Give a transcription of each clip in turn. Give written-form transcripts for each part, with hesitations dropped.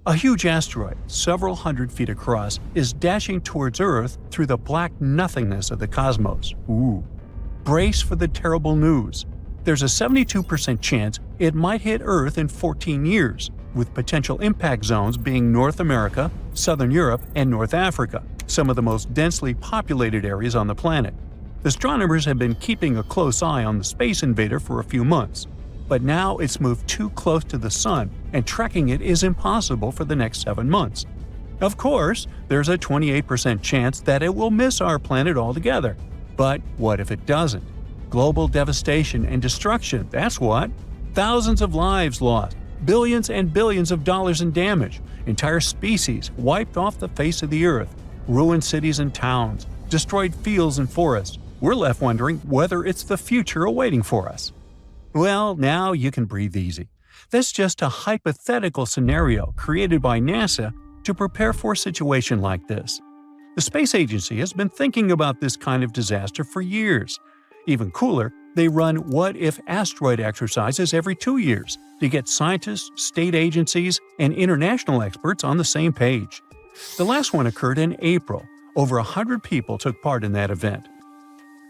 A huge asteroid, several hundred feet across, is dashing towards Earth through the black nothingness of the cosmos. Ooh. Brace for the terrible news. There's a 72% chance it might hit Earth in 14 years, with potential impact zones being North America, Southern Europe, and North Africa, some of the most densely populated areas on the planet. Astronomers have been keeping a close eye on the space invader for a few months, but now it's moved too close to the Sun, and tracking it is impossible for the next 7 months. Of course, there's a 28% chance that it will miss our planet altogether. But what if it doesn't? Global devastation and destruction, that's what. Thousands of lives lost, billions and billions of dollars in damage, entire species wiped off the face of the Earth, ruined cities and towns, destroyed fields and forests. We're left wondering whether it's the future awaiting for us. Well, now you can breathe easy. That's just a hypothetical scenario created by NASA to prepare for a situation like this. The space agency has been thinking about this kind of disaster for years. Even cooler, they run what-if asteroid exercises every 2 years to get scientists, state agencies, and international experts on the same page. The last one occurred in April. Over 100 people took part in that event.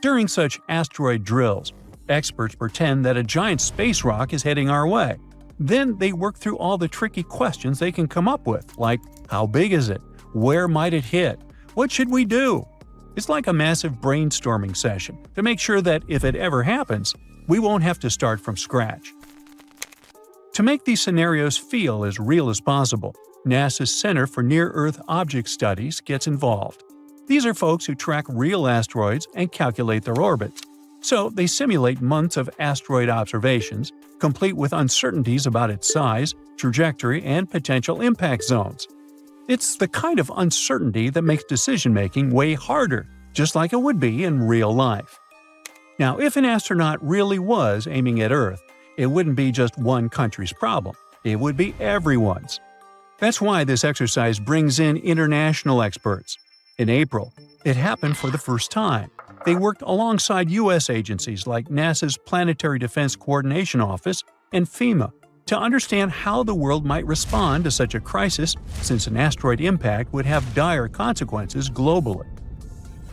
During such asteroid drills, experts pretend that a giant space rock is heading our way. Then they work through all the tricky questions they can come up with, like how big is it? Where might it hit? What should we do? It's like a massive brainstorming session to make sure that if it ever happens, we won't have to start from scratch. To make these scenarios feel as real as possible, NASA's Center for Near-Earth Object Studies gets involved. These are folks who track real asteroids and calculate their orbits. So they simulate months of asteroid observations, complete with uncertainties about its size, trajectory, and potential impact zones. It's the kind of uncertainty that makes decision-making way harder, just like it would be in real life. Now, if an astronaut really was aiming at Earth, it wouldn't be just one country's problem. It would be everyone's. That's why this exercise brings in international experts. In April, it happened for the first time. They worked alongside U.S. agencies like NASA's Planetary Defense Coordination Office and FEMA to understand how the world might respond to such a crisis, since an asteroid impact would have dire consequences globally.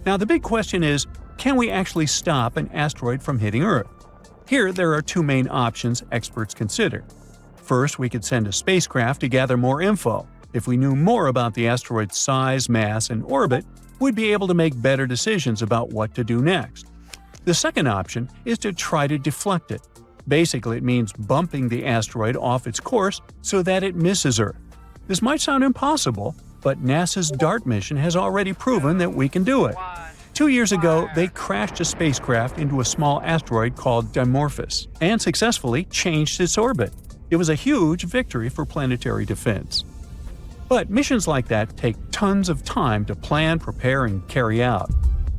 Now, the big question is, can we actually stop an asteroid from hitting Earth? Here, there are two main options experts consider. First, we could send a spacecraft to gather more info. If we knew more about the asteroid's size, mass, and orbit, we'd be able to make better decisions about what to do next. The second option is to try to deflect it. Basically, it means bumping the asteroid off its course so that it misses Earth. This might sound impossible, but NASA's DART mission has already proven that we can do it. 2 years ago, they crashed a spacecraft into a small asteroid called Dimorphos and successfully changed its orbit. It was a huge victory for planetary defense. But missions like that take tons of time to plan, prepare, and carry out.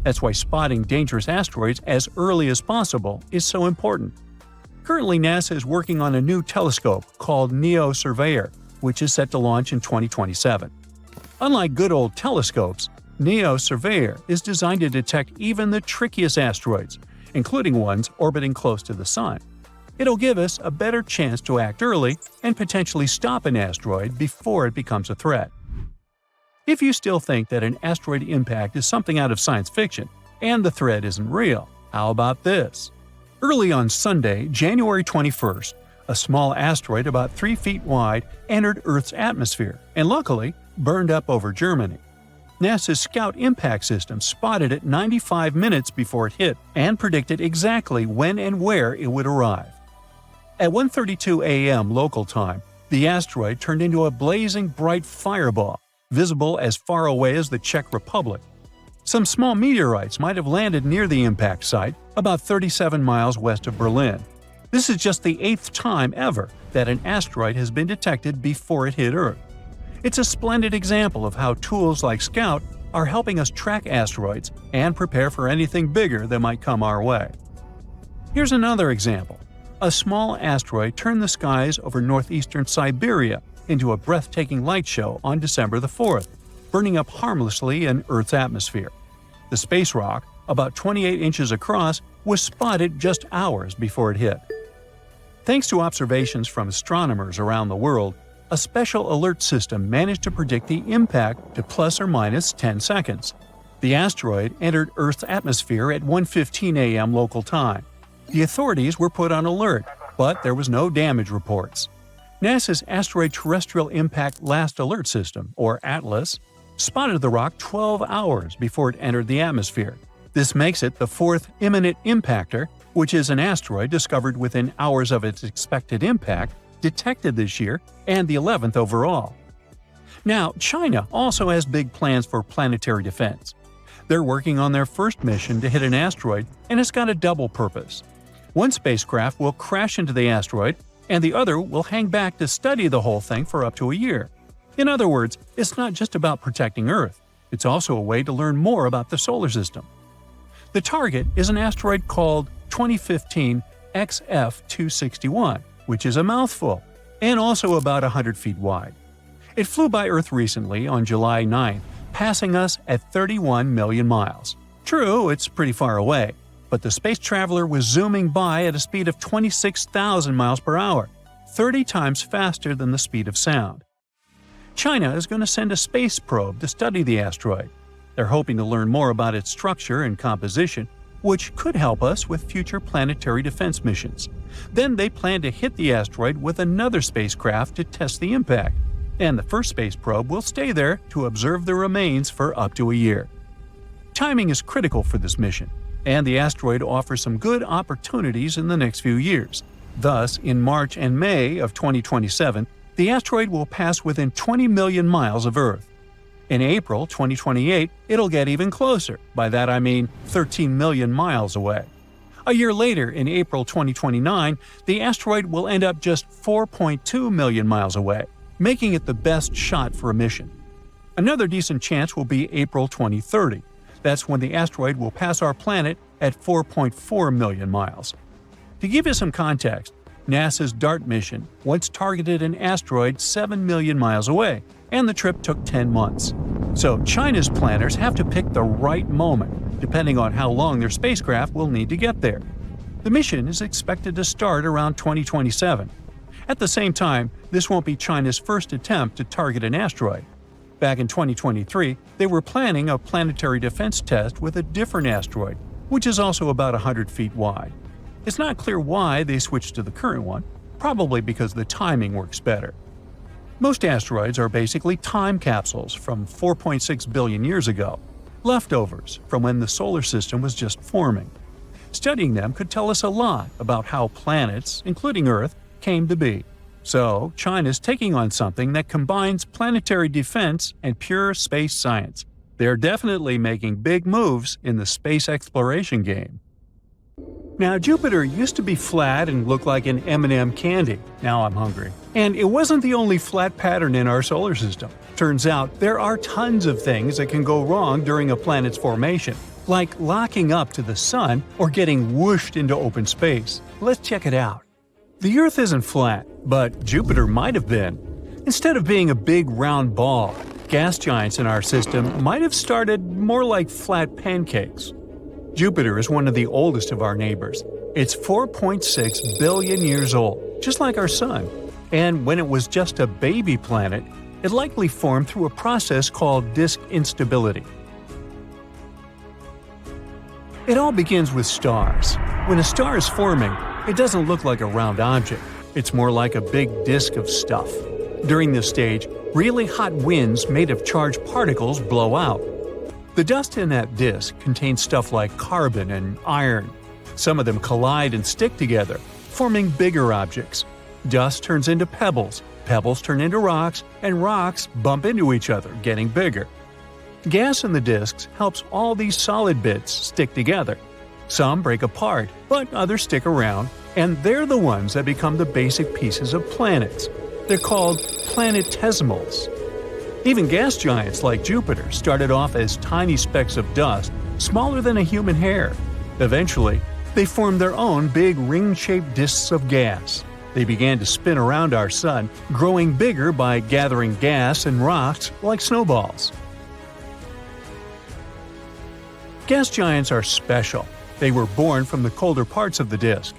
That's why spotting dangerous asteroids as early as possible is so important. Currently, NASA is working on a new telescope called NEO-Surveyor, which is set to launch in 2027. Unlike good old telescopes, NEO-Surveyor is designed to detect even the trickiest asteroids, including ones orbiting close to the Sun. It'll give us a better chance to act early and potentially stop an asteroid before it becomes a threat. If you still think that an asteroid impact is something out of science fiction and the threat isn't real, how about this? Early on Sunday, January 21st, a small asteroid about 3 feet wide entered Earth's atmosphere and luckily burned up over Germany. NASA's Scout Impact System spotted it 95 minutes before it hit and predicted exactly when and where it would arrive. At 1:32 a.m. local time, the asteroid turned into a blazing bright fireball, visible as far away as the Czech Republic. Some small meteorites might have landed near the impact site, about 37 miles west of Berlin. This is just the 8th time ever that an asteroid has been detected before it hit Earth. It's a splendid example of how tools like Scout are helping us track asteroids and prepare for anything bigger that might come our way. Here's another example. A small asteroid turned the skies over northeastern Siberia into a breathtaking light show on December the 4th, burning up harmlessly in Earth's atmosphere. The space rock, about 28 inches across, was spotted just hours before it hit. Thanks to observations from astronomers around the world, a special alert system managed to predict the impact to plus or minus 10 seconds. The asteroid entered Earth's atmosphere at 1:15 a.m. local time. The authorities were put on alert, but there was no damage reports. NASA's Asteroid Terrestrial Impact Last Alert System, or ATLAS, spotted the rock 12 hours before it entered the atmosphere. This makes it the fourth imminent impactor, which is an asteroid discovered within hours of its expected impact, detected this year, and the 11th overall. Now, China also has big plans for planetary defense. They're working on their first mission to hit an asteroid, and it's got a double purpose. One spacecraft will crash into the asteroid, and the other will hang back to study the whole thing for up to a year. In other words, it's not just about protecting Earth, it's also a way to learn more about the solar system. The target is an asteroid called 2015 XF261, which is a mouthful, and also about 100 feet wide. It flew by Earth recently on July 9, passing us at 31 million miles. True, it's pretty far away, but the space traveler was zooming by at a speed of 26,000 miles per hour, 30 times faster than the speed of sound. China is going to send a space probe to study the asteroid. They're hoping to learn more about its structure and composition, which could help us with future planetary defense missions. Then they plan to hit the asteroid with another spacecraft to test the impact, and the first space probe will stay there to observe the remains for up to a year. Timing is critical for this mission, and the asteroid offers some good opportunities in the next few years. Thus, in March and May of 2027, the asteroid will pass within 20 million miles of Earth. In April 2028, it'll get even closer. By that I mean 13 million miles away. A year later, in April 2029, the asteroid will end up just 4.2 million miles away, making it the best shot for a mission. Another decent chance will be April 2030. That's when the asteroid will pass our planet at 4.4 million miles. To give you some context, NASA's DART mission once targeted an asteroid 7 million miles away, and the trip took 10 months. So China's planners have to pick the right moment, depending on how long their spacecraft will need to get there. The mission is expected to start around 2027. At the same time, this won't be China's first attempt to target an asteroid. Back in 2023, they were planning a planetary defense test with a different asteroid, which is also about 100 feet wide. It's not clear why they switched to the current one, probably because the timing works better. Most asteroids are basically time capsules from 4.6 billion years ago, leftovers from when the solar system was just forming. Studying them could tell us a lot about how planets, including Earth, came to be. So, China's taking on something that combines planetary defense and pure space science. They're definitely making big moves in the space exploration game. Now, Jupiter used to be flat and look like an M&M candy. Now I'm hungry. And it wasn't the only flat pattern in our solar system. Turns out there are tons of things that can go wrong during a planet's formation, like locking up to the sun or getting whooshed into open space. Let's check it out. The Earth isn't flat, but Jupiter might have been. Instead of being a big round ball, gas giants in our system might have started more like flat pancakes. Jupiter is one of the oldest of our neighbors. It's 4.6 billion years old, just like our Sun. And when it was just a baby planet, it likely formed through a process called disk instability. It all begins with stars. When a star is forming, it doesn't look like a round object. It's more like a big disk of stuff. During this stage, really hot winds made of charged particles blow out. The dust in that disk contains stuff like carbon and iron. Some of them collide and stick together, forming bigger objects. Dust turns into pebbles, pebbles turn into rocks, and rocks bump into each other, getting bigger. Gas in the disks helps all these solid bits stick together. Some break apart, but others stick around, and they're the ones that become the basic pieces of planets. They're called planetesimals. Even gas giants like Jupiter started off as tiny specks of dust, smaller than a human hair. Eventually, they formed their own big ring-shaped disks of gas. They began to spin around our sun, growing bigger by gathering gas and rocks like snowballs. Gas giants are special. They were born from the colder parts of the disk.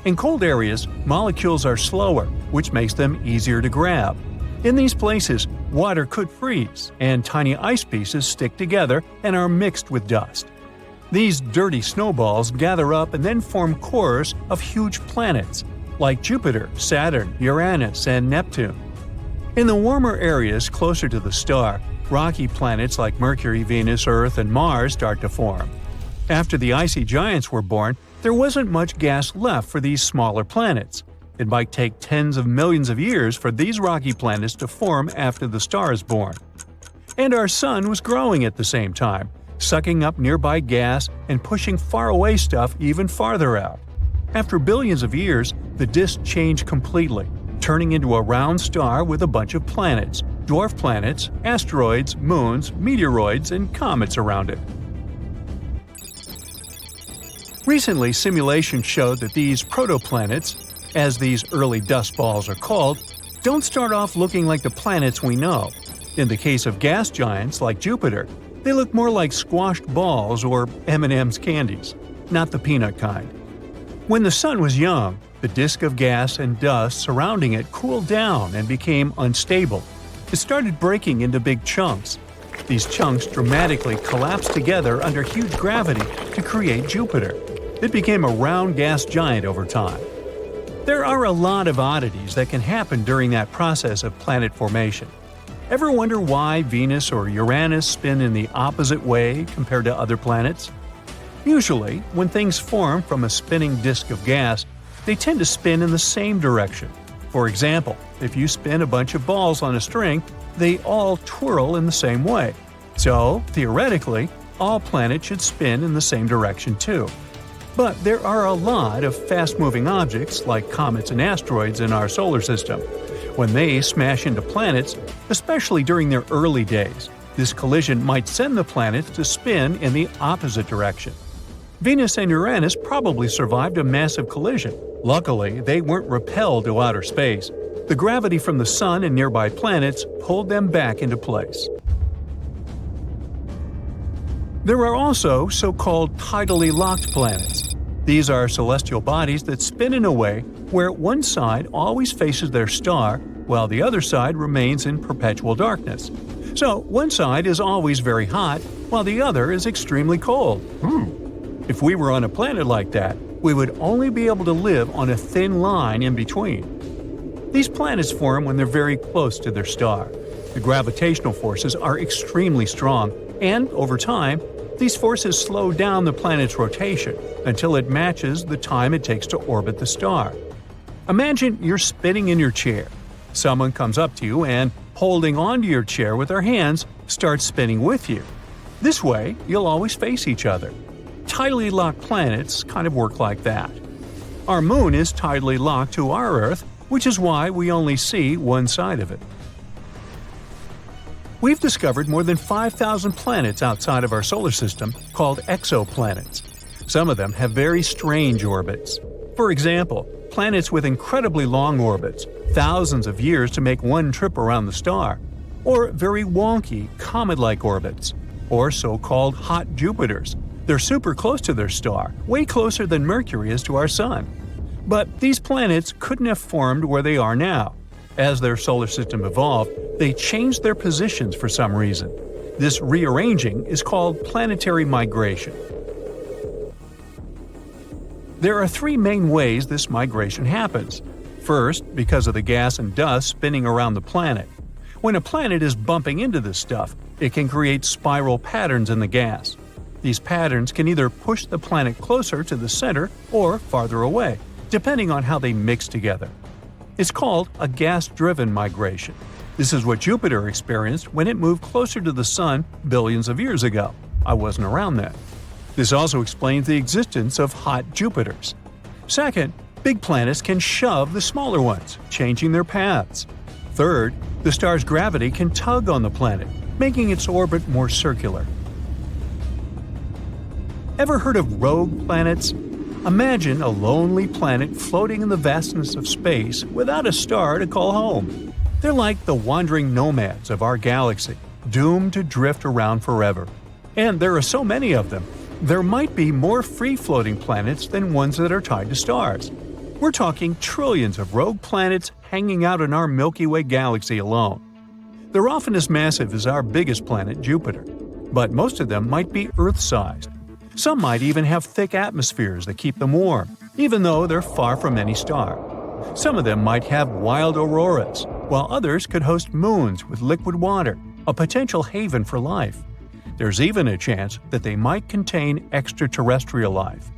In cold areas, molecules are slower, which makes them easier to grab. In these places, water could freeze, and tiny ice pieces stick together and are mixed with dust. These dirty snowballs gather up and then form cores of huge planets, like Jupiter, Saturn, Uranus, and Neptune. In the warmer areas closer to the star, rocky planets like Mercury, Venus, Earth, and Mars start to form. After the icy giants were born, there wasn't much gas left for these smaller planets. It might take tens of millions of years for these rocky planets to form after the star is born. And our Sun was growing at the same time, sucking up nearby gas and pushing faraway stuff even farther out. After billions of years, the disk changed completely, turning into a round star with a bunch of planets, dwarf planets, asteroids, moons, meteoroids, and comets around it. Recently, simulations showed that these protoplanets, as these early dust balls are called, don't start off looking like the planets we know. In the case of gas giants like Jupiter, they look more like squashed balls or M&M's candies, not the peanut kind. When the Sun was young, the disk of gas and dust surrounding it cooled down and became unstable. It started breaking into big chunks. These chunks dramatically collapsed together under huge gravity to create Jupiter. It became a round gas giant over time. There are a lot of oddities that can happen during that process of planet formation. Ever wonder why Venus or Uranus spin in the opposite way compared to other planets? Usually, when things form from a spinning disk of gas, they tend to spin in the same direction. For example, if you spin a bunch of balls on a string, they all twirl in the same way. So, theoretically, all planets should spin in the same direction too. But there are a lot of fast-moving objects like comets and asteroids in our solar system. When they smash into planets, especially during their early days, this collision might send the planets to spin in the opposite direction. Venus and Uranus probably survived a massive collision. Luckily, they weren't repelled to outer space. The gravity from the Sun and nearby planets pulled them back into place. There are also so-called tidally locked planets. These are celestial bodies that spin in a way where one side always faces their star while the other side remains in perpetual darkness. So one side is always very hot while the other is extremely cold. If we were on a planet like that, we would only be able to live on a thin line in between. These planets form when they're very close to their star. The gravitational forces are extremely strong, and over time, these forces slow down the planet's rotation until it matches the time it takes to orbit the star. Imagine you're spinning in your chair. Someone comes up to you and, holding onto your chair with their hands, starts spinning with you. This way, you'll always face each other. Tidally locked planets kind of work like that. Our moon is tidally locked to our Earth, which is why we only see one side of it. We've discovered more than 5,000 planets outside of our solar system called exoplanets. Some of them have very strange orbits. For example, planets with incredibly long orbits, thousands of years to make one trip around the star, or very wonky, comet-like orbits, or so-called hot Jupiters. They're super close to their star, way closer than Mercury is to our Sun. But these planets couldn't have formed where they are now. As their solar system evolved, they changed their positions for some reason. This rearranging is called planetary migration. There are three main ways this migration happens. First, because of the gas and dust spinning around the planet. When a planet is bumping into this stuff, it can create spiral patterns in the gas. These patterns can either push the planet closer to the center or farther away, depending on how they mix together. It's called a gas-driven migration. This is what Jupiter experienced when it moved closer to the Sun billions of years ago. I wasn't around then. This also explains the existence of hot Jupiters. Second, big planets can shove the smaller ones, changing their paths. Third, the star's gravity can tug on the planet, making its orbit more circular. Ever heard of rogue planets? Imagine a lonely planet floating in the vastness of space without a star to call home. They're like the wandering nomads of our galaxy, doomed to drift around forever. And there are so many of them, there might be more free-floating planets than ones that are tied to stars. We're talking trillions of rogue planets hanging out in our Milky Way galaxy alone. They're often as massive as our biggest planet, Jupiter, but most of them might be Earth-sized. Some might even have thick atmospheres that keep them warm, even though they're far from any star. Some of them might have wild auroras, while others could host moons with liquid water, a potential haven for life. There's even a chance that they might contain extraterrestrial life.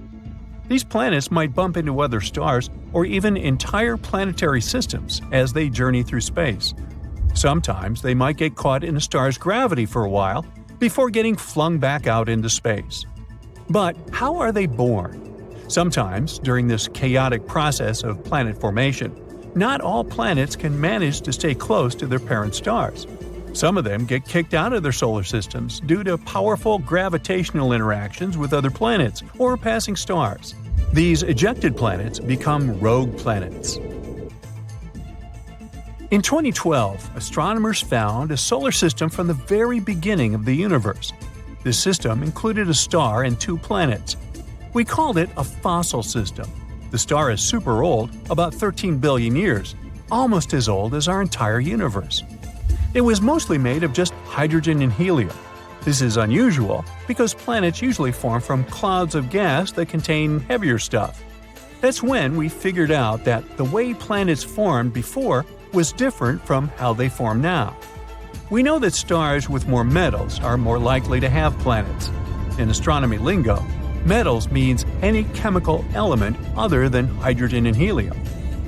These planets might bump into other stars or even entire planetary systems as they journey through space. Sometimes they might get caught in a star's gravity for a while before getting flung back out into space. But how are they born? Sometimes, during this chaotic process of planet formation, not all planets can manage to stay close to their parent stars. Some of them get kicked out of their solar systems due to powerful gravitational interactions with other planets or passing stars. These ejected planets become rogue planets. In 2012, astronomers found a solar system from the very beginning of the universe. This system included a star and 2 planets. We called it a fossil system. The star is super old, about 13 billion years, almost as old as our entire universe. It was mostly made of just hydrogen and helium. This is unusual because planets usually form from clouds of gas that contain heavier stuff. That's when we figured out that the way planets formed before was different from how they form now. We know that stars with more metals are more likely to have planets. In astronomy lingo, metals means any chemical element other than hydrogen and helium.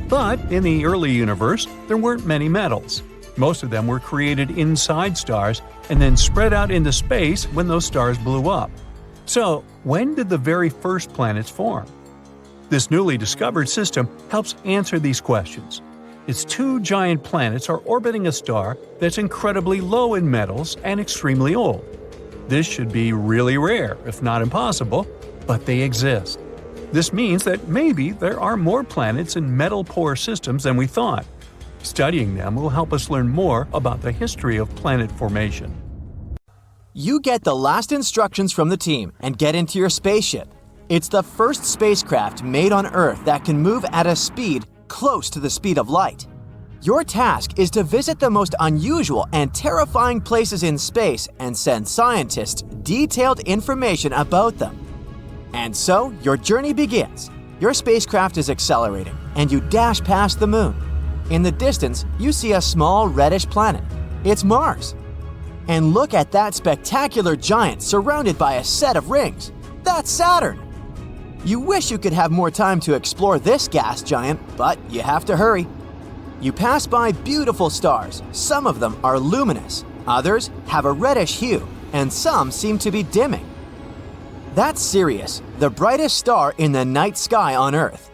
But in the early universe, there weren't many metals. Most of them were created inside stars and then spread out into space when those stars blew up. So, when did the very first planets form? This newly discovered system helps answer these questions. Its 2 giant planets are orbiting a star that's incredibly low in metals and extremely old. This should be really rare, if not impossible, but they exist. This means that maybe there are more planets in metal-poor systems than we thought. Studying them will help us learn more about the history of planet formation. You get the last instructions from the team and get into your spaceship. It's the first spacecraft made on Earth that can move at a speed close to the speed of light. Your task is to visit the most unusual and terrifying places in space and send scientists detailed information about them. And so, your journey begins. Your spacecraft is accelerating, and you dash past the moon. In the distance, you see a small reddish planet. It's Mars. And look at that spectacular giant surrounded by a set of rings. That's Saturn. You wish you could have more time to explore this gas giant, but you have to hurry. You pass by beautiful stars. Some of them are luminous, others have a reddish hue, and some seem to be dimming. That's Sirius, the brightest star in the night sky on Earth.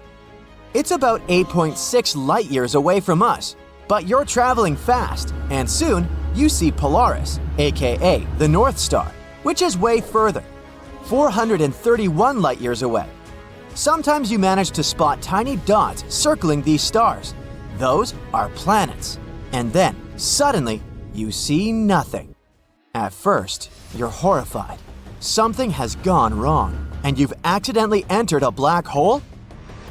It's about 8.6 light-years away from us, but you're traveling fast, and soon you see Polaris, aka the North Star, which is way further, 431 light-years away. Sometimes you manage to spot tiny dots circling these stars. Those are planets. And then, suddenly, you see nothing. At first, you're horrified. Something has gone wrong, and you've accidentally entered a black hole?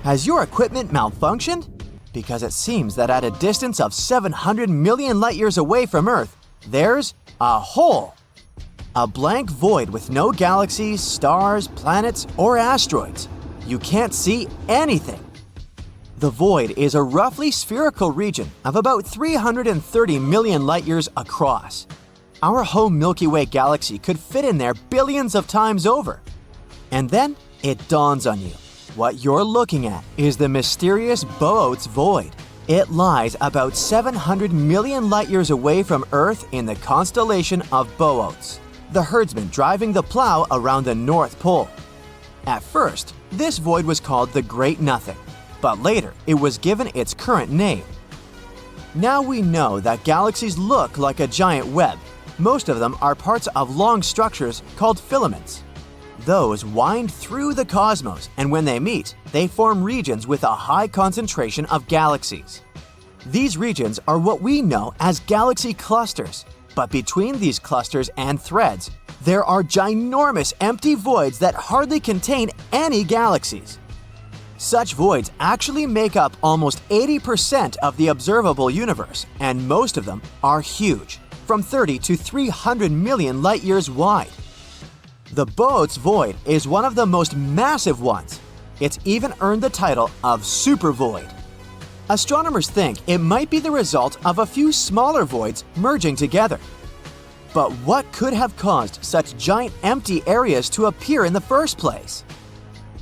Has your equipment malfunctioned? Because it seems that at a distance of 700 million light-years away from Earth, there's a hole. A blank void with no galaxies, stars, planets, or asteroids. You can't see anything. The void is a roughly spherical region of about 330 million light-years across. Our home Milky Way galaxy could fit in there billions of times over. And then it dawns on you. What you're looking at is the mysterious Boötes void. It lies about 700 million light-years away from Earth in the constellation of Boötes, the herdsman driving the plow around the North Pole. At first, this void was called the Great Nothing, but later it was given its current name. Now we know that galaxies look like a giant web. Most of them are parts of long structures called filaments. Those wind through the cosmos, and when they meet, they form regions with a high concentration of galaxies. These regions are what we know as galaxy clusters, but between these clusters and threads, there are ginormous empty voids that hardly contain any galaxies. Such voids actually make up almost 80% of the observable universe, and most of them are huge, from 30 to 300 million light-years wide. The Boötes void is one of the most massive ones. It's even earned the title of supervoid. Astronomers think it might be the result of a few smaller voids merging together. But what could have caused such giant empty areas to appear in the first place?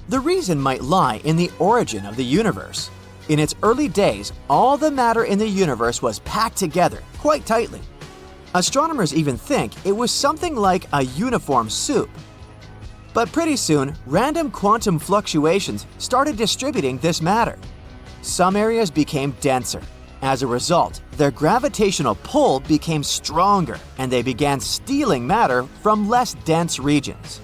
The reason might lie in the origin of the universe. In its early days, all the matter in the universe was packed together quite tightly. Astronomers even think it was something like a uniform soup. But pretty soon, random quantum fluctuations started distributing this matter. Some areas became denser. As a result, their gravitational pull became stronger, and they began stealing matter from less dense regions.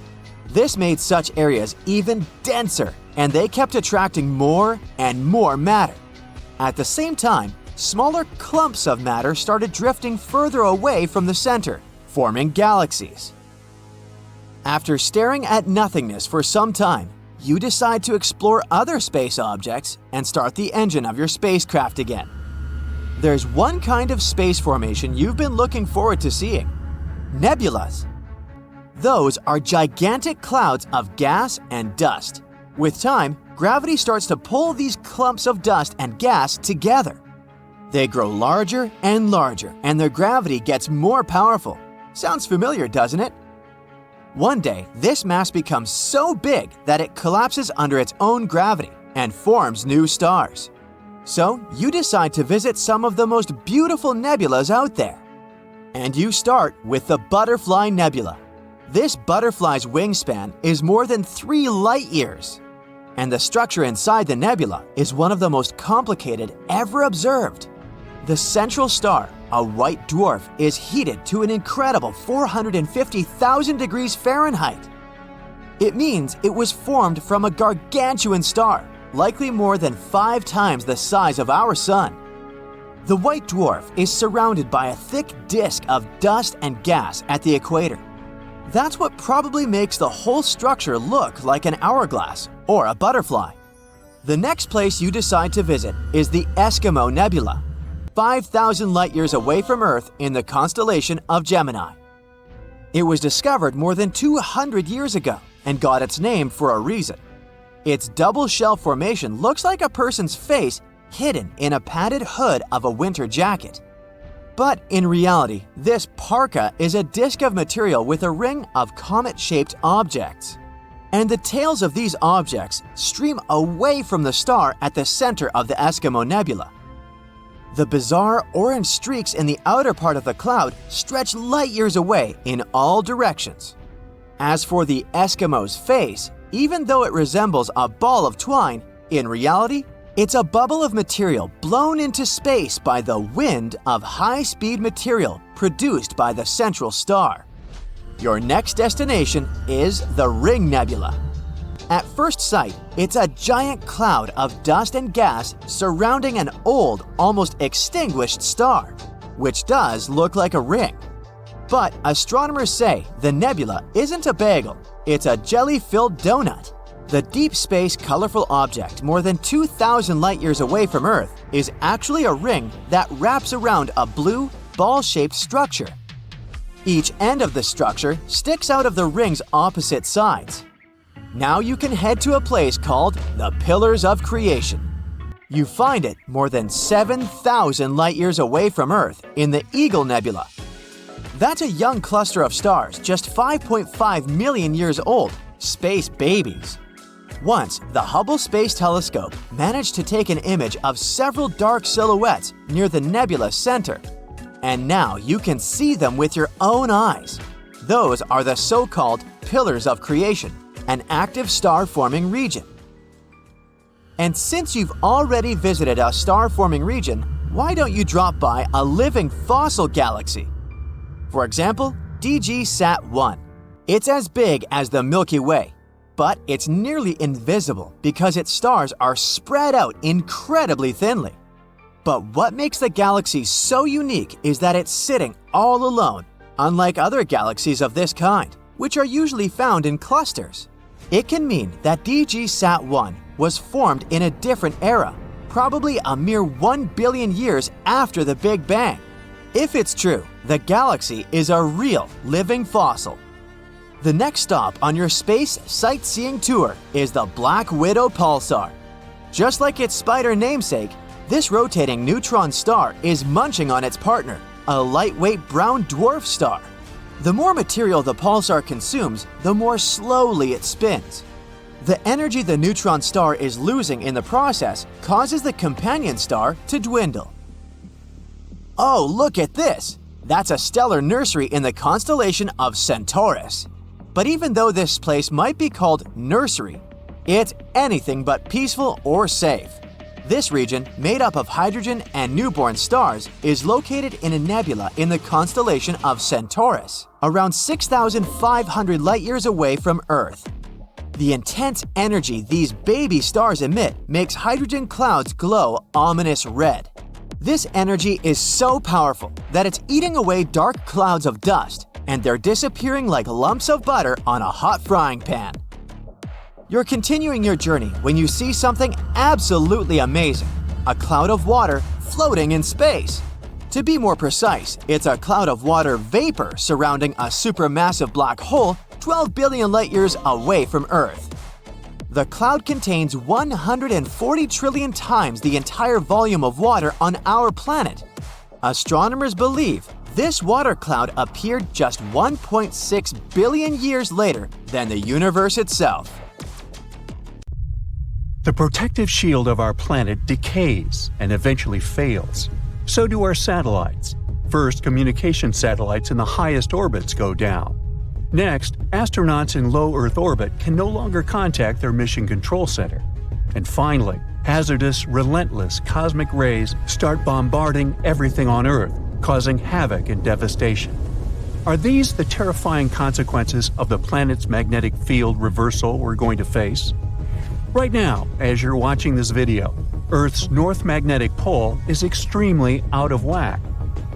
This made such areas even denser, and they kept attracting more and more matter. At the same time, smaller clumps of matter started drifting further away from the center, forming galaxies. After staring at nothingness for some time, you decide to explore other space objects and start the engine of your spacecraft again. There's one kind of space formation you've been looking forward to seeing: nebulas. Those are gigantic clouds of gas and dust. With time, gravity starts to pull these clumps of dust and gas together. They grow larger and larger, and their gravity gets more powerful. Sounds familiar, doesn't it? One day, this mass becomes so big that it collapses under its own gravity and forms new stars. So, you decide to visit some of the most beautiful nebulas out there. And you start with the Butterfly Nebula. This butterfly's wingspan is more than 3 light-years. And the structure inside the nebula is one of the most complicated ever observed. The central star, a white dwarf, is heated to an incredible 450,000 degrees Fahrenheit. It means it was formed from a gargantuan star, likely more than 5 times the size of our Sun. The white dwarf is surrounded by a thick disk of dust and gas at the equator. That's what probably makes the whole structure look like an hourglass or a butterfly. The next place you decide to visit is the Eskimo Nebula, 5,000 light-years away from Earth in the constellation of Gemini. It was discovered more than 200 years ago and got its name for a reason. Its double shell formation looks like a person's face hidden in a padded hood of a winter jacket. But in reality, this parka is a disk of material with a ring of comet-shaped objects. And the tails of these objects stream away from the star at the center of the Eskimo Nebula. The bizarre orange streaks in the outer part of the cloud stretch light-years away in all directions. As for the Eskimo's face, even though it resembles a ball of twine, in reality, it's a bubble of material blown into space by the wind of high-speed material produced by the central star. Your next destination is the Ring Nebula. At first sight, it's a giant cloud of dust and gas surrounding an old, almost extinguished star, which does look like a ring. But astronomers say the nebula isn't a bagel, it's a jelly-filled donut. The deep space colorful object more than 2,000 light-years away from Earth is actually a ring that wraps around a blue, ball-shaped structure. Each end of the structure sticks out of the ring's opposite sides. Now you can head to a place called the Pillars of Creation. You find it more than 7,000 light-years away from Earth in the Eagle Nebula. That's a young cluster of stars just 5.5 million years old, space babies. Once, the Hubble Space Telescope managed to take an image of several dark silhouettes near the nebula's center. And now you can see them with your own eyes. Those are the so-called Pillars of Creation, an active star-forming region. And since you've already visited a star-forming region, why don't you drop by a living fossil galaxy? For example, DG-SAT-1. It's as big as the Milky Way, but it's nearly invisible because its stars are spread out incredibly thinly. But what makes the galaxy so unique is that it's sitting all alone, unlike other galaxies of this kind, which are usually found in clusters. It can mean that DG-SAT-1 was formed in a different era, probably a mere 1 billion years after the Big Bang. If it's true, the galaxy is a real living fossil. The next stop on your space sightseeing tour is the Black Widow pulsar. Just like its spider namesake, this rotating neutron star is munching on its partner, a lightweight brown dwarf star. The more material the pulsar consumes, the more slowly it spins. The energy the neutron star is losing in the process causes the companion star to dwindle. Oh, look at this! That's a stellar nursery in the constellation of Centaurus. But even though this place might be called nursery, it's anything but peaceful or safe. This region, made up of hydrogen and newborn stars, is located in a nebula in the constellation of Centaurus, around 6,500 light-years away from Earth. The intense energy these baby stars emit makes hydrogen clouds glow ominous red. This energy is so powerful that it's eating away dark clouds of dust, and they're disappearing like lumps of butter on a hot frying pan. You're continuing your journey when you see something absolutely amazing, a cloud of water floating in space. To be more precise, it's a cloud of water vapor surrounding a supermassive black hole 12 billion light-years away from Earth. The cloud contains 140 trillion times the entire volume of water on our planet. Astronomers believe this water cloud appeared just 1.6 billion years later than the universe itself. The protective shield of our planet decays and eventually fails. So do our satellites. First, communication satellites in the highest orbits go down. Next, astronauts in low Earth orbit can no longer contact their mission control center. And finally, hazardous, relentless cosmic rays start bombarding everything on Earth, causing havoc and devastation. Are these the terrifying consequences of the planet's magnetic field reversal we're going to face? Right now, as you're watching this video, Earth's north magnetic pole is extremely out of whack.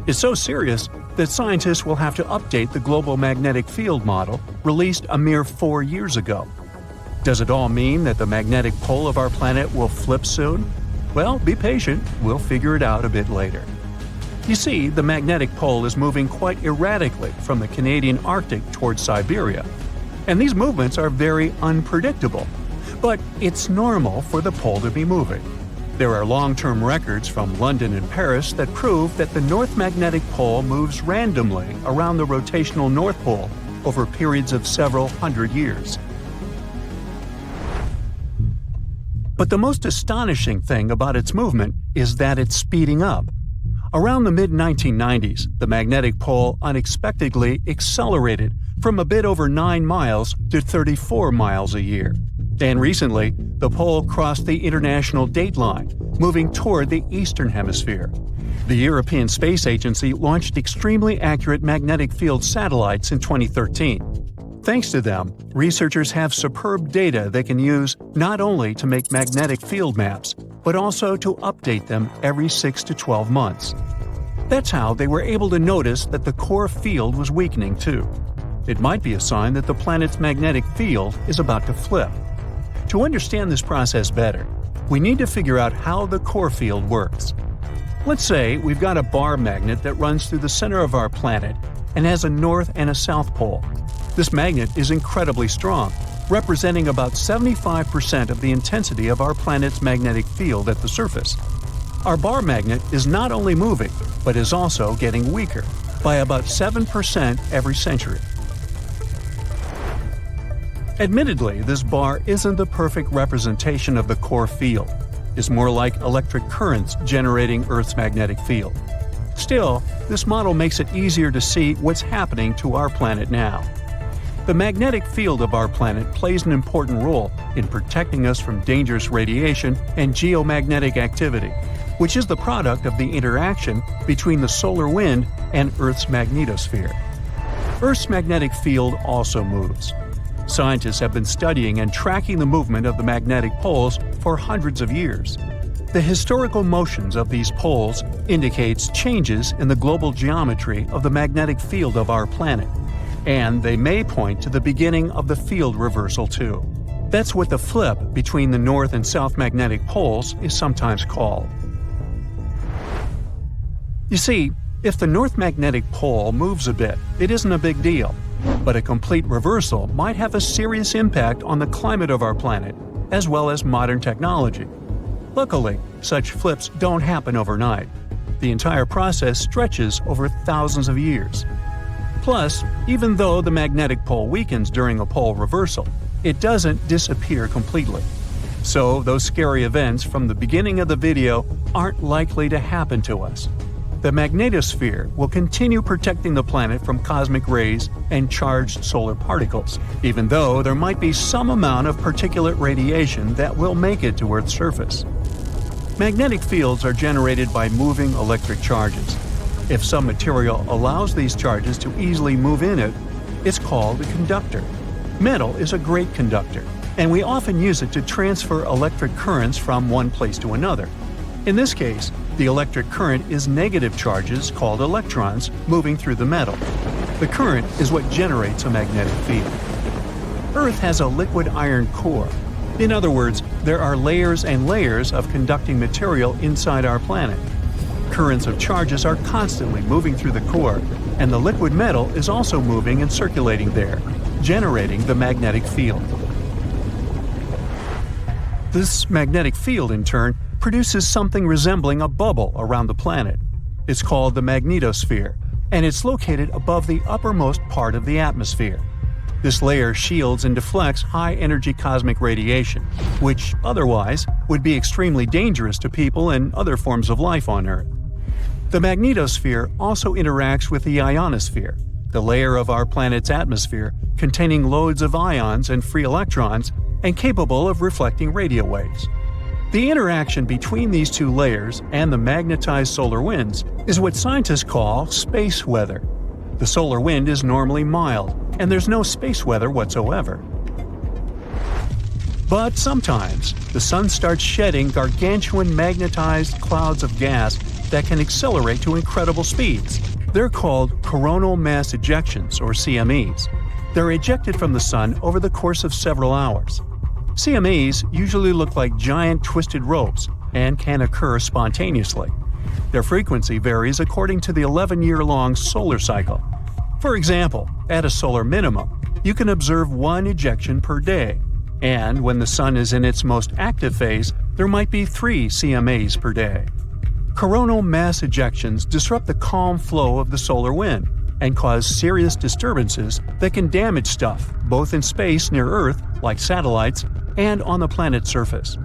It's so serious that scientists will have to update the global magnetic field model released a mere 4 years ago. Does it all mean that the magnetic pole of our planet will flip soon? Well, be patient, we'll figure it out a bit later. You see, the magnetic pole is moving quite erratically from the Canadian Arctic towards Siberia, and these movements are very unpredictable. But it's normal for the pole to be moving. There are long-term records from London and Paris that prove that the North Magnetic Pole moves randomly around the rotational North Pole over periods of several hundred years. But the most astonishing thing about its movement is that it's speeding up. Around the mid-1990s, the magnetic pole unexpectedly accelerated from a bit over 9 miles to 34 miles a year. And recently, the pole crossed the international date line, moving toward the eastern hemisphere. The European Space Agency launched extremely accurate magnetic field satellites in 2013. Thanks to them, researchers have superb data they can use not only to make magnetic field maps, but also to update them every 6 to 12 months. That's how they were able to notice that the core field was weakening too. It might be a sign that the planet's magnetic field is about to flip. To understand this process better, we need to figure out how the core field works. Let's say we've got a bar magnet that runs through the center of our planet and has a north and a south pole. This magnet is incredibly strong, representing about 75% of the intensity of our planet's magnetic field at the surface. Our bar magnet is not only moving, but is also getting weaker, by about 7% every century. Admittedly, this bar isn't the perfect representation of the core field. It's more like electric currents generating Earth's magnetic field. Still, this model makes it easier to see what's happening to our planet now. The magnetic field of our planet plays an important role in protecting us from dangerous radiation and geomagnetic activity, which is the product of the interaction between the solar wind and Earth's magnetosphere. Earth's magnetic field also moves. Scientists have been studying and tracking the movement of the magnetic poles for hundreds of years. The historical motions of these poles indicates changes in the global geometry of the magnetic field of our planet, and they may point to the beginning of the field reversal too. That's what the flip between the north and south magnetic poles is sometimes called. You see, if the north magnetic pole moves a bit, it isn't a big deal. But a complete reversal might have a serious impact on the climate of our planet, as well as modern technology. Luckily, such flips don't happen overnight. The entire process stretches over thousands of years. Plus, even though the magnetic pole weakens during a pole reversal, it doesn't disappear completely. So those scary events from the beginning of the video aren't likely to happen to us. The magnetosphere will continue protecting the planet from cosmic rays and charged solar particles, even though there might be some amount of particulate radiation that will make it to Earth's surface. Magnetic fields are generated by moving electric charges. If some material allows these charges to easily move in it, it's called a conductor. Metal is a great conductor, and we often use it to transfer electric currents from one place to another. In this case, the electric current is negative charges called electrons moving through the metal. The current is what generates a magnetic field. Earth has a liquid iron core. In other words, there are layers and layers of conducting material inside our planet. Currents of charges are constantly moving through the core, and the liquid metal is also moving and circulating there, generating the magnetic field. This magnetic field, in turn, produces something resembling a bubble around the planet. It's called the magnetosphere, and it's located above the uppermost part of the atmosphere. This layer shields and deflects high-energy cosmic radiation, which otherwise would be extremely dangerous to people and other forms of life on Earth. The magnetosphere also interacts with the ionosphere, the layer of our planet's atmosphere containing loads of ions and free electrons and capable of reflecting radio waves. The interaction between these two layers and the magnetized solar winds is what scientists call space weather. The solar wind is normally mild, and there's no space weather whatsoever. But sometimes, the sun starts shedding gargantuan magnetized clouds of gas that can accelerate to incredible speeds. They're called coronal mass ejections, or CMEs. They're ejected from the sun over the course of several hours. CMEs usually look like giant twisted ropes and can occur spontaneously. Their frequency varies according to the 11-year-long solar cycle. For example, at a solar minimum, you can observe one ejection per day, and when the sun is in its most active phase, there might be 3 CMAs per day. Coronal mass ejections disrupt the calm flow of the solar wind and cause serious disturbances that can damage stuff both in space near Earth, like satellites, and on the planet's surface.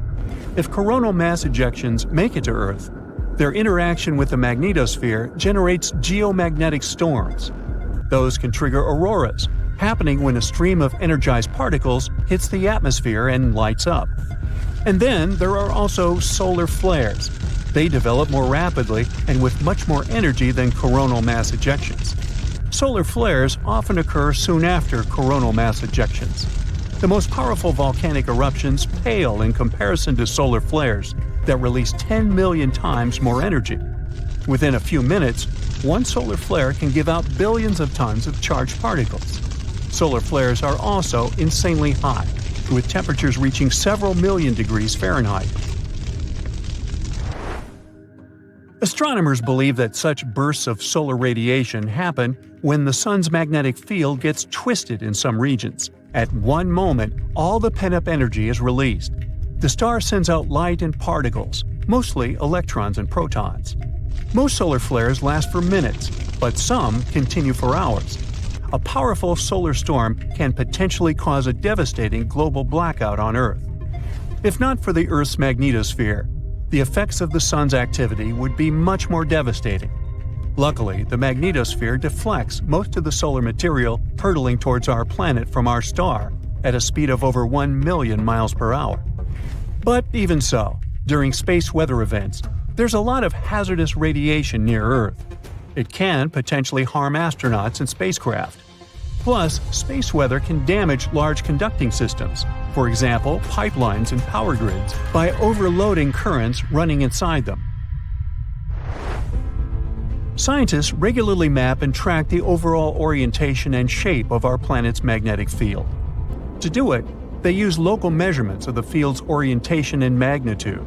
If coronal mass ejections make it to Earth, their interaction with the magnetosphere generates geomagnetic storms. Those can trigger auroras, happening when a stream of energized particles hits the atmosphere and lights up. And then there are also solar flares. They develop more rapidly and with much more energy than coronal mass ejections. Solar flares often occur soon after coronal mass ejections. The most powerful volcanic eruptions pale in comparison to solar flares that release 10 million times more energy. Within a few minutes, one solar flare can give out billions of tons of charged particles. Solar flares are also insanely hot, with temperatures reaching several million degrees Fahrenheit. Astronomers believe that such bursts of solar radiation happen when the sun's magnetic field gets twisted in some regions. At one moment, all the pent-up energy is released. The star sends out light and particles, mostly electrons and protons. Most solar flares last for minutes, but some continue for hours. A powerful solar storm can potentially cause a devastating global blackout on Earth. If not for the Earth's magnetosphere, the effects of the sun's activity would be much more devastating. Luckily, the magnetosphere deflects most of the solar material hurtling towards our planet from our star at a speed of over 1 million miles per hour. But even so, during space weather events, there's a lot of hazardous radiation near Earth. It can potentially harm astronauts and spacecraft. Plus, space weather can damage large conducting systems, for example, pipelines and power grids, by overloading currents running inside them. Scientists regularly map and track the overall orientation and shape of our planet's magnetic field. To do it, They use local measurements of the field's orientation and magnitude.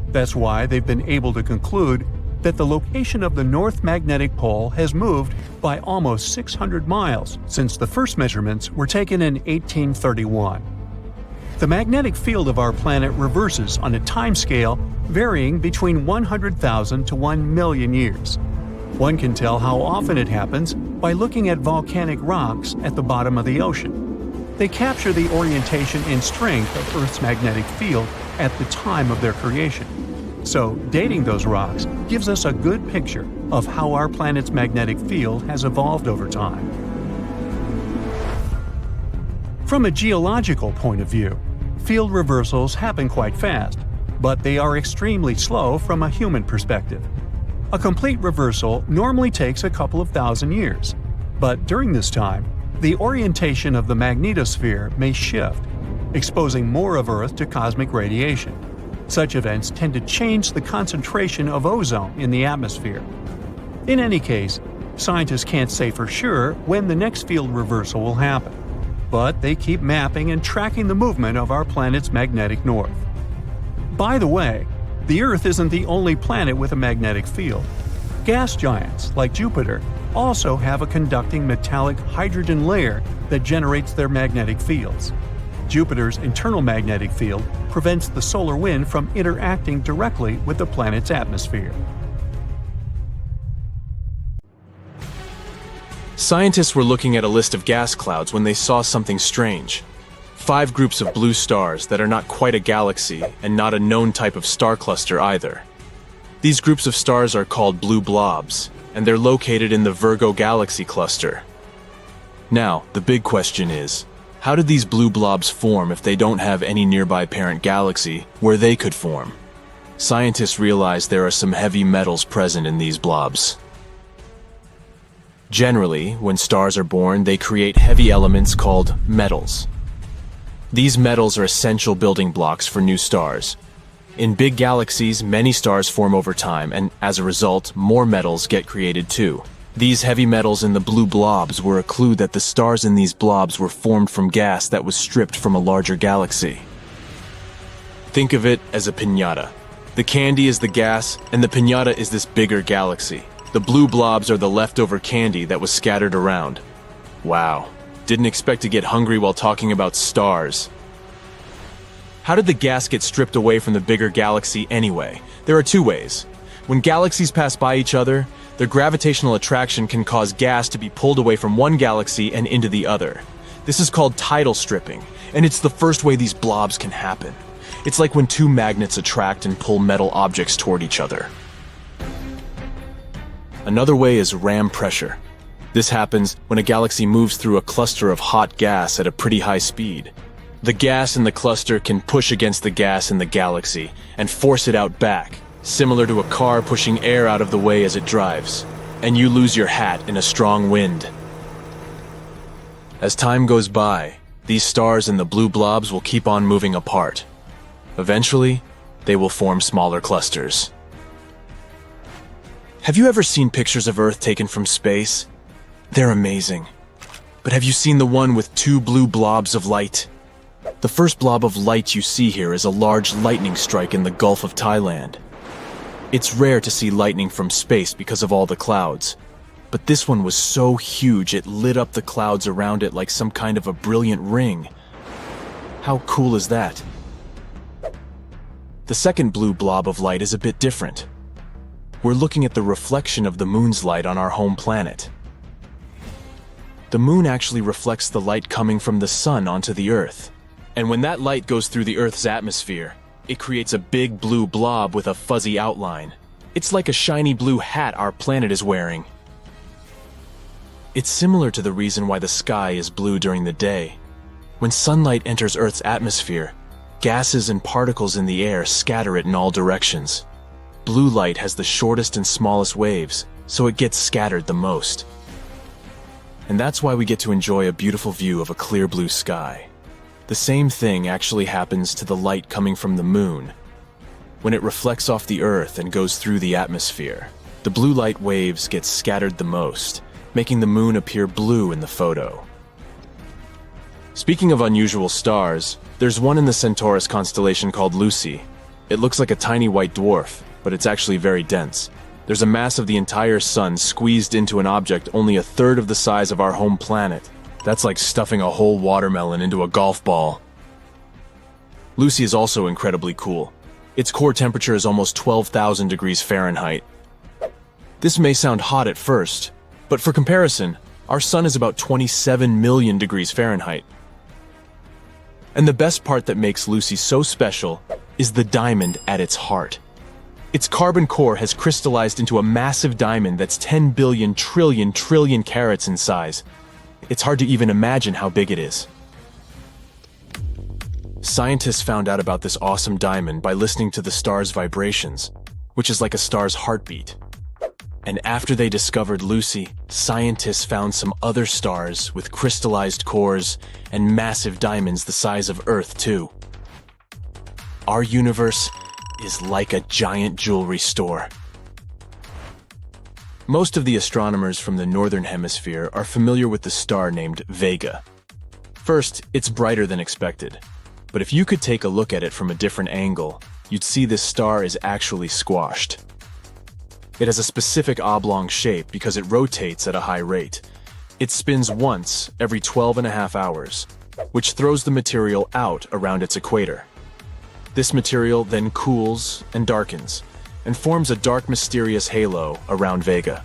That's why they've been able to conclude that the location of the North Magnetic Pole has moved by almost 600 miles since the first measurements were taken in 1831. The magnetic field of our planet reverses on a timescale varying between 100,000 to 1 million years. One can tell how often it happens by looking at volcanic rocks at the bottom of the ocean. They capture the orientation and strength of Earth's magnetic field at the time of their creation. So, dating those rocks gives us a good picture of how our planet's magnetic field has evolved over time. From a geological point of view, field reversals happen quite fast, but they are extremely slow from a human perspective. A complete reversal normally takes a couple of thousand years, but during this time, the orientation of the magnetosphere may shift, exposing more of Earth to cosmic radiation. Such events tend to change the concentration of ozone in the atmosphere. In any case, scientists can't say for sure when the next field reversal will happen, but they keep mapping and tracking the movement of our planet's magnetic north. By the way, the Earth isn't the only planet with a magnetic field. Gas giants, like Jupiter, also have a conducting metallic hydrogen layer that generates their magnetic fields. Jupiter's internal magnetic field prevents the solar wind from interacting directly with the planet's atmosphere. Scientists were looking at a list of gas clouds when they saw something strange. 5 groups of blue stars that are not quite a galaxy and not a known type of star cluster either. These groups of stars are called blue blobs, and they're located in the Virgo galaxy cluster. Now, the big question is, how did these blue blobs form if they don't have any nearby parent galaxy where they could form? Scientists realize there are some heavy metals present in these blobs. Generally, when stars are born, they create heavy elements called metals. These metals are essential building blocks for new stars. In big galaxies, many stars form over time, and as a result, more metals get created too. These heavy metals in the blue blobs were a clue that the stars in these blobs were formed from gas that was stripped from a larger galaxy. Think of it as a piñata. The candy is the gas, and the piñata is this bigger galaxy. The blue blobs are the leftover candy that was scattered around. Wow, didn't expect to get hungry while talking about stars. How did the gas get stripped away from the bigger galaxy anyway? There are 2 ways. When galaxies pass by each other, their gravitational attraction can cause gas to be pulled away from one galaxy and into the other. This is called tidal stripping, and it's the first way these blobs can happen. It's like when 2 magnets attract and pull metal objects toward each other. Another way is ram pressure. This happens when a galaxy moves through a cluster of hot gas at a pretty high speed. The gas in the cluster can push against the gas in the galaxy and force it out back, similar to a car pushing air out of the way as it drives, and you lose your hat in a strong wind. As time goes by, these stars and the blue blobs will keep on moving apart. Eventually, they will form smaller clusters. Have you ever seen pictures of Earth taken from space? They're amazing. But have you seen the one with 2 blue blobs of light? The first blob of light you see here is a large lightning strike in the Gulf of Thailand. It's rare to see lightning from space because of all the clouds, but this one was so huge it lit up the clouds around it like some kind of a brilliant ring. How cool is that? The second blue blob of light is a bit different. We're looking at the reflection of the moon's light on our home planet. The moon actually reflects the light coming from the sun onto the Earth, and when that light goes through the Earth's atmosphere, it creates a big blue blob with a fuzzy outline. It's like a shiny blue hat our planet is wearing. It's similar to the reason why the sky is blue during the day. When sunlight enters Earth's atmosphere, gases and particles in the air scatter it in all directions. Blue light has the shortest and smallest waves, so it gets scattered the most. And that's why we get to enjoy a beautiful view of a clear blue sky. The same thing actually happens to the light coming from the moon. When it reflects off the Earth and goes through the atmosphere, the blue light waves get scattered the most, making the moon appear blue in the photo. Speaking of unusual stars, There's one in the Centaurus constellation called Lucy. It looks like a tiny white dwarf, but it's actually very dense. There's a mass of the entire sun squeezed into an object only a third of the size of our home planet. That's like stuffing a whole watermelon into a golf ball. Lucy is also incredibly cool. Its core temperature is almost 12,000 degrees Fahrenheit. This may sound hot at first, but for comparison, our sun is about 27 million degrees Fahrenheit. And the best part that makes Lucy so special is the diamond at its heart. Its carbon core has crystallized into a massive diamond that's 10 billion trillion carats in size. It's hard to even imagine how big it is. Scientists found out about this awesome diamond by listening to the star's vibrations, which is like a star's heartbeat. And after they discovered Lucy, scientists found some other stars with crystallized cores and massive diamonds the size of Earth, too. Our universe is like a giant jewelry store. Most of the astronomers from the northern hemisphere are familiar with the star named Vega. First, it's brighter than expected. But if you could take a look at it from a different angle, you'd see this star is actually squashed. It has a specific oblong shape because it rotates at a high rate. It spins once every 12.5 hours, which throws the material out around its equator. This material then cools and darkens, and forms a dark, mysterious halo around Vega.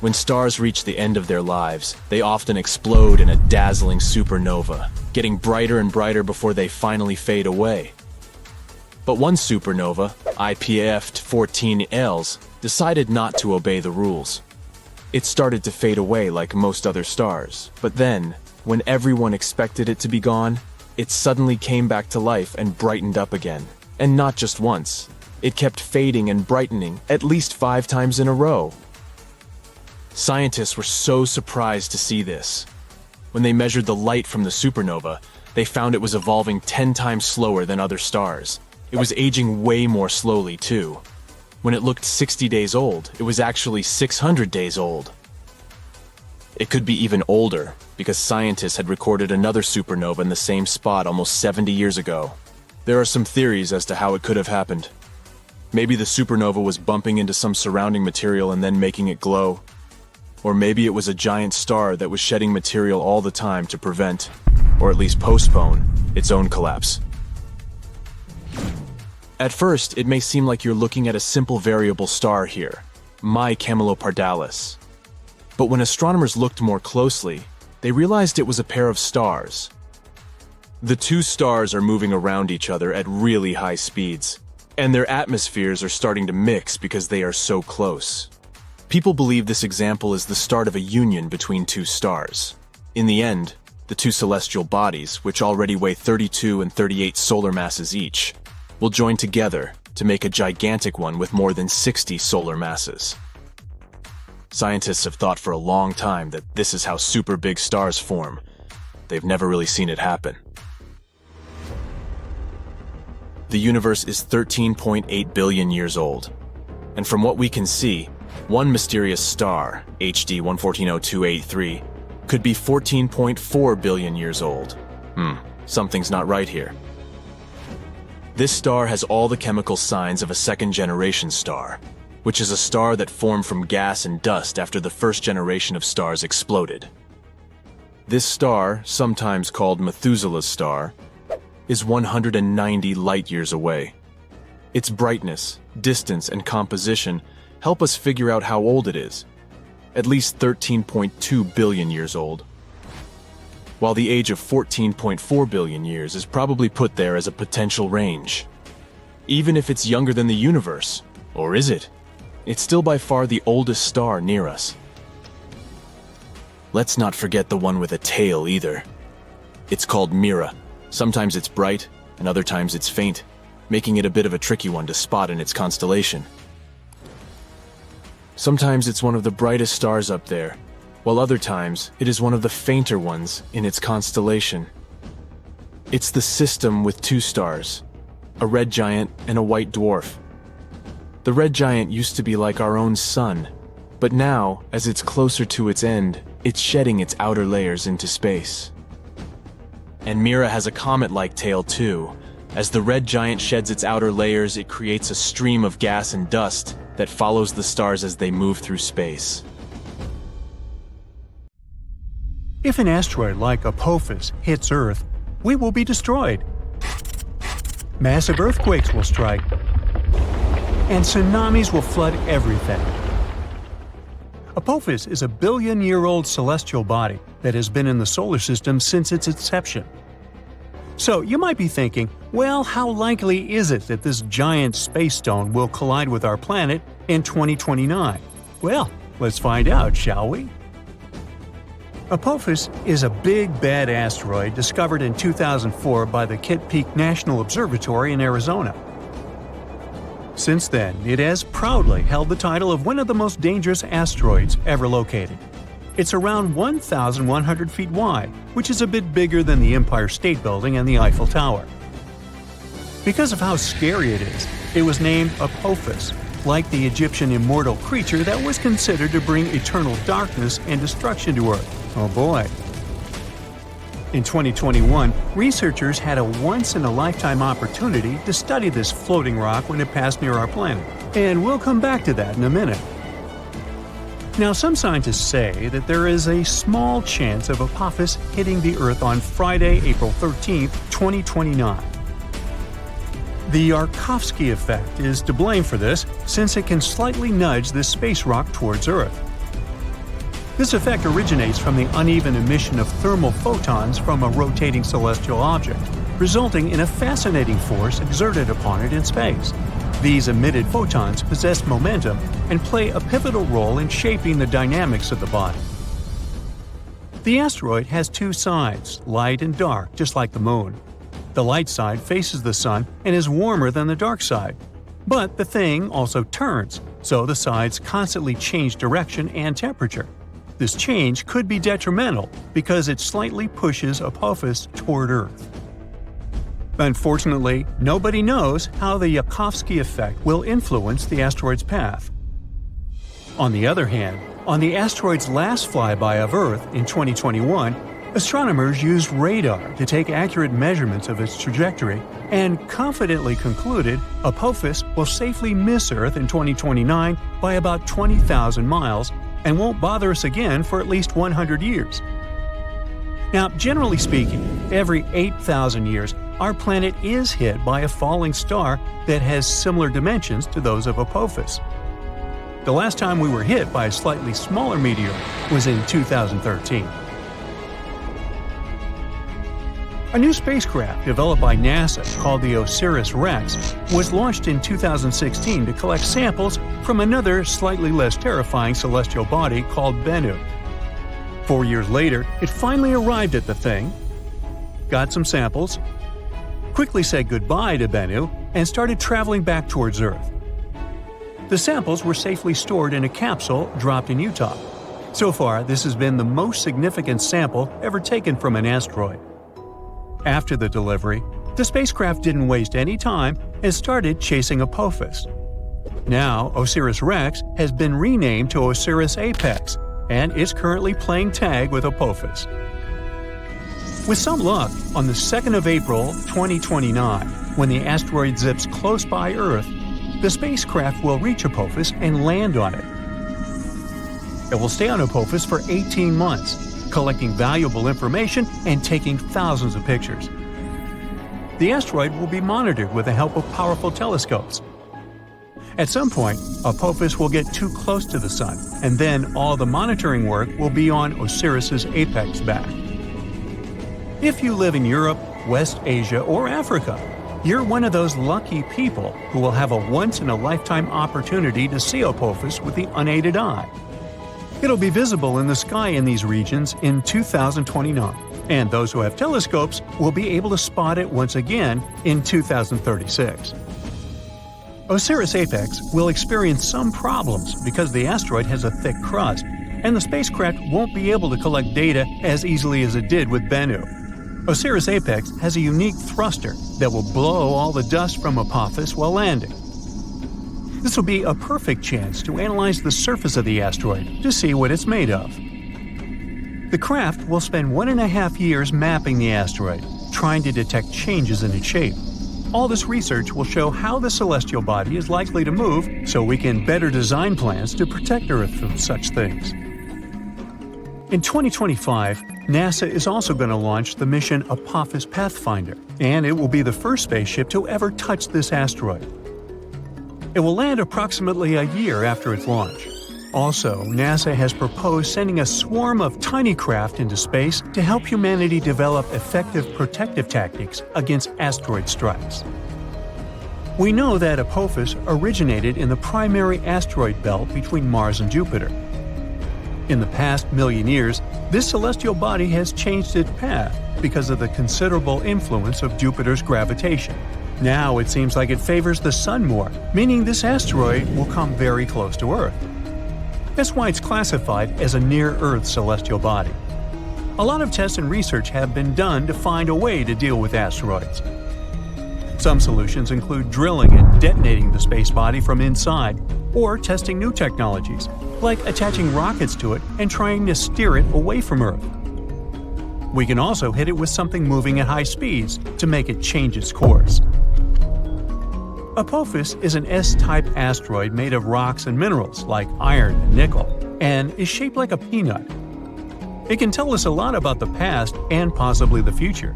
When stars reach the end of their lives, they often explode in a dazzling supernova, getting brighter and brighter before they finally fade away. But one supernova, IPF-14Ls, decided not to obey the rules. It started to fade away like most other stars, but then, when everyone expected it to be gone, it suddenly came back to life and brightened up again. And not just once. It kept fading and brightening at least 5 times in a row. Scientists were so surprised to see this. When they measured the light from the supernova, they found it was evolving 10 times slower than other stars. It was aging way more slowly, too. When it looked 60 days old, it was actually 600 days old. It could be even older, because scientists had recorded another supernova in the same spot almost 70 years ago. There are some theories as to how it could have happened. Maybe the supernova was bumping into some surrounding material and then making it glow. Or maybe it was a giant star that was shedding material all the time to prevent, or at least postpone, its own collapse. At first, it may seem like you're looking at a simple variable star here, my Camelopardalis. But when astronomers looked more closely, they realized it was a pair of stars. The two stars are moving around each other at really high speeds, and their atmospheres are starting to mix because they are so close. People believe this example is the start of a union between two stars. In the end, the two celestial bodies, which already weigh 32 and 38 solar masses each, will join together to make a gigantic one with more than 60 solar masses. Scientists have thought for a long time that this is how super big stars form. They've never really seen it happen. The universe is 13.8 billion years old. And from what we can see, one mysterious star, HD 1140283, could be 14.4 billion years old. Something's not right here. This star has all the chemical signs of a second-generation star, which is a star that formed from gas and dust after the first generation of stars exploded. This star, sometimes called Methuselah's star, is 190 light-years away. Its brightness, distance, and composition help us figure out how old it is, at least 13.2 billion years old. While the age of 14.4 billion years is probably put there as a potential range. Even if it's younger than the universe, or is it? It's still by far the oldest star near us. Let's not forget the one with a tail either. It's called Mira. Sometimes it's bright, and other times it's faint, making it a bit of a tricky one to spot in its constellation. Sometimes it's one of the brightest stars up there, while other times it is one of the fainter ones in its constellation. It's the system with two stars, a red giant and a white dwarf. The red giant used to be like our own sun, but now, as it's closer to its end, it's shedding its outer layers into space. And Mira has a comet-like tail too. As the red giant sheds its outer layers, it creates a stream of gas and dust that follows the stars as they move through space. If an asteroid like Apophis hits Earth, we will be destroyed. Massive earthquakes will strike, and tsunamis will flood everything. Apophis is a billion-year-old celestial body that has been in the solar system since its inception. So you might be thinking, well, how likely is it that this giant space stone will collide with our planet in 2029? Well, let's find out, shall we? Apophis is a big, bad asteroid discovered in 2004 by the Kitt Peak National Observatory in Arizona. Since then, it has proudly held the title of one of the most dangerous asteroids ever located. It's around 1,100 feet wide, which is a bit bigger than the Empire State Building and the Eiffel Tower. Because of how scary it was named Apophis, like the Egyptian immortal creature that was considered to bring eternal darkness and destruction to Earth. Oh boy. In 2021, researchers had a once-in-a-lifetime opportunity to study this floating rock when it passed near our planet, and we'll come back to that in a minute. Now, some scientists say that there is a small chance of Apophis hitting the Earth on Friday, April 13, 2029. The Yarkovsky effect is to blame for this, since it can slightly nudge this space rock towards Earth. This effect originates from the uneven emission of thermal photons from a rotating celestial object, resulting in a fascinating force exerted upon it in space. These emitted photons possess momentum and play a pivotal role in shaping the dynamics of the body. The asteroid has two sides, light and dark, just like the Moon. The light side faces the Sun and is warmer than the dark side. But the thing also turns, so the sides constantly change direction and temperature. This change could be detrimental because it slightly pushes Apophis toward Earth. Unfortunately, nobody knows how the Yarkovsky effect will influence the asteroid's path. On the other hand, on the asteroid's last flyby of Earth in 2021, astronomers used radar to take accurate measurements of its trajectory and confidently concluded Apophis will safely miss Earth in 2029 by about 20,000 miles and won't bother us again for at least 100 years. Now, generally speaking, every 8,000 years, our planet is hit by a falling star that has similar dimensions to those of Apophis. The last time we were hit by a slightly smaller meteor was in 2013. A new spacecraft developed by NASA called the OSIRIS-REx was launched in 2016 to collect samples from another slightly less terrifying celestial body called Bennu. 4 years later, it finally arrived at the thing, got some samples, quickly said goodbye to Bennu, and started traveling back towards Earth. The samples were safely stored in a capsule dropped in Utah. So far, this has been the most significant sample ever taken from an asteroid. After the delivery, the spacecraft didn't waste any time and started chasing Apophis. Now, OSIRIS-REx has been renamed to OSIRIS-APEX, and is currently playing tag with Apophis. With some luck, on the 2nd of April 2029, when the asteroid zips close by Earth, the spacecraft will reach Apophis and land on it. It will stay on Apophis for 18 months, collecting valuable information and taking thousands of pictures. The asteroid will be monitored with the help of powerful telescopes. At some point, Apophis will get too close to the Sun, and then all the monitoring work will be on Osiris's apex back. If you live in Europe, West Asia, or Africa, you're one of those lucky people who will have a once-in-a-lifetime opportunity to see Apophis with the unaided eye. It'll be visible in the sky in these regions in 2029, and those who have telescopes will be able to spot it once again in 2036. OSIRIS-APEX will experience some problems because the asteroid has a thick crust, and the spacecraft won't be able to collect data as easily as it did with Bennu. OSIRIS-APEX has a unique thruster that will blow all the dust from Apophis while landing. This will be a perfect chance to analyze the surface of the asteroid to see what it's made of. The craft will spend 1.5 years mapping the asteroid, trying to detect changes in its shape. All this research will show how the celestial body is likely to move so we can better design plans to protect Earth from such things. In 2025, NASA is also going to launch the mission Apophis Pathfinder, and it will be the first spaceship to ever touch this asteroid. It will land approximately a year after its launch. Also, NASA has proposed sending a swarm of tiny craft into space to help humanity develop effective protective tactics against asteroid strikes. We know that Apophis originated in the primary asteroid belt between Mars and Jupiter. In the past million years, this celestial body has changed its path because of the considerable influence of Jupiter's gravitation. Now it seems like it favors the Sun more, meaning this asteroid will come very close to Earth. That's why it's classified as a near-Earth celestial body. A lot of tests and research have been done to find a way to deal with asteroids. Some solutions include drilling and detonating the space body from inside, or testing new technologies, like attaching rockets to it and trying to steer it away from Earth. We can also hit it with something moving at high speeds to make it change its course. Apophis is an S-type asteroid made of rocks and minerals like iron and nickel, and is shaped like a peanut. It can tell us a lot about the past and possibly the future.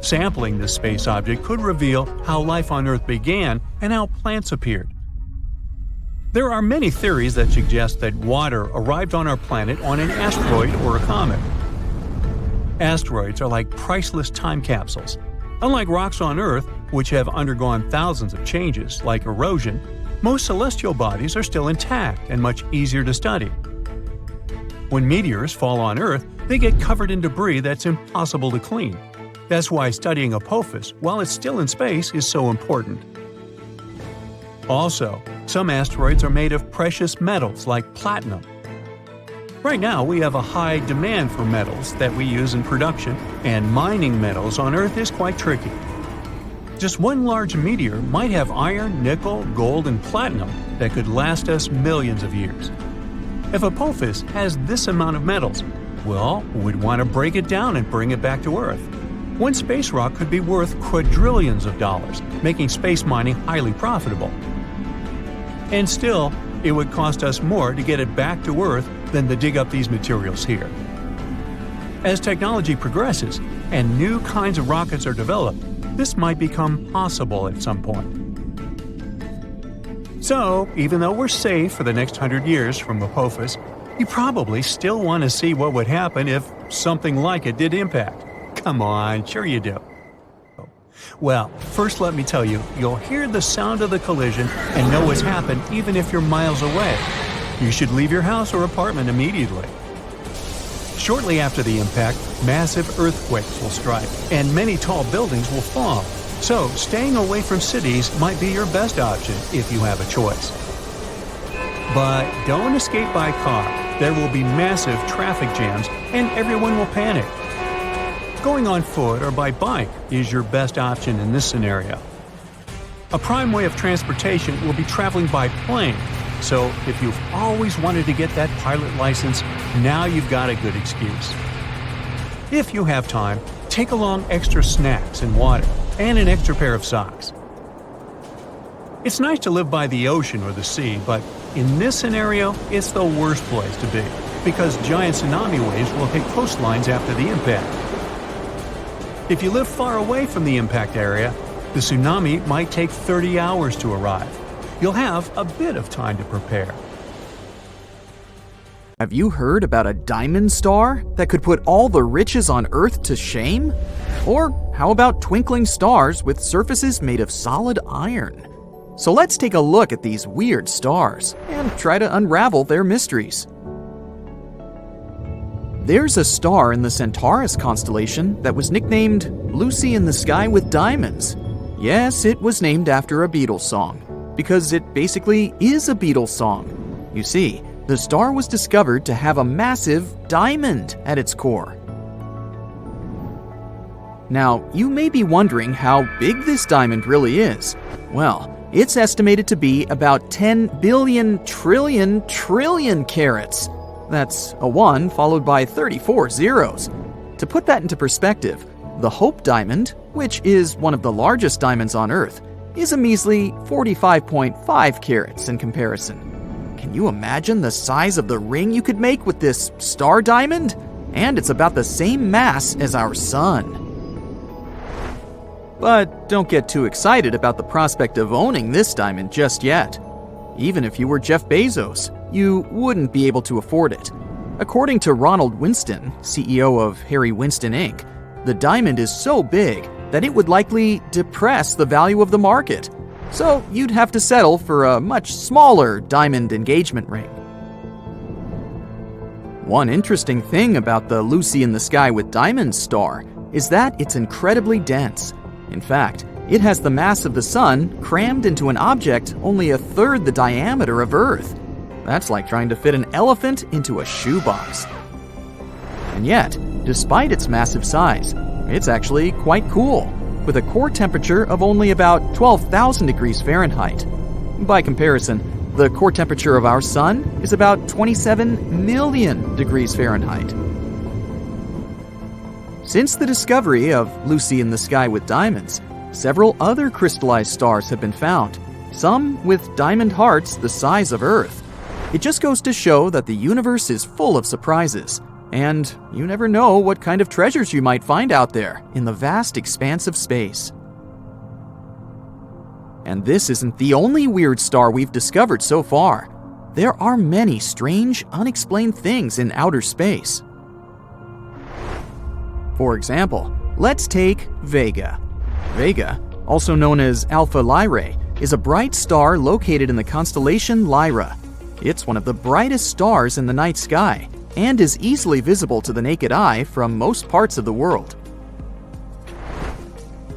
Sampling this space object could reveal how life on Earth began and how plants appeared. There are many theories that suggest that water arrived on our planet on an asteroid or a comet. Asteroids are like priceless time capsules. Unlike rocks on Earth, which have undergone thousands of changes, like erosion, most celestial bodies are still intact and much easier to study. When meteors fall on Earth, they get covered in debris that's impossible to clean. That's why studying Apophis while it's still in space is so important. Also, some asteroids are made of precious metals like platinum. Right now, we have a high demand for metals that we use in production, and mining metals on Earth is quite tricky. Just one large meteor might have iron, nickel, gold, and platinum that could last us millions of years. If Apophis has this amount of metals, well, we'd want to break it down and bring it back to Earth. One space rock could be worth quadrillions of dollars, making space mining highly profitable. And still, it would cost us more to get it back to Earth than to dig up these materials here. As technology progresses and new kinds of rockets are developed, this might become possible at some point. So, even though we're safe for the next 100 years from Apophis, you probably still want to see what would happen if something like it did impact. Come on, sure you do. Well, first let me tell you, you'll hear the sound of the collision and know what's happened even if you're miles away. You should leave your house or apartment immediately. Shortly after the impact, massive earthquakes will strike, and many tall buildings will fall. So, staying away from cities might be your best option if you have a choice. But don't escape by car. There will be massive traffic jams, and everyone will panic. Going on foot or by bike is your best option in this scenario. A prime way of transportation will be traveling by plane, so if you've always wanted to get that pilot license, now you've got a good excuse. If you have time, take along extra snacks and water, and an extra pair of socks. It's nice to live by the ocean or the sea, but in this scenario, it's the worst place to be, because giant tsunami waves will hit coastlines after the impact. If you live far away from the impact area, the tsunami might take 30 hours to arrive. You'll have a bit of time to prepare. Have you heard about a diamond star that could put all the riches on Earth to shame? Or how about twinkling stars with surfaces made of solid iron? So let's take a look at these weird stars and try to unravel their mysteries. There's a star in the Centaurus constellation that was nicknamed Lucy in the Sky with Diamonds. Yes, it was named after a Beatles song, because it basically is a Beatles song. You see, the star was discovered to have a massive diamond at its core. Now, you may be wondering how big this diamond really is. Well, it's estimated to be about 10 billion trillion carats. That's a 1 followed by 34 zeros. To put that into perspective, the Hope Diamond, which is one of the largest diamonds on Earth, is a measly 45.5 carats in comparison. Can you imagine the size of the ring you could make with this star diamond? And it's about the same mass as our sun. But don't get too excited about the prospect of owning this diamond just yet. Even if you were Jeff Bezos, you wouldn't be able to afford it. According to Ronald Winston, CEO of Harry Winston Inc., the diamond is so big that it would likely depress the value of the market. So you'd have to settle for a much smaller diamond engagement ring. One interesting thing about the Lucy in the Sky with Diamonds star is that it's incredibly dense. In fact, it has the mass of the Sun crammed into an object only a third the diameter of Earth. That's like trying to fit an elephant into a shoebox. And yet, despite its massive size, it's actually quite cool, with a core temperature of only about 12,000 degrees Fahrenheit. By comparison, the core temperature of our Sun is about 27 million degrees Fahrenheit. Since the discovery of Lucy in the Sky with Diamonds, several other crystallized stars have been found, some with diamond hearts the size of Earth. It just goes to show that the universe is full of surprises, and you never know what kind of treasures you might find out there in the vast expanse of space. And this isn't the only weird star we've discovered so far. There are many strange, unexplained things in outer space. For example, let's take Vega. Vega, also known as Alpha Lyrae, is a bright star located in the constellation Lyra. It's one of the brightest stars in the night sky and is easily visible to the naked eye from most parts of the world.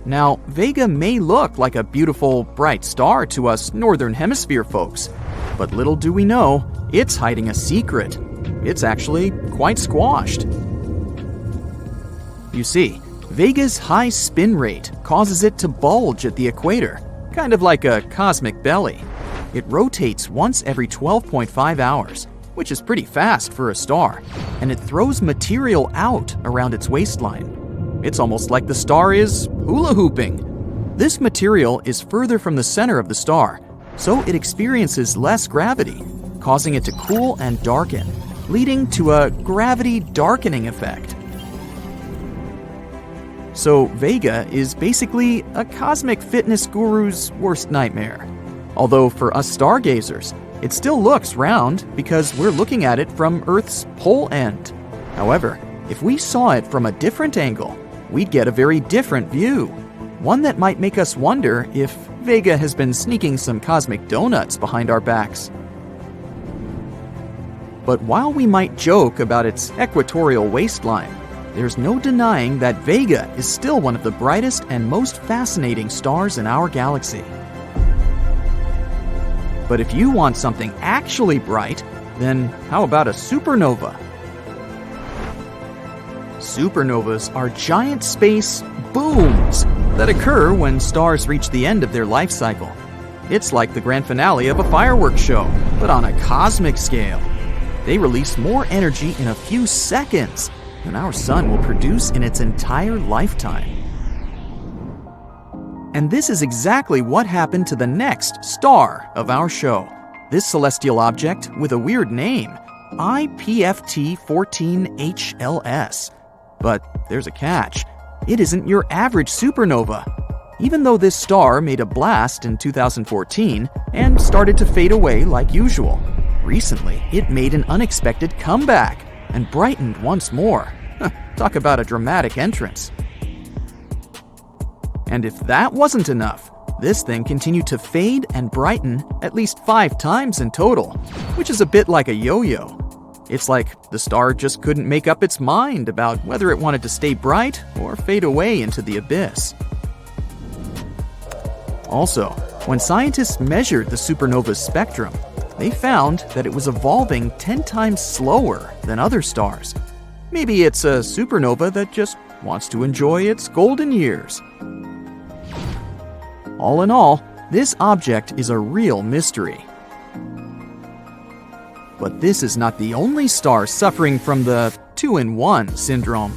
Now, Vega may look like a beautiful, bright star to us Northern Hemisphere folks, but little do we know, it's hiding a secret. It's actually quite squashed. You see, Vega's high spin rate causes it to bulge at the equator, kind of like a cosmic belly. It rotates once every 12.5 hours, which is pretty fast for a star, and it throws material out around its waistline. It's almost like the star is hula hooping. This material is further from the center of the star, so it experiences less gravity, causing it to cool and darken, leading to a gravity darkening effect. So Vega is basically a cosmic fitness guru's worst nightmare. Although for us stargazers, it still looks round because we're looking at it from Earth's pole end. However, if we saw it from a different angle, we'd get a very different view. One that might make us wonder if Vega has been sneaking some cosmic donuts behind our backs. But while we might joke about its equatorial waistline, there's no denying that Vega is still one of the brightest and most fascinating stars in our galaxy. But if you want something actually bright, then how about a supernova? Supernovas are giant space booms that occur when stars reach the end of their life cycle. It's like the grand finale of a fireworks show, but on a cosmic scale. They release more energy in a few seconds than our sun will produce in its entire lifetime. And this is exactly what happened to the next star of our show. This celestial object with a weird name, IPFT 14HLS. But there's a catch. It isn't your average supernova. Even though this star made a blast in 2014 and started to fade away like usual, recently it made an unexpected comeback and brightened once more. Talk about a dramatic entrance. And if that wasn't enough, this thing continued to fade and brighten at least 5 times in total, which is a bit like a yo-yo. It's like the star just couldn't make up its mind about whether it wanted to stay bright or fade away into the abyss. Also, when scientists measured the supernova's spectrum, they found that it was evolving 10 times slower than other stars. Maybe it's a supernova that just wants to enjoy its golden years. All in all, this object is a real mystery. But this is not the only star suffering from the two-in-one syndrome.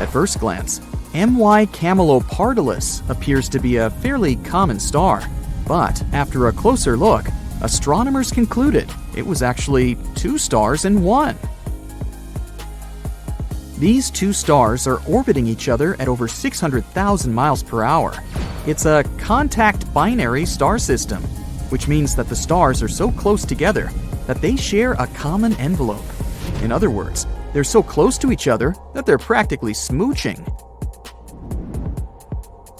At first glance, MY Camelopardalis appears to be a fairly common star. But after a closer look, astronomers concluded it was actually two stars in one. These two stars are orbiting each other at over 600,000 miles per hour. It's a contact binary star system, which means that the stars are so close together that they share a common envelope. In other words, they're so close to each other that they're practically smooching.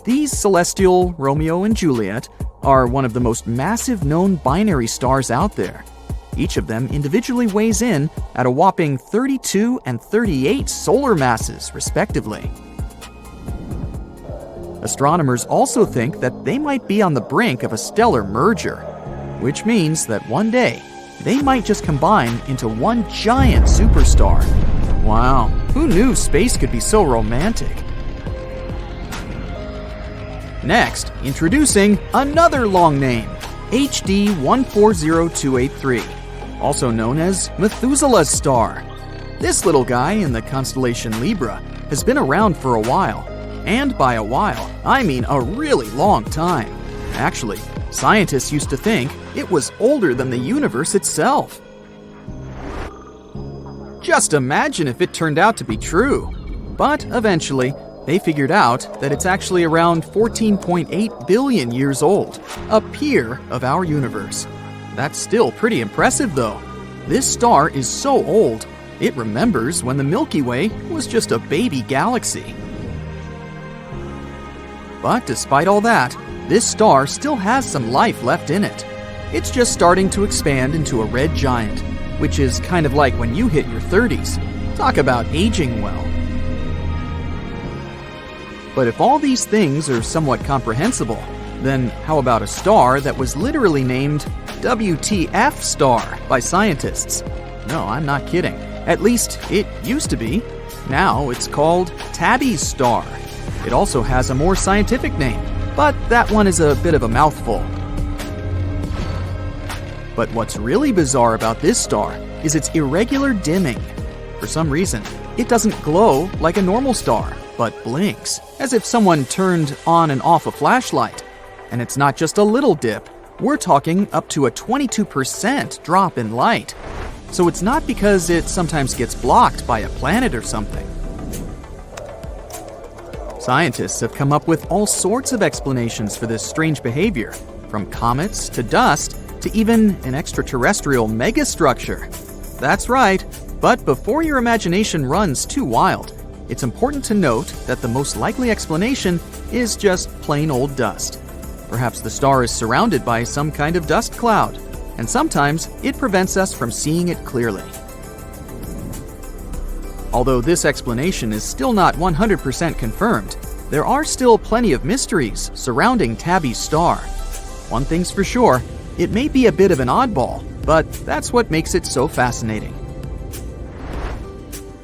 These celestial Romeo and Juliet are one of the most massive known binary stars out there. Each of them individually weighs in at a whopping 32 and 38 solar masses, respectively. Astronomers also think that they might be on the brink of a stellar merger, which means that one day they might just combine into one giant superstar. Wow, who knew space could be so romantic? Next, introducing another long name, HD 140283, also known as Methuselah's star. This little guy in the constellation Libra has been around for a while, and by a while, I mean a really long time. Actually, scientists used to think it was older than the universe itself. Just imagine if it turned out to be true. But eventually, they figured out that it's actually around 14.8 billion years old, a peer of our universe. That's still pretty impressive though. This star is so old, it remembers when the Milky Way was just a baby galaxy. But despite all that, this star still has some life left in it. It's just starting to expand into a red giant, which is kind of like when you hit your 30s. Talk about aging well. But if all these things are somewhat comprehensible, then how about a star that was literally named WTF star by scientists? No, I'm not kidding. At least it used to be. Now it's called Tabby's star. It also has a more scientific name, but that one is a bit of a mouthful. But what's really bizarre about this star is its irregular dimming. For some reason, it doesn't glow like a normal star, but blinks, as if someone turned on and off a flashlight. And it's not just a little dip. We're talking up to a 22% drop in light. So it's not because it sometimes gets blocked by a planet or something. Scientists have come up with all sorts of explanations for this strange behavior, from comets to dust to even an extraterrestrial megastructure. That's right, but before your imagination runs too wild, it's important to note that the most likely explanation is just plain old dust. Perhaps the star is surrounded by some kind of dust cloud, and sometimes it prevents us from seeing it clearly. Although this explanation is still not 100% confirmed, there are still plenty of mysteries surrounding Tabby's star. One thing's for sure, it may be a bit of an oddball, but that's what makes it so fascinating.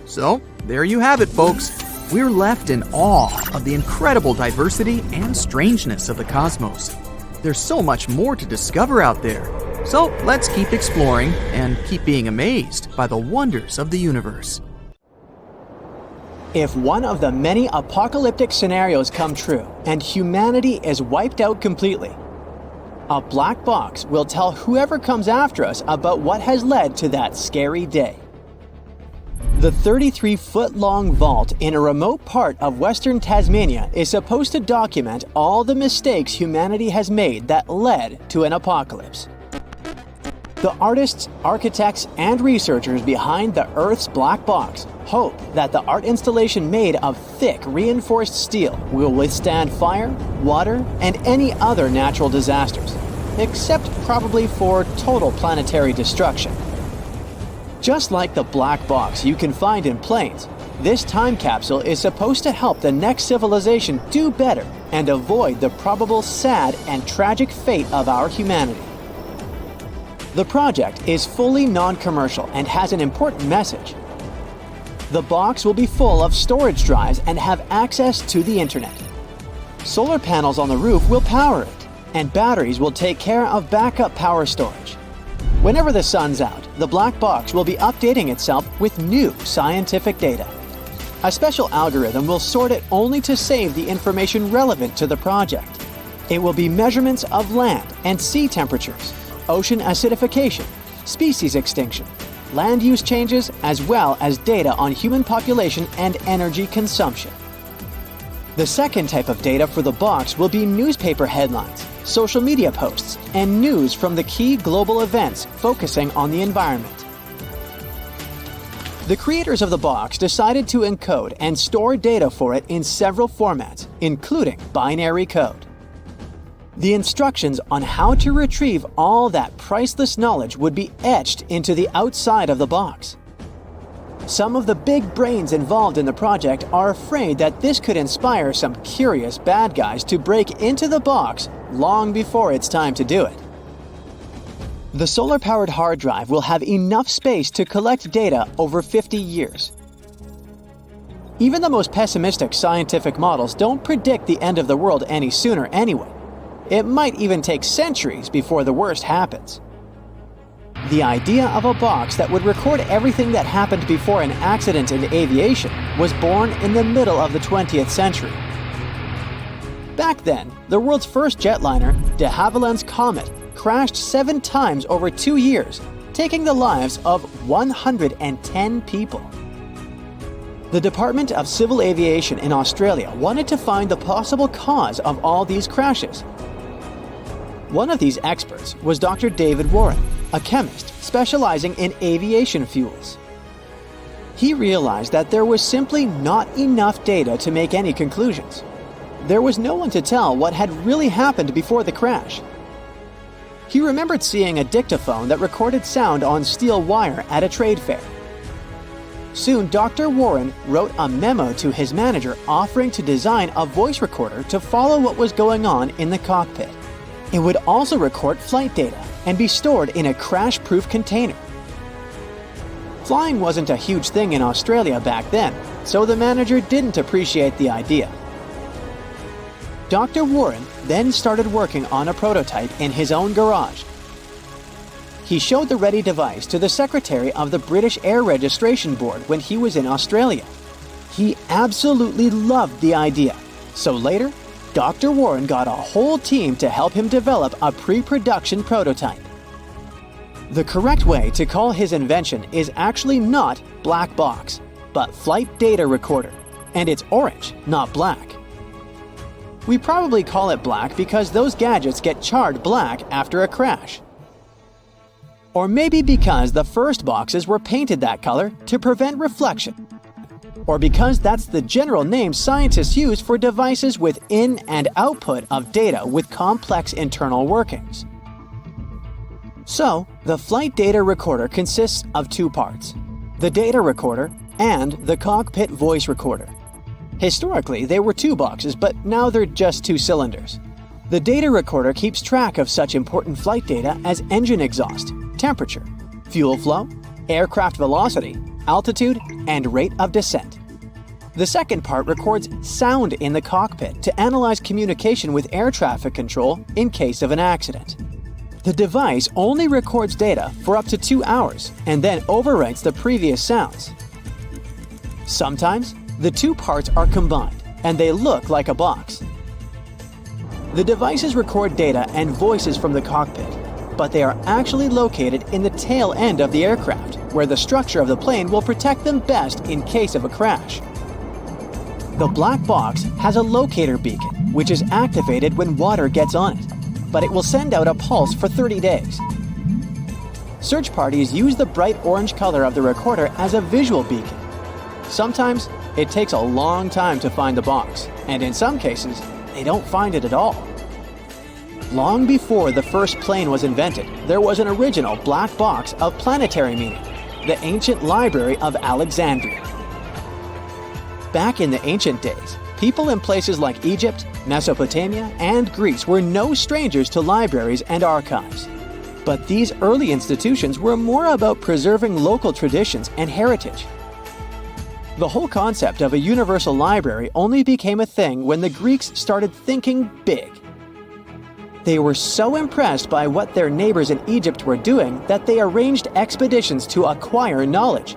So, there you have it, folks. We're left in awe of the incredible diversity and strangeness of the cosmos. There's so much more to discover out there. So let's keep exploring and keep being amazed by the wonders of the universe. If one of the many apocalyptic scenarios come true and humanity is wiped out completely, a black box will tell whoever comes after us about what has led to that scary day. The 33-foot-long vault in a remote part of western Tasmania is supposed to document all the mistakes humanity has made that led to an apocalypse. The artists, architects, and researchers behind the Earth's black box hope that the art installation made of thick, reinforced steel will withstand fire, water, and any other natural disasters, except probably for total planetary destruction. Just like the black box you can find in planes, this time capsule is supposed to help the next civilization do better and avoid the probable sad and tragic fate of our humanity. The project is fully non-commercial and has an important message. The box will be full of storage drives and have access to the internet. Solar panels on the roof will power it, and batteries will take care of backup power storage. Whenever the sun's out, the black box will be updating itself with new scientific data. A special algorithm will sort it only to save the information relevant to the project. It will be measurements of land and sea temperatures, ocean acidification, species extinction, land use changes, as well as data on human population and energy consumption. The second type of data for the box will be newspaper headlines, social media posts, and news from the key global events focusing on the environment. The creators of the box decided to encode and store data for it in several formats, including binary code. The instructions on how to retrieve all that priceless knowledge would be etched into the outside of the box. Some of the big brains involved in the project are afraid that this could inspire some curious bad guys to break into the box long before it's time to do it. The solar-powered hard drive will have enough space to collect data over 50 years. Even the most pessimistic scientific models don't predict the end of the world any sooner anyway. It might even take centuries before the worst happens. The idea of a box that would record everything that happened before an accident in aviation was born in the middle of the 20th century. Back then, the world's first jetliner, de Havilland's Comet, crashed 7 times over 2 years, taking the lives of 110 people. The Department of Civil Aviation in Australia wanted to find the possible cause of all these crashes. One of these experts was Dr. David Warren, a chemist specializing in aviation fuels. He realized that there was simply not enough data to make any conclusions. There was no one to tell what had really happened before the crash. He remembered seeing a dictaphone that recorded sound on steel wire at a trade fair. Soon, Dr. Warren wrote a memo to his manager offering to design a voice recorder to follow what was going on in the cockpit. It would also record flight data and be stored in a crash-proof container. Flying wasn't a huge thing in Australia back then, so the manager didn't appreciate the idea. Dr. Warren then started working on a prototype in his own garage. He showed the ready device to the secretary of the British Air Registration Board when he was in Australia. He absolutely loved the idea, so later, Dr. Warren got a whole team to help him develop a pre-production prototype. The correct way to call his invention is actually not black box, but flight data recorder, and it's orange, not black. We probably call it black because those gadgets get charred black after a crash. Or maybe because the first boxes were painted that color to prevent reflection. Or because that's the general name scientists use for devices with in- and output of data with complex internal workings. So, the flight data recorder consists of 2 parts: the data recorder and the cockpit voice recorder. Historically, they were 2 boxes, but now they're just 2 cylinders. The data recorder keeps track of such important flight data as engine exhaust, temperature, fuel flow, aircraft velocity, altitude, and rate of descent. The second part records sound in the cockpit to analyze communication with air traffic control in case of an accident. The device only records data for up to 2 hours and then overwrites the previous sounds. Sometimes, the 2 parts are combined and they look like a box. The devices record data and voices from the cockpit, but they are actually located in the tail end of the aircraft, where the structure of the plane will protect them best in case of a crash. The black box has a locator beacon, which is activated when water gets on it, but it will send out a pulse for 30 days. Search parties use the bright orange color of the recorder as a visual beacon. Sometimes, it takes a long time to find the box, and in some cases, they don't find it at all. Long before the first plane was invented, there was an original black box of Planetary meaning, the ancient library of Alexandria. Back in the ancient days, people in places like Egypt, Mesopotamia, and Greece were no strangers to libraries and archives. But these early institutions were more about preserving local traditions and heritage. The whole concept of a universal library only became a thing when the Greeks started thinking big. They were so impressed by what their neighbors in Egypt were doing that they arranged expeditions to acquire knowledge.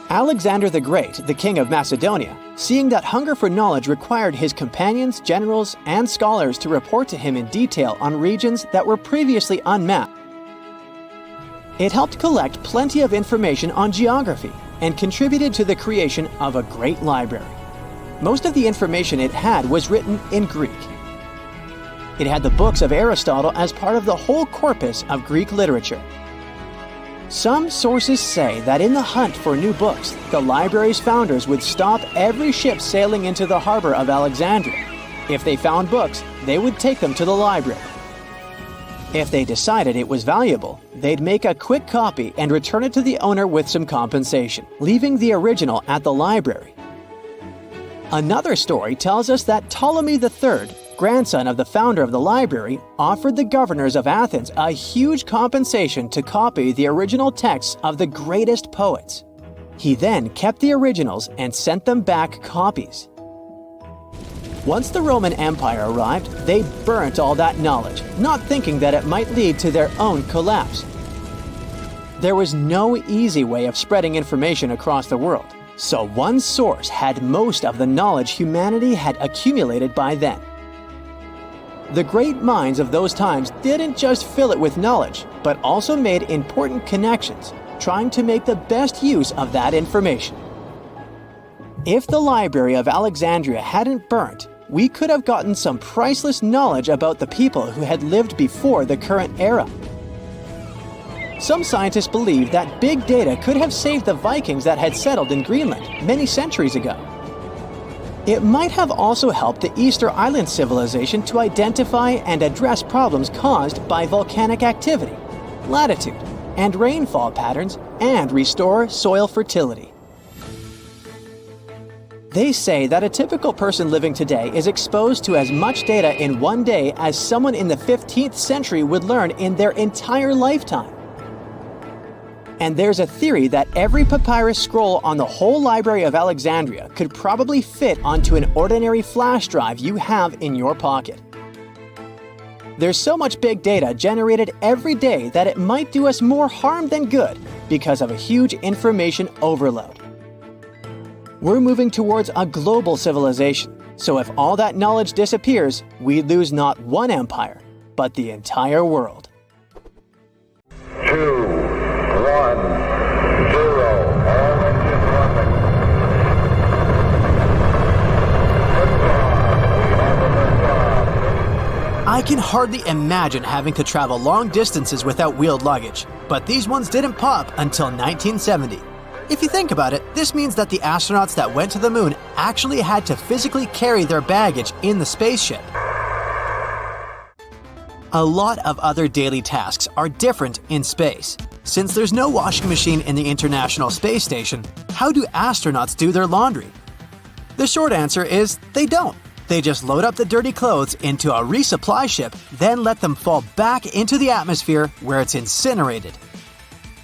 Alexander the Great, the king of Macedonia, seeing that hunger for knowledge required his companions, generals, and scholars to report to him in detail on regions that were previously unmapped. It helped collect plenty of information on geography and contributed to the creation of a great library. Most of the information it had was written in Greek. It had the books of Aristotle as part of the whole corpus of Greek literature. Some sources say that in the hunt for new books, the library's founders would stop every ship sailing into the harbor of Alexandria. If they found books, they would take them to the library. If they decided it was valuable, they'd make a quick copy and return it to the owner with some compensation, leaving the original at the library. Another story tells us that Ptolemy III, grandson of the founder of the library, offered the governors of Athens a huge compensation to copy the original texts of the greatest poets. He then kept the originals and sent them back copies. Once the Roman Empire arrived, they burnt all that knowledge, not thinking that it might lead to their own collapse. There was no easy way of spreading information across the world, so one source had most of the knowledge humanity had accumulated by then. The great minds of those times didn't just fill it with knowledge, but also made important connections, trying to make the best use of that information. If the Library of Alexandria hadn't burnt, we could have gotten some priceless knowledge about the people who had lived before the current era. Some scientists believe that big data could have saved the Vikings that had settled in Greenland many centuries ago. It might have also helped the Easter Island civilization to identify and address problems caused by volcanic activity, latitude, and rainfall patterns, and restore soil fertility. They say that a typical person living today is exposed to as much data in one day as someone in the 15th century would learn in their entire lifetime. And there's a theory that every papyrus scroll on the whole Library of Alexandria could probably fit onto an ordinary flash drive you have in your pocket. There's so much big data generated every day that it might do us more harm than good because of a huge information overload. We're moving towards a global civilization, so if all that knowledge disappears, we lose not one empire, but the entire world. 2, 1, 0, all engines running. I can hardly imagine having to travel long distances without wheeled luggage, but these ones didn't pop until 1970. If you think about it, this means that the astronauts that went to the moon actually had to physically carry their baggage in the spaceship. A lot of other daily tasks are different in space. Since there's no washing machine in the International Space Station, how do astronauts do their laundry? The short answer is they don't. They just load up the dirty clothes into a resupply ship, then let them fall back into the atmosphere where it's incinerated.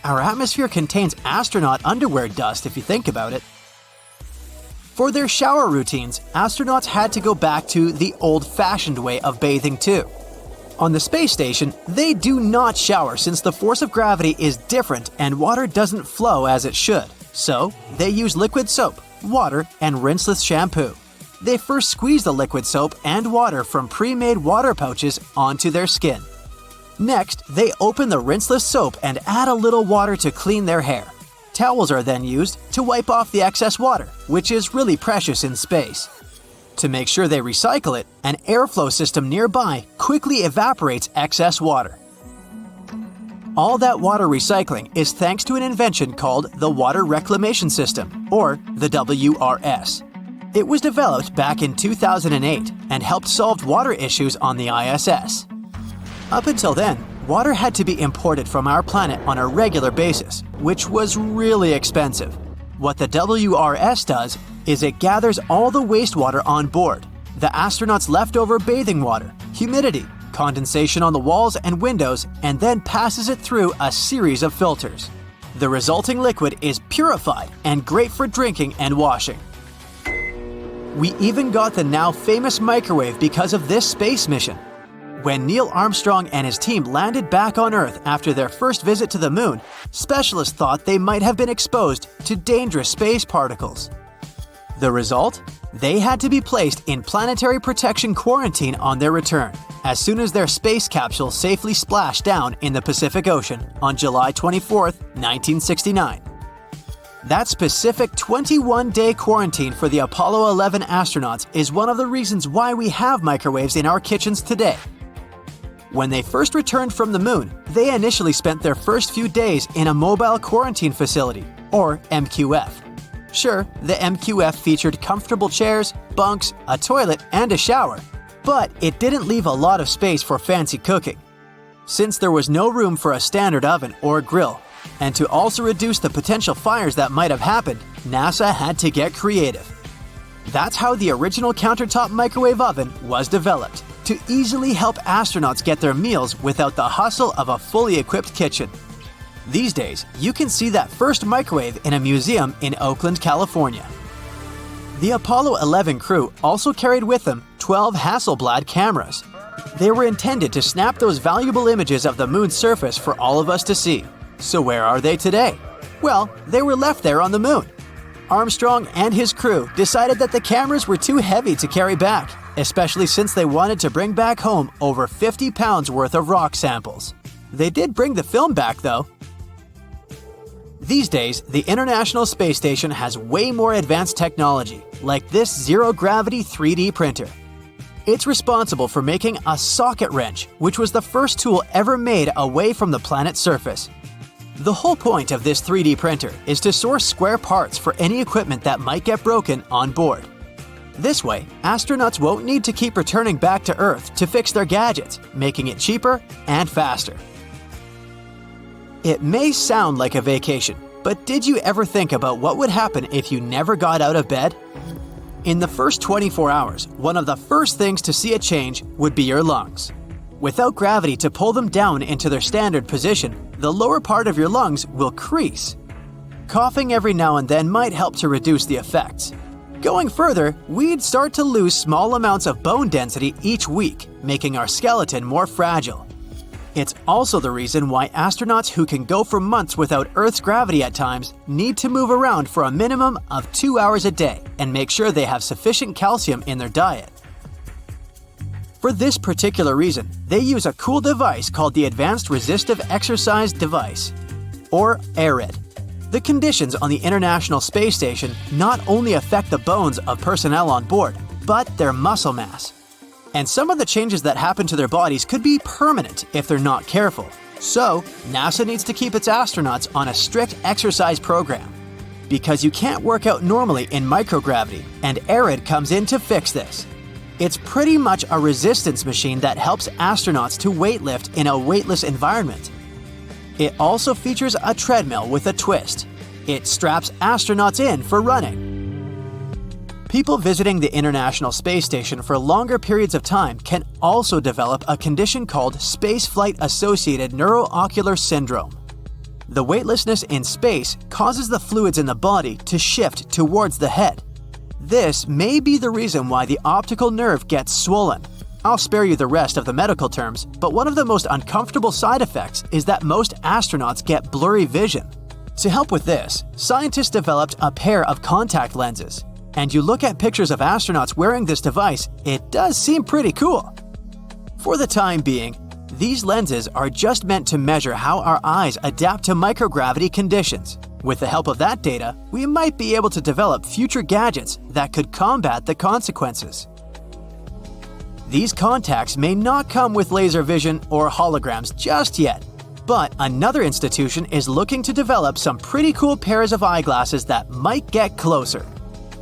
Our atmosphere contains astronaut underwear dust if you think about it. For their shower routines, astronauts had to go back to the old-fashioned way of bathing too. On the space station, they do not shower since the force of gravity is different and water doesn't flow as it should. So, they use liquid soap, water, and rinseless shampoo. They first squeeze the liquid soap and water from pre-made water pouches onto their skin. Next, they open the rinseless soap and add a little water to clean their hair. Towels are then used to wipe off the excess water, which is really precious in space. To make sure they recycle it, an airflow system nearby quickly evaporates excess water. All that water recycling is thanks to an invention called the Water Reclamation System, or the WRS. It was developed back in 2008 and helped solve water issues on the ISS. Up until then, water had to be imported from our planet on a regular basis, which was really expensive. What the WRS does is it gathers all the wastewater on board, the astronauts' leftover bathing water, humidity, condensation on the walls and windows, and then passes it through a series of filters. The resulting liquid is purified and great for drinking and washing. We even got the now famous microwave because of this space mission. When Neil Armstrong and his team landed back on Earth after their first visit to the Moon, specialists thought they might have been exposed to dangerous space particles. The result? They had to be placed in planetary protection quarantine on their return, as soon as their space capsule safely splashed down in the Pacific Ocean on July 24, 1969. That specific 21-day quarantine for the Apollo 11 astronauts is one of the reasons why we have microwaves in our kitchens today. When they first returned from the Moon, they initially spent their first few days in a mobile quarantine facility, or MQF. Sure, the MQF featured comfortable chairs, bunks, a toilet, and a shower, but it didn't leave a lot of space for fancy cooking. Since there was no room for a standard oven or grill, and to also reduce the potential fires that might have happened, NASA had to get creative. That's how the original countertop microwave oven was developed, to easily help astronauts get their meals without the hustle of a fully equipped kitchen. These days, you can see that first microwave in a museum in Oakland, California. The Apollo 11 crew also carried with them 12 Hasselblad cameras. They were intended to snap those valuable images of the Moon's surface for all of us to see. So where are they today? Well, they were left there on the Moon. Armstrong and his crew decided that the cameras were too heavy to carry back, especially since they wanted to bring back home over 50 pounds worth of rock samples. They did bring the film back though. These days, the International Space Station has way more advanced technology, like this zero-gravity 3D printer. It's responsible for making a socket wrench, which was the first tool ever made away from the planet's surface. The whole point of this 3D printer is to source square parts for any equipment that might get broken on board. This way, astronauts won't need to keep returning back to Earth to fix their gadgets, making it cheaper and faster. It may sound like a vacation, but did you ever think about what would happen if you never got out of bed? In the first 24 hours, one of the first things to see a change would be your lungs. Without gravity to pull them down into their standard position, the lower part of your lungs will crease. Coughing every now and then might help to reduce the effects. Going further, we'd start to lose small amounts of bone density each week, making our skeleton more fragile. It's also the reason why astronauts who can go for months without Earth's gravity at times need to move around for a minimum of 2 hours a day and make sure they have sufficient calcium in their diet. For this particular reason, they use a cool device called the Advanced Resistive Exercise Device, or ARED. The conditions on the International Space Station not only affect the bones of personnel on board, but their muscle mass. And some of the changes that happen to their bodies could be permanent if they're not careful. So, NASA needs to keep its astronauts on a strict exercise program. Because you can't work out normally in microgravity, and ARED comes in to fix this. It's pretty much a resistance machine that helps astronauts to weightlift in a weightless environment. It also features a treadmill with a twist. It straps astronauts in for running. People visiting the International Space Station for longer periods of time can also develop a condition called spaceflight-associated neuroocular syndrome. The weightlessness in space causes the fluids in the body to shift towards the head. This may be the reason why the optical nerve gets swollen. I'll spare you the rest of the medical terms, but one of the most uncomfortable side effects is that most astronauts get blurry vision. To help with this, scientists developed a pair of contact lenses. And you look at pictures of astronauts wearing this device, it does seem pretty cool. For the time being, these lenses are just meant to measure how our eyes adapt to microgravity conditions. With the help of that data, we might be able to develop future gadgets that could combat the consequences. These contacts may not come with laser vision or holograms just yet, but another institution is looking to develop some pretty cool pairs of eyeglasses that might get closer.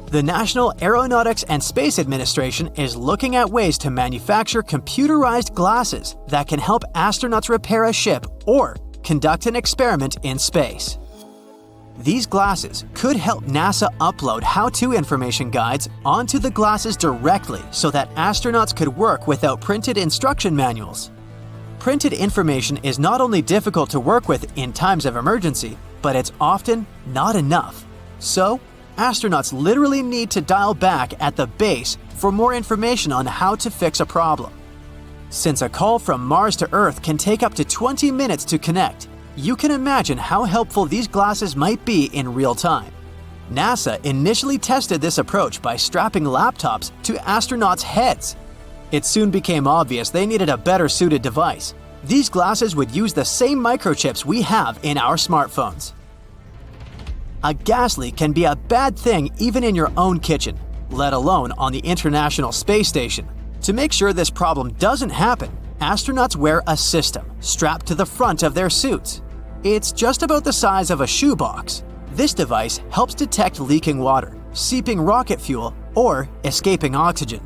The National Aeronautics and Space Administration is looking at ways to manufacture computerized glasses that can help astronauts repair a ship or conduct an experiment in space. These glasses could help NASA upload how-to information guides onto the glasses directly so that astronauts could work without printed instruction manuals. Printed information is not only difficult to work with in times of emergency, but it's often not enough. So, astronauts literally need to dial back at the base for more information on how to fix a problem. Since a call from Mars to Earth can take up to 20 minutes to connect, you can imagine how helpful these glasses might be in real time. NASA initially tested this approach by strapping laptops to astronauts' heads. It soon became obvious they needed a better suited device. These glasses would use the same microchips we have in our smartphones. A gas leak can be a bad thing even in your own kitchen, let alone on the International Space Station. To make sure this problem doesn't happen, astronauts wear a system strapped to the front of their suits. It's just about the size of a shoebox. This device helps detect leaking water, seeping rocket fuel, or escaping oxygen.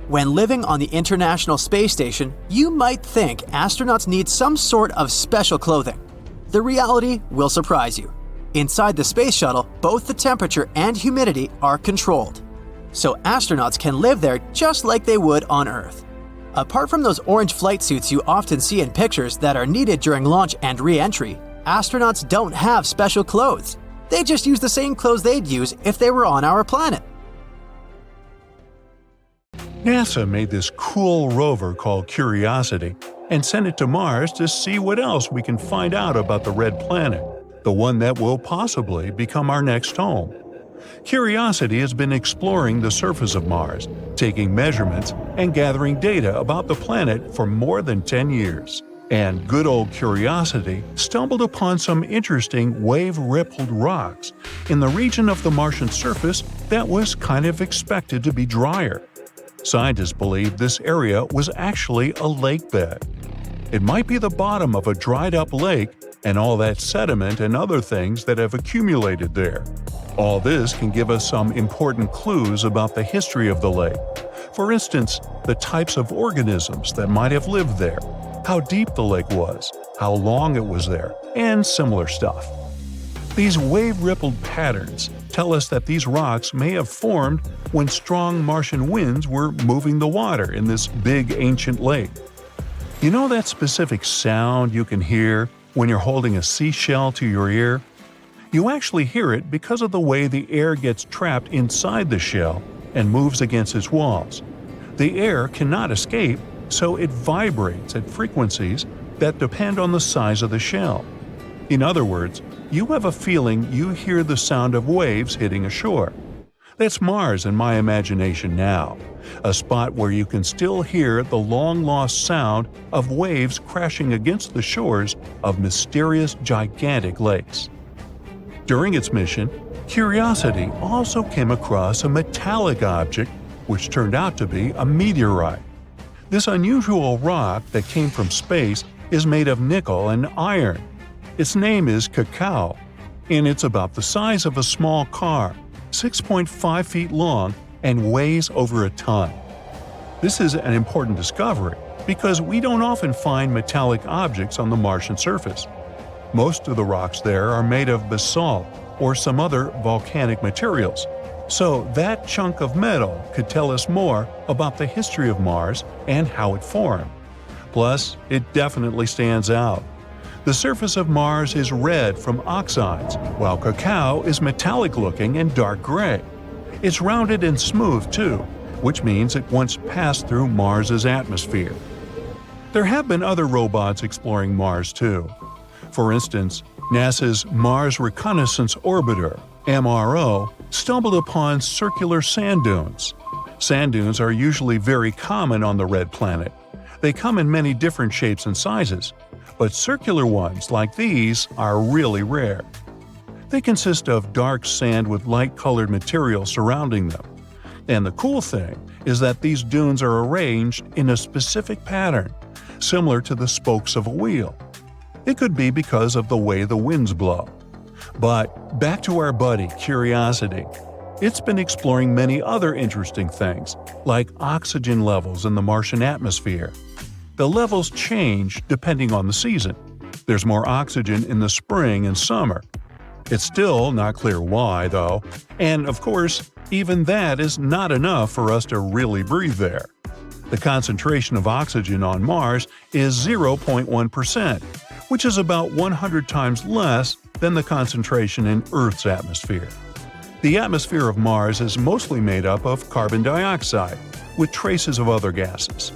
When living on the International Space Station, you might think astronauts need some sort of special clothing. The reality will surprise you. Inside the space shuttle, both the temperature and humidity are controlled, so astronauts can live there just like they would on Earth. Apart from those orange flight suits you often see in pictures that are needed during launch and re-entry, astronauts don't have special clothes. They just use the same clothes they'd use if they were on our planet. NASA made this cool rover called Curiosity and sent it to Mars to see what else we can find out about the red planet, the one that will possibly become our next home. Curiosity has been exploring the surface of Mars, taking measurements and gathering data about the planet for more than 10 years. And good old Curiosity stumbled upon some interesting wave-rippled rocks in the region of the Martian surface that was kind of expected to be drier. Scientists believe this area was actually a lake bed. It might be the bottom of a dried-up lake and all that sediment and other things that have accumulated there. All this can give us some important clues about the history of the lake. For instance, the types of organisms that might have lived there, how deep the lake was, how long it was there, and similar stuff. These wave-rippled patterns tell us that these rocks may have formed when strong Martian winds were moving the water in this big ancient lake. You know that specific sound you can hear when you're holding a seashell to your ear? You actually hear it because of the way the air gets trapped inside the shell and moves against its walls. The air cannot escape, so it vibrates at frequencies that depend on the size of the shell. In other words, you have a feeling you hear the sound of waves hitting a shore. That's Mars in my imagination now, a spot where you can still hear the long-lost sound of waves crashing against the shores of mysterious gigantic lakes. During its mission, Curiosity also came across a metallic object which turned out to be a meteorite. This unusual rock that came from space is made of nickel and iron. Its name is Cacao, and it's about the size of a small car, 6.5 feet long, and weighs over a ton. This is an important discovery because we don't often find metallic objects on the Martian surface. Most of the rocks there are made of basalt or some other volcanic materials, so that chunk of metal could tell us more about the history of Mars and how it formed. Plus, it definitely stands out. The surface of Mars is red from oxides, while Cacao is metallic-looking and dark gray. It's rounded and smooth, too, which means it once passed through Mars's atmosphere. There have been other robots exploring Mars, too. For instance, NASA's Mars Reconnaissance Orbiter, MRO, stumbled upon circular sand dunes. Sand dunes are usually very common on the red planet. They come in many different shapes and sizes, but circular ones like these are really rare. They consist of dark sand with light-colored material surrounding them. And the cool thing is that these dunes are arranged in a specific pattern, similar to the spokes of a wheel. It could be because of the way the winds blow. But back to our buddy, Curiosity. It's been exploring many other interesting things, like oxygen levels in the Martian atmosphere. The levels change depending on the season. There's more oxygen in the spring and summer. It's still not clear why, though, and of course, even that is not enough for us to really breathe there. The concentration of oxygen on Mars is 0.1%, which is about 100 times less than the concentration in Earth's atmosphere. The atmosphere of Mars is mostly made up of carbon dioxide, with traces of other gases.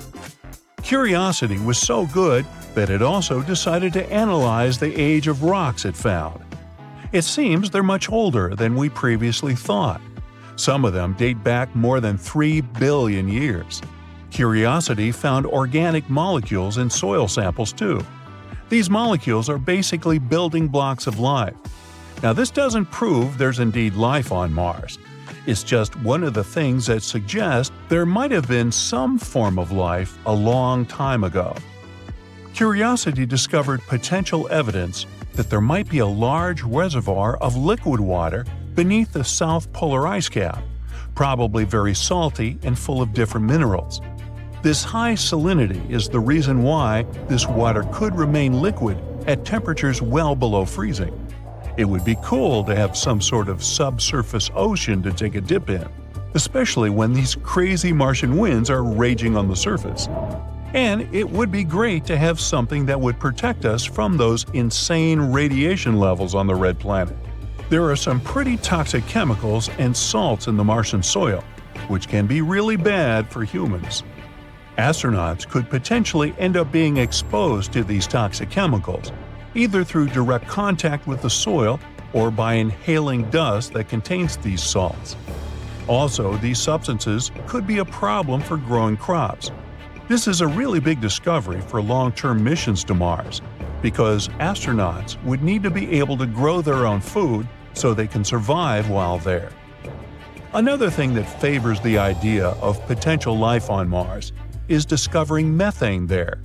Curiosity was so good that it also decided to analyze the age of rocks it found. It seems they're much older than we previously thought. Some of them date back more than 3 billion years. Curiosity found organic molecules in soil samples too. These molecules are basically building blocks of life. Now, this doesn't prove there's indeed life on Mars. It's just one of the things that suggests there might have been some form of life a long time ago. Curiosity discovered potential evidence that there might be a large reservoir of liquid water beneath the south polar ice cap, probably very salty and full of different minerals. This high salinity is the reason why this water could remain liquid at temperatures well below freezing. It would be cool to have some sort of subsurface ocean to take a dip in, especially when these crazy Martian winds are raging on the surface. And it would be great to have something that would protect us from those insane radiation levels on the red planet. There are some pretty toxic chemicals and salts in the Martian soil, which can be really bad for humans. Astronauts could potentially end up being exposed to these toxic chemicals, either through direct contact with the soil or by inhaling dust that contains these salts. Also, these substances could be a problem for growing crops. This is a really big discovery for long-term missions to Mars, because astronauts would need to be able to grow their own food so they can survive while there. Another thing that favors the idea of potential life on Mars is discovering methane there.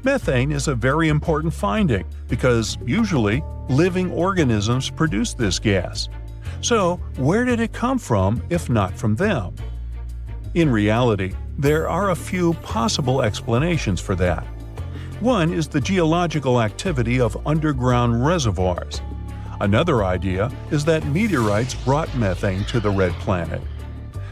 Methane is a very important finding because usually living organisms produce this gas. So, where did it come from if not from them? In reality, there are a few possible explanations for that. One is the geological activity of underground reservoirs. Another idea is that meteorites brought methane to the red planet.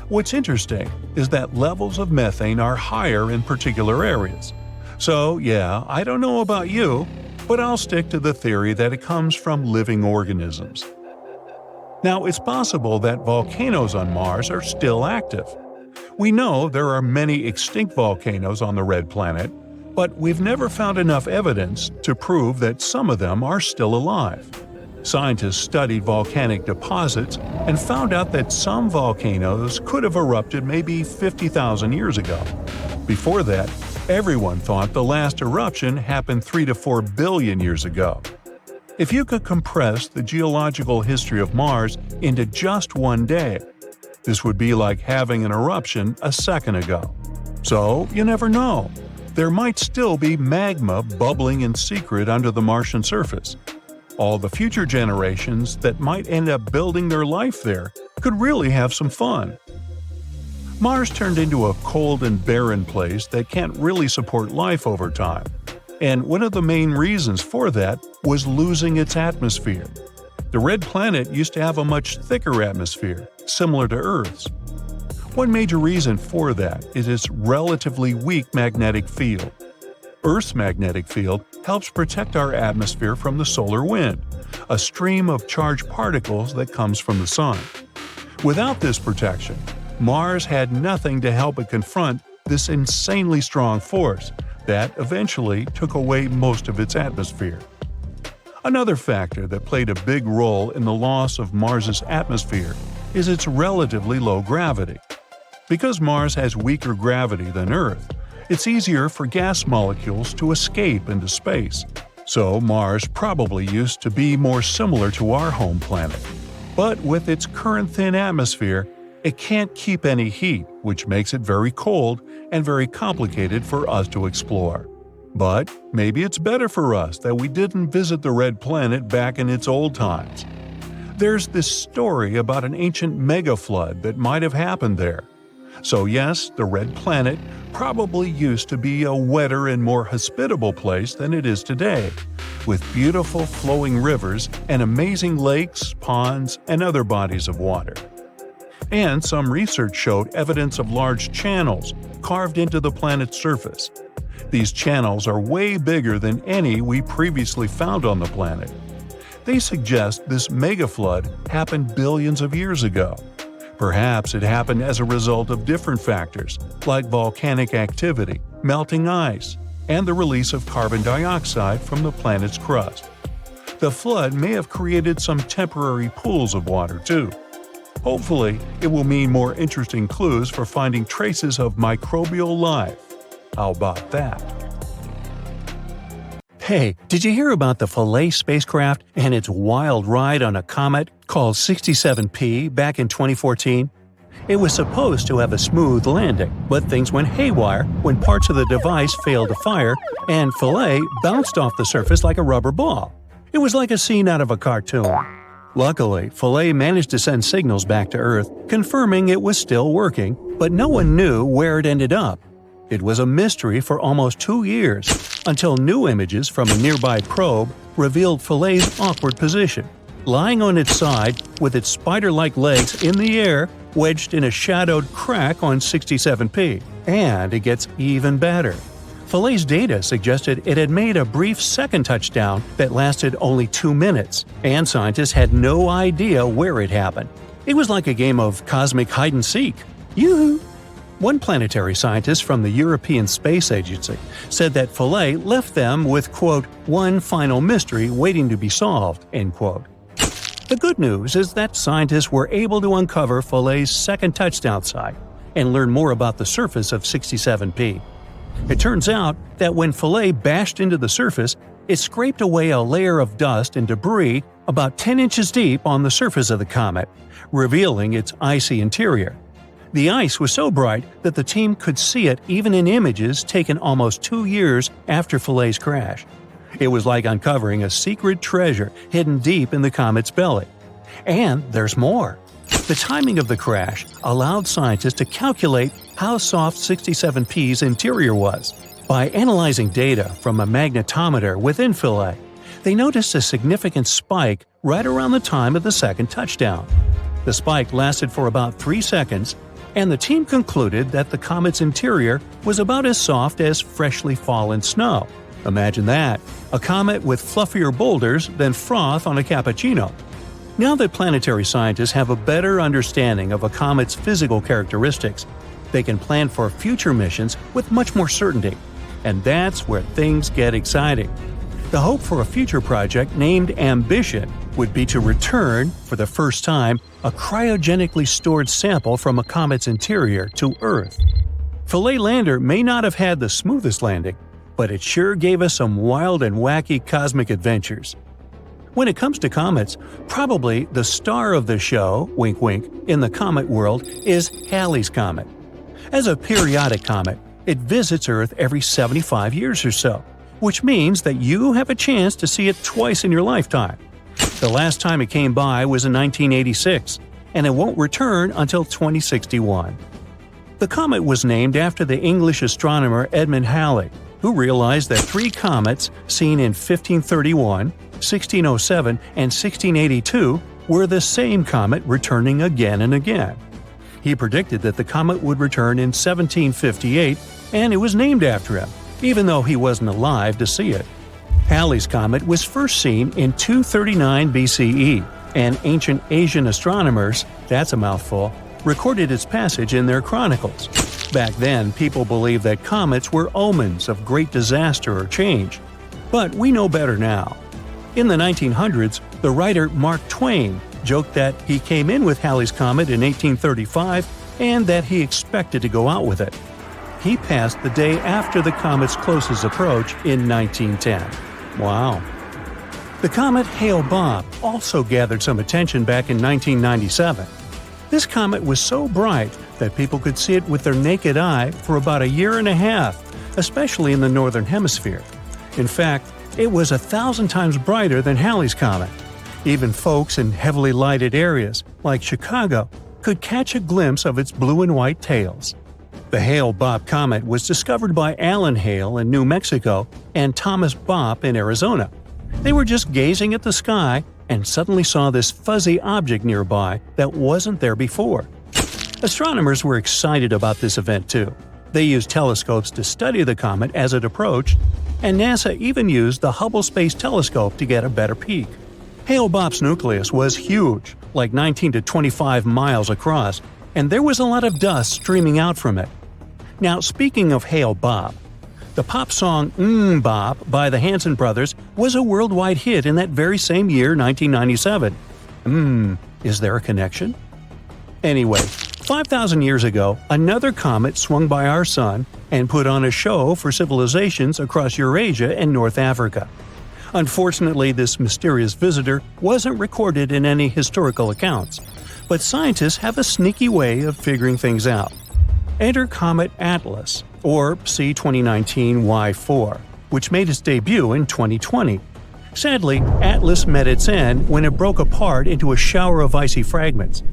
What's interesting is that levels of methane are higher in particular areas. So, yeah, I don't know about you, but I'll stick to the theory that it comes from living organisms. Now, it's possible that volcanoes on Mars are still active. We know there are many extinct volcanoes on the red planet, but we've never found enough evidence to prove that some of them are still alive. Scientists studied volcanic deposits and found out that some volcanoes could have erupted maybe 50,000 years ago. Before that, everyone thought the last eruption happened 3 to 4 billion years ago. If you could compress the geological history of Mars into just one day, this would be like having an eruption a second ago. So, you never know. There might still be magma bubbling in secret under the Martian surface. All the future generations that might end up building their life there could really have some fun. Mars turned into a cold and barren place that can't really support life over time. And one of the main reasons for that was losing its atmosphere. The red planet used to have a much thicker atmosphere, similar to Earth's. One major reason for that is its relatively weak magnetic field. Earth's magnetic field helps protect our atmosphere from the solar wind, a stream of charged particles that comes from the sun. Without this protection, Mars had nothing to help it confront this insanely strong force that eventually took away most of its atmosphere. Another factor that played a big role in the loss of Mars's atmosphere is its relatively low gravity. Because Mars has weaker gravity than Earth, it's easier for gas molecules to escape into space. So Mars probably used to be more similar to our home planet. But with its current thin atmosphere, it can't keep any heat, which makes it very cold and very complicated for us to explore. But maybe it's better for us that we didn't visit the red planet back in its old times. There's this story about an ancient megaflood that might have happened there. So yes, the red planet probably used to be a wetter and more hospitable place than it is today, with beautiful flowing rivers and amazing lakes, ponds, and other bodies of water. And some research showed evidence of large channels carved into the planet's surface. These channels are way bigger than any we previously found on the planet. They suggest this megaflood happened billions of years ago. Perhaps it happened as a result of different factors, like volcanic activity, melting ice, and the release of carbon dioxide from the planet's crust. The flood may have created some temporary pools of water, too. Hopefully, it will mean more interesting clues for finding traces of microbial life. How about that? Hey, did you hear about the Philae spacecraft and its wild ride on a comet called 67P back in 2014? It was supposed to have a smooth landing, but things went haywire when parts of the device failed to fire and Philae bounced off the surface like a rubber ball. It was like a scene out of a cartoon. Luckily, Philae managed to send signals back to Earth, confirming it was still working, but no one knew where it ended up. It was a mystery for almost 2 years, until new images from a nearby probe revealed Philae's awkward position, lying on its side with its spider-like legs in the air, wedged in a shadowed crack on 67P. And it gets even better. Philae's data suggested it had made a brief second touchdown that lasted only 2 minutes, and scientists had no idea where it happened. It was like a game of cosmic hide-and-seek. Yoo-hoo! One planetary scientist from the European Space Agency said that Philae left them with, quote, one final mystery waiting to be solved, end quote. The good news is that scientists were able to uncover Philae's second touchdown site and learn more about the surface of 67P. It turns out that when Philae bashed into the surface, it scraped away a layer of dust and debris about 10 inches deep on the surface of the comet, revealing its icy interior. The ice was so bright that the team could see it even in images taken almost 2 years after Philae's crash. It was like uncovering a secret treasure hidden deep in the comet's belly. And there's more. The timing of the crash allowed scientists to calculate how soft 67P's interior was. By analyzing data from a magnetometer within Philae, they noticed a significant spike right around the time of the second touchdown. The spike lasted for about 3 seconds, and the team concluded that the comet's interior was about as soft as freshly fallen snow. Imagine that, a comet with fluffier boulders than froth on a cappuccino. Now that planetary scientists have a better understanding of a comet's physical characteristics, they can plan for future missions with much more certainty. And that's where things get exciting. The hope for a future project named Ambition would be to return, for the first time, a cryogenically stored sample from a comet's interior to Earth. Philae lander may not have had the smoothest landing, but it sure gave us some wild and wacky cosmic adventures. When it comes to comets, probably the star of the show, wink wink, in the comet world is Halley's Comet. As a periodic comet, it visits Earth every 75 years or so, which means that you have a chance to see it twice in your lifetime. The last time it came by was in 1986, and it won't return until 2061. The comet was named after the English astronomer Edmund Halley, who realized that 3 comets seen in 1531, 1607, and 1682 were the same comet returning again and again. He predicted that the comet would return in 1758, and it was named after him, even though he wasn't alive to see it. Halley's Comet was first seen in 239 BCE, and ancient Asian astronomers, that's a mouthful, recorded its passage in their chronicles. Back then, people believed that comets were omens of great disaster or change. But we know better now. In the 1900s, the writer Mark Twain joked that he came in with Halley's Comet in 1835 and that he expected to go out with it. He passed the day after the comet's closest approach in 1910. Wow. The comet Hale-Bopp also gathered some attention back in 1997. This comet was so bright that people could see it with their naked eye for about a year and a half, especially in the northern hemisphere. In fact, it was 1,000 times brighter than Halley's Comet. Even folks in heavily lighted areas, like Chicago, could catch a glimpse of its blue and white tails. The Hale-Bopp comet was discovered by Alan Hale in New Mexico and Thomas Bopp in Arizona. They were just gazing at the sky and suddenly saw this fuzzy object nearby that wasn't there before. Astronomers were excited about this event too. They used telescopes to study the comet as it approached, and NASA even used the Hubble Space Telescope to get a better peek. Hale-Bopp's nucleus was huge, like 19 to 25 miles across, and there was a lot of dust streaming out from it. Now, speaking of Hale-Bopp, The pop song Bop by the Hanson Brothers was a worldwide hit in that very same year, 1997. Is there a connection? Anyway, 5,000 years ago, another comet swung by our sun and put on a show for civilizations across Eurasia and North Africa. Unfortunately, this mysterious visitor wasn't recorded in any historical accounts, but scientists have a sneaky way of figuring things out. Enter Comet Atlas, or C2019Y4, which made its debut in 2020. Sadly, Atlas met its end when it broke apart into a shower of icy fragments.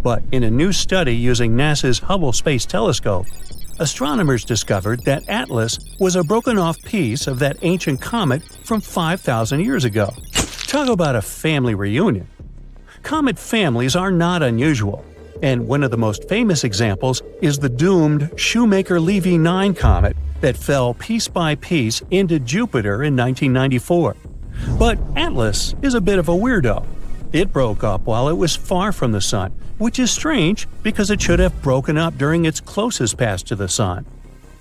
But in a new study using NASA's Hubble Space Telescope, astronomers discovered that Atlas was a broken-off piece of that ancient comet from 5,000 years ago. Talk about a family reunion. Comet families are not unusual, and one of the most famous examples is the doomed Shoemaker-Levy 9 comet that fell piece by piece into Jupiter in 1994. But Atlas is a bit of a weirdo. It broke up while it was far from the Sun, which is strange because it should have broken up during its closest pass to the Sun.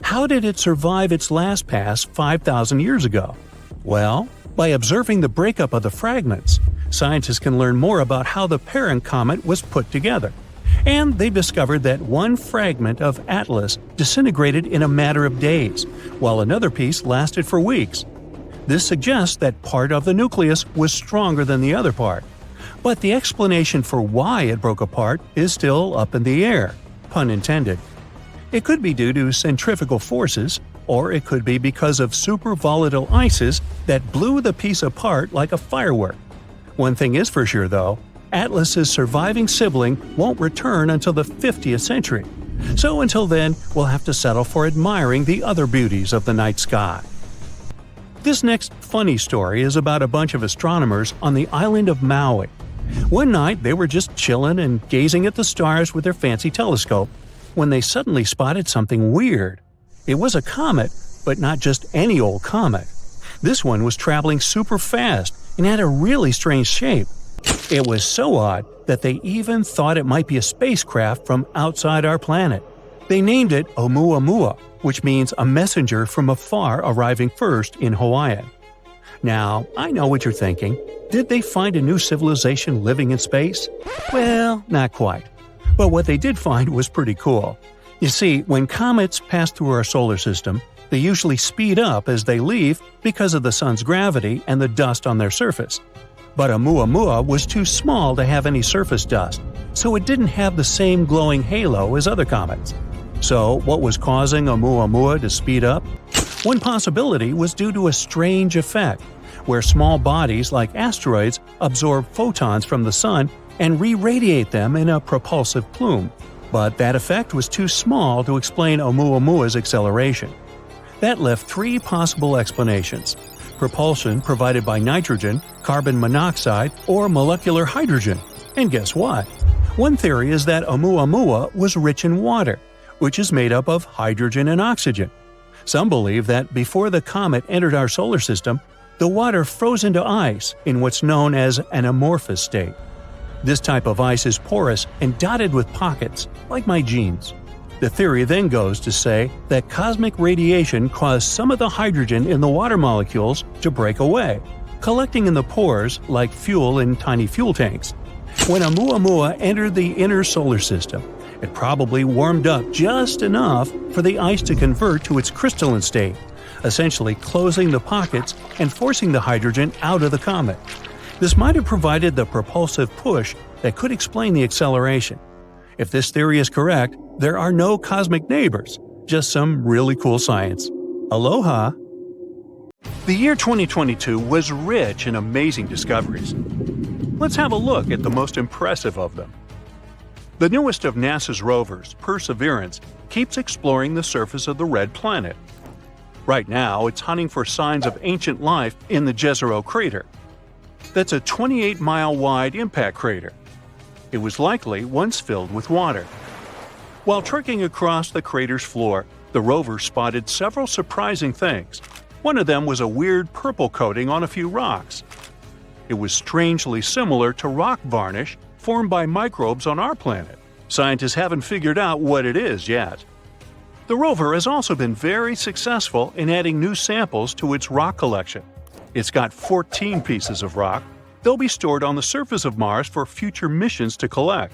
How did it survive its last pass 5,000 years ago? Well, by observing the breakup of the fragments, scientists can learn more about how the parent comet was put together. And they discovered that one fragment of Atlas disintegrated in a matter of days, while another piece lasted for weeks. This suggests that part of the nucleus was stronger than the other part. But the explanation for why it broke apart is still up in the air, pun intended. It could be due to centrifugal forces, or it could be because of super volatile ices that blew the piece apart like a firework. One thing is for sure though, Atlas's surviving sibling won't return until the 50th century. So until then, we'll have to settle for admiring the other beauties of the night sky. This next funny story is about a bunch of astronomers on the island of Maui. One night, they were just chilling and gazing at the stars with their fancy telescope when they suddenly spotted something weird. It was a comet, but not just any old comet. This one was traveling super fast and had a really strange shape. It was so odd that they even thought it might be a spacecraft from outside our planet. They named it Oumuamua, which means a messenger from afar arriving first in Hawaiian. Now, I know what you're thinking. Did they find a new civilization living in space? Well, not quite. But what they did find was pretty cool. You see, when comets pass through our solar system, they usually speed up as they leave because of the sun's gravity and the dust on their surface. But Oumuamua was too small to have any surface dust, so it didn't have the same glowing halo as other comets. So, what was causing Oumuamua to speed up? One possibility was due to a strange effect, where small bodies like asteroids absorb photons from the sun and re-radiate them in a propulsive plume. But that effect was too small to explain Oumuamua's acceleration. That left three possible explanations: propulsion provided by nitrogen, carbon monoxide, or molecular hydrogen. And guess what? One theory is that Oumuamua was rich in water, which is made up of hydrogen and oxygen. Some believe that before the comet entered our solar system, the water froze into ice in what's known as an amorphous state. This type of ice is porous and dotted with pockets, like my jeans. The theory then goes to say that cosmic radiation caused some of the hydrogen in the water molecules to break away, collecting in the pores like fuel in tiny fuel tanks. When Oumuamua entered the inner solar system, it probably warmed up just enough for the ice to convert to its crystalline state, essentially closing the pockets and forcing the hydrogen out of the comet. This might have provided the propulsive push that could explain the acceleration. If this theory is correct, there are no cosmic neighbors, just some really cool science. Aloha! The year 2022 was rich in amazing discoveries. Let's have a look at the most impressive of them. The newest of NASA's rovers, Perseverance, keeps exploring the surface of the red planet. Right now, it's hunting for signs of ancient life in the Jezero crater. That's a 28-mile-wide impact crater. It was likely once filled with water. While trekking across the crater's floor, the rover spotted several surprising things. One of them was a weird purple coating on a few rocks. It was strangely similar to rock varnish formed by microbes on our planet. Scientists haven't figured out what it is yet. The rover has also been very successful in adding new samples to its rock collection. It's got 14 pieces of rock. They'll be stored on the surface of Mars for future missions to collect.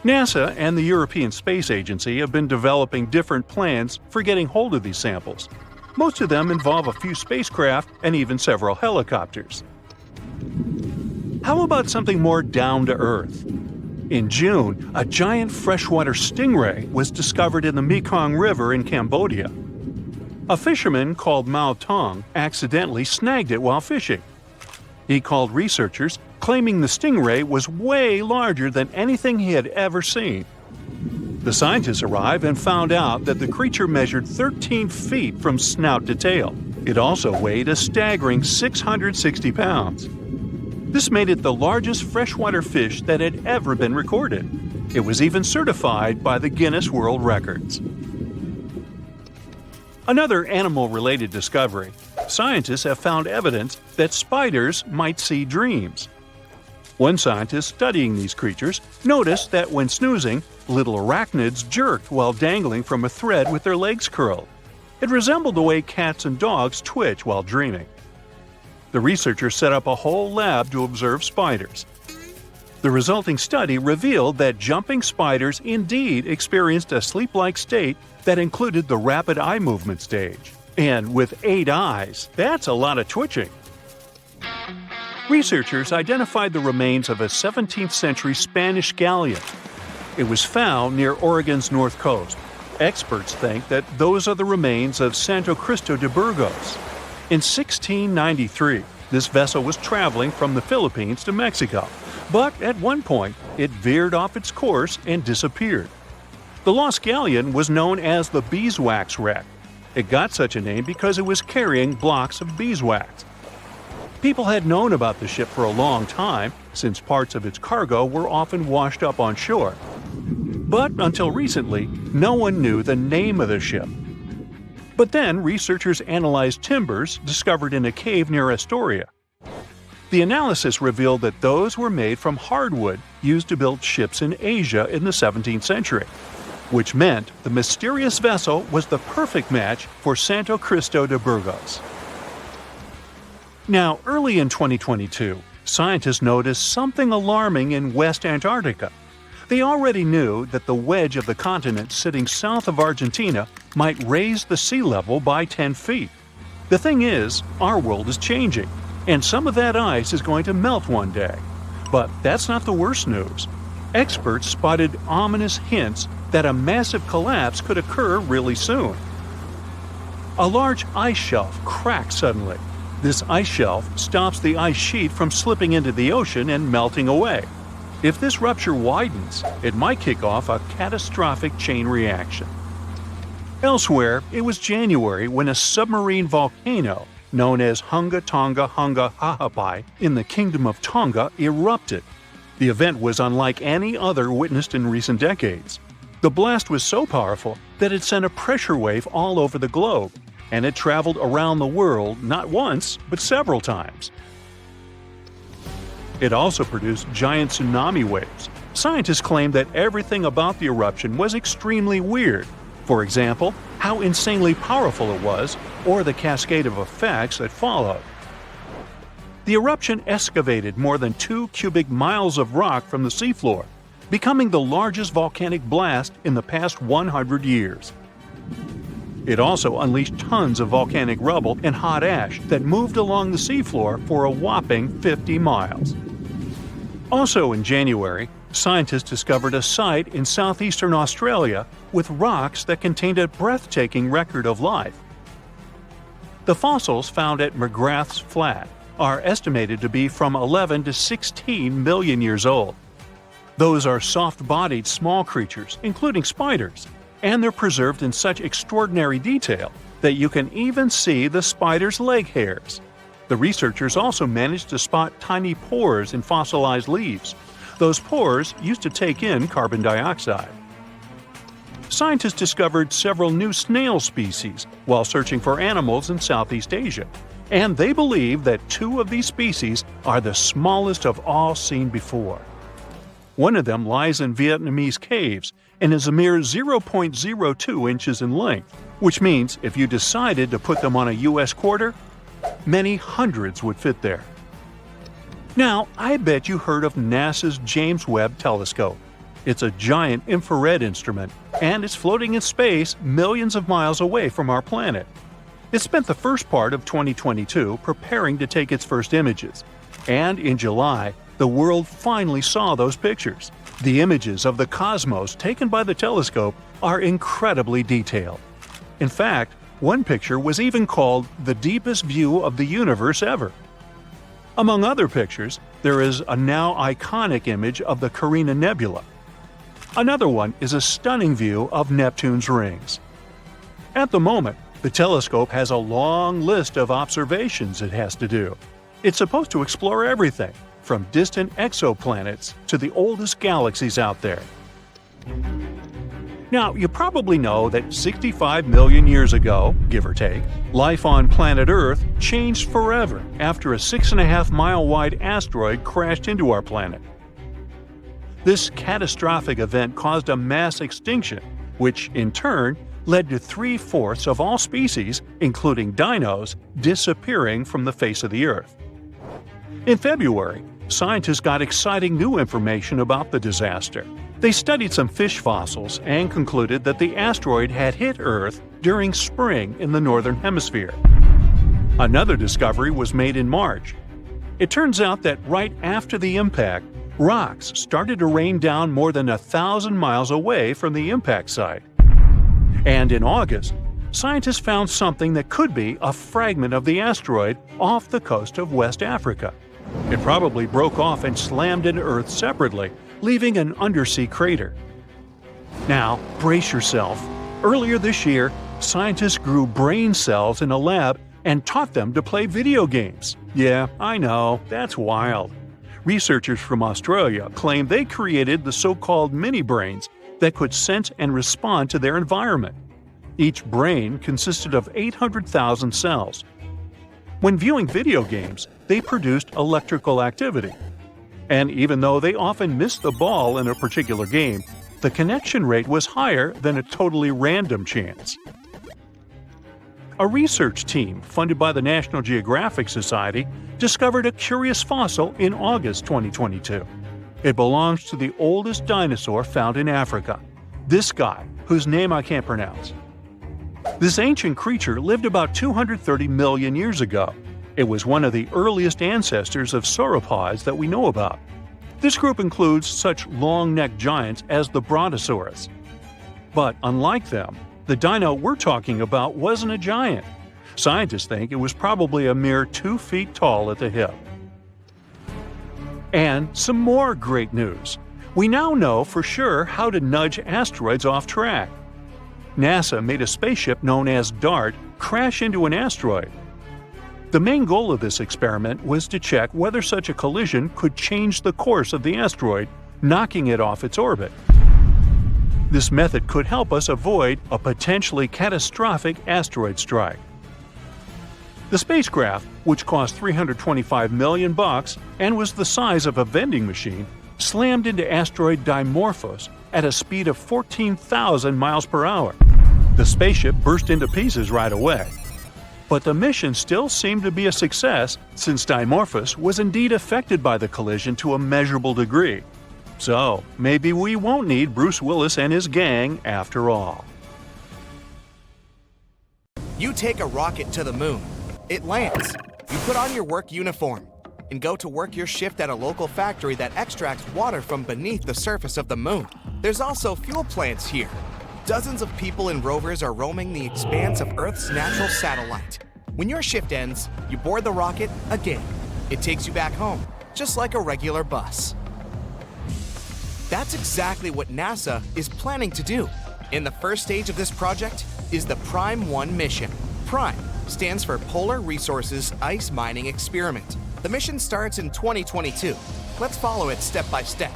NASA and the European Space Agency have been developing different plans for getting hold of these samples. Most of them involve a few spacecraft and even several helicopters. How about something more down to Earth? In June, a giant freshwater stingray was discovered in the Mekong River in Cambodia. A fisherman called Mao Tong accidentally snagged it while fishing. He called researchers, claiming the stingray was way larger than anything he had ever seen. The scientists arrived and found out that the creature measured 13 feet from snout to tail. It also weighed a staggering 660 pounds. This made it the largest freshwater fish that had ever been recorded. It was even certified by the Guinness World Records. Another animal-related discovery. Scientists have found evidence that spiders might see dreams. One scientist studying these creatures noticed that when snoozing, little arachnids jerked while dangling from a thread with their legs curled. It resembled the way cats and dogs twitch while dreaming. The researchers set up a whole lab to observe spiders. The resulting study revealed that jumping spiders indeed experienced a sleep-like state that included the rapid eye movement stage. And with 8 eyes, that's a lot of twitching. Researchers identified the remains of a 17th century Spanish galleon. It was found near Oregon's north coast. Experts think that those are the remains of Santo Cristo de Burgos. In 1693, this vessel was traveling from the Philippines to Mexico, but at one point it veered off its course and disappeared. The lost galleon was known as the beeswax wreck. It got such a name because it was carrying blocks of beeswax. People had known about the ship for a long time, since parts of its cargo were often washed up on shore. But until recently, no one knew the name of the ship. But then researchers analyzed timbers discovered in a cave near Astoria. The analysis revealed that those were made from hardwood used to build ships in Asia in the 17th century, which meant the mysterious vessel was the perfect match for Santo Cristo de Burgos. Now, early in 2022, scientists noticed something alarming in West Antarctica. They already knew that the wedge of the continent sitting south of Argentina might raise the sea level by 10 feet. The thing is, our world is changing, and some of that ice is going to melt one day. But that's not the worst news. Experts spotted ominous hints that a massive collapse could occur really soon. A large ice shelf cracked suddenly. This ice shelf stops the ice sheet from slipping into the ocean and melting away. If this rupture widens, it might kick off a catastrophic chain reaction. Elsewhere, it was January when a submarine volcano, known as Hunga Tonga Hunga Hahapai in the Kingdom of Tonga, erupted. The event was unlike any other witnessed in recent decades. The blast was so powerful that it sent a pressure wave all over the globe, and it traveled around the world not once, but several times. It also produced giant tsunami waves. Scientists claim that everything about the eruption was extremely weird. For example, how insanely powerful it was, or the cascade of effects that followed. The eruption excavated more than 2 cubic miles of rock from the seafloor, becoming the largest volcanic blast in the past 100 years. It also unleashed tons of volcanic rubble and hot ash that moved along the seafloor for a whopping 50 miles. Also in January, scientists discovered a site in southeastern Australia with rocks that contained a breathtaking record of life. The fossils found at McGrath's Flat are estimated to be from 11 to 16 million years old. Those are soft-bodied small creatures, including spiders, and they're preserved in such extraordinary detail that you can even see the spider's leg hairs. The researchers also managed to spot tiny pores in fossilized leaves. Those pores used to take in carbon dioxide. Scientists discovered several new snail species while searching for animals in Southeast Asia, and they believe that 2 of these species are the smallest of all seen before. One of them lies in Vietnamese caves and is a mere 0.02 inches in length, which means if you decided to put them on a U.S. quarter, many hundreds would fit there. Now, I bet you heard of NASA's James Webb Telescope. It's a giant infrared instrument, and it's floating in space millions of miles away from our planet. It spent the first part of 2022 preparing to take its first images, and in July, the world finally saw those pictures. The images of the cosmos taken by the telescope are incredibly detailed. In fact, one picture was even called the deepest view of the universe ever. Among other pictures, there is a now iconic image of the Carina Nebula. Another one is a stunning view of Neptune's rings. At the moment, the telescope has a long list of observations it has to do. It's supposed to explore everything, from distant exoplanets to the oldest galaxies out there. Now, you probably know that 65 million years ago, give or take, life on planet Earth changed forever after a 6.5-mile-wide asteroid crashed into our planet. This catastrophic event caused a mass extinction, which, in turn, led to 3/4 of all species, including dinos, disappearing from the face of the Earth. In February, scientists got exciting new information about the disaster. They studied some fish fossils and concluded that the asteroid had hit Earth during spring in the northern hemisphere. Another discovery was made in March. It turns out that right after the impact, rocks started to rain down more than 1,000 miles away from the impact site. And in August, scientists found something that could be a fragment of the asteroid off the coast of West Africa. It probably broke off and slammed into Earth separately, leaving an undersea crater. Now, brace yourself. Earlier this year, scientists grew brain cells in a lab and taught them to play video games. Yeah, I know, that's wild. Researchers from Australia claim they created the so-called mini-brains that could sense and respond to their environment. Each brain consisted of 800,000 cells. When viewing video games, they produced electrical activity. And even though they often missed the ball in a particular game, the connection rate was higher than a totally random chance. A research team funded by the National Geographic Society discovered a curious fossil in August 2022. It belongs to the oldest dinosaur found in Africa, this guy, whose name I can't pronounce. This ancient creature lived about 230 million years ago. It was one of the earliest ancestors of sauropods that we know about. This group includes such long-necked giants as the Brontosaurus. But unlike them, the dino we're talking about wasn't a giant. Scientists think it was probably a mere 2 feet tall at the hip. And some more great news. We now know for sure how to nudge asteroids off track. NASA made a spaceship known as DART crash into an asteroid. The main goal of this experiment was to check whether such a collision could change the course of the asteroid, knocking it off its orbit. This method could help us avoid a potentially catastrophic asteroid strike. The spacecraft, which cost $325 million and was the size of a vending machine, slammed into asteroid Dimorphos at a speed of 14,000 miles per hour. The spaceship burst into pieces right away. But the mission still seemed to be a success since Dimorphos was indeed affected by the collision to a measurable degree. So, maybe we won't need Bruce Willis and his gang after all. You take a rocket to the moon. It lands. You put on your work uniform and go to work your shift at a local factory that extracts water from beneath the surface of the moon. There's also fuel plants here. Dozens of people and rovers are roaming the expanse of Earth's natural satellite. When your shift ends, you board the rocket again. It takes you back home, just like a regular bus. That's exactly what NASA is planning to do. In the first stage of this project is the Prime 1 mission. Prime stands for Polar Resources Ice Mining Experiment. The mission starts in 2022. Let's follow it step by step.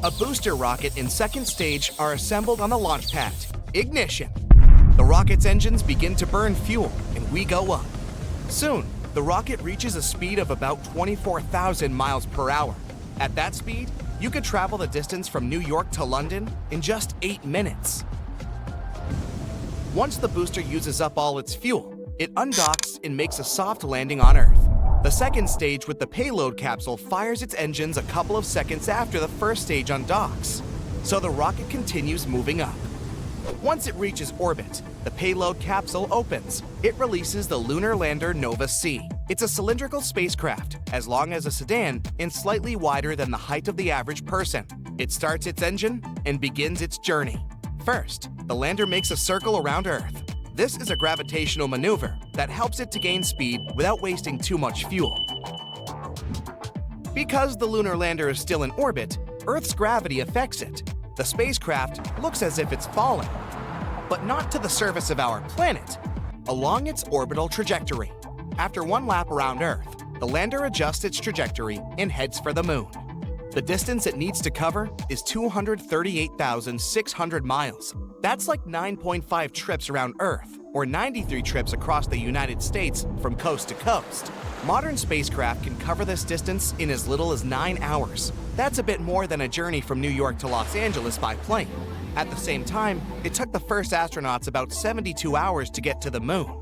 A booster rocket and second stage are assembled on the launch pad. Ignition. The rocket's engines begin to burn fuel, and we go up. Soon, the rocket reaches a speed of about 24,000 miles per hour. At that speed, You could travel the distance from New York to London in just 8 minutes. Once the booster uses up all its fuel, it undocks and makes a soft landing on Earth. The second stage with the payload capsule fires its engines a couple of seconds after the first stage undocks, so the rocket continues moving up. Once it reaches orbit, the payload capsule opens. It releases the lunar lander Nova C. It's a cylindrical spacecraft, as long as a sedan and slightly wider than the height of the average person. It starts its engine and begins its journey. First, the lander makes a circle around Earth. This is a gravitational maneuver that helps it to gain speed without wasting too much fuel. Because the lunar lander is still in orbit, Earth's gravity affects it. The spacecraft looks as if it's falling, but not to the surface of our planet, along its orbital trajectory. After one lap around Earth, the lander adjusts its trajectory and heads for the moon. The distance it needs to cover is 238,600 miles. That's like 9.5 trips around Earth, or 93 trips across the United States from coast to coast. Modern spacecraft can cover this distance in as little as 9 hours. That's a bit more than a journey from New York to Los Angeles by plane. At the same time, it took the first astronauts about 72 hours to get to the moon.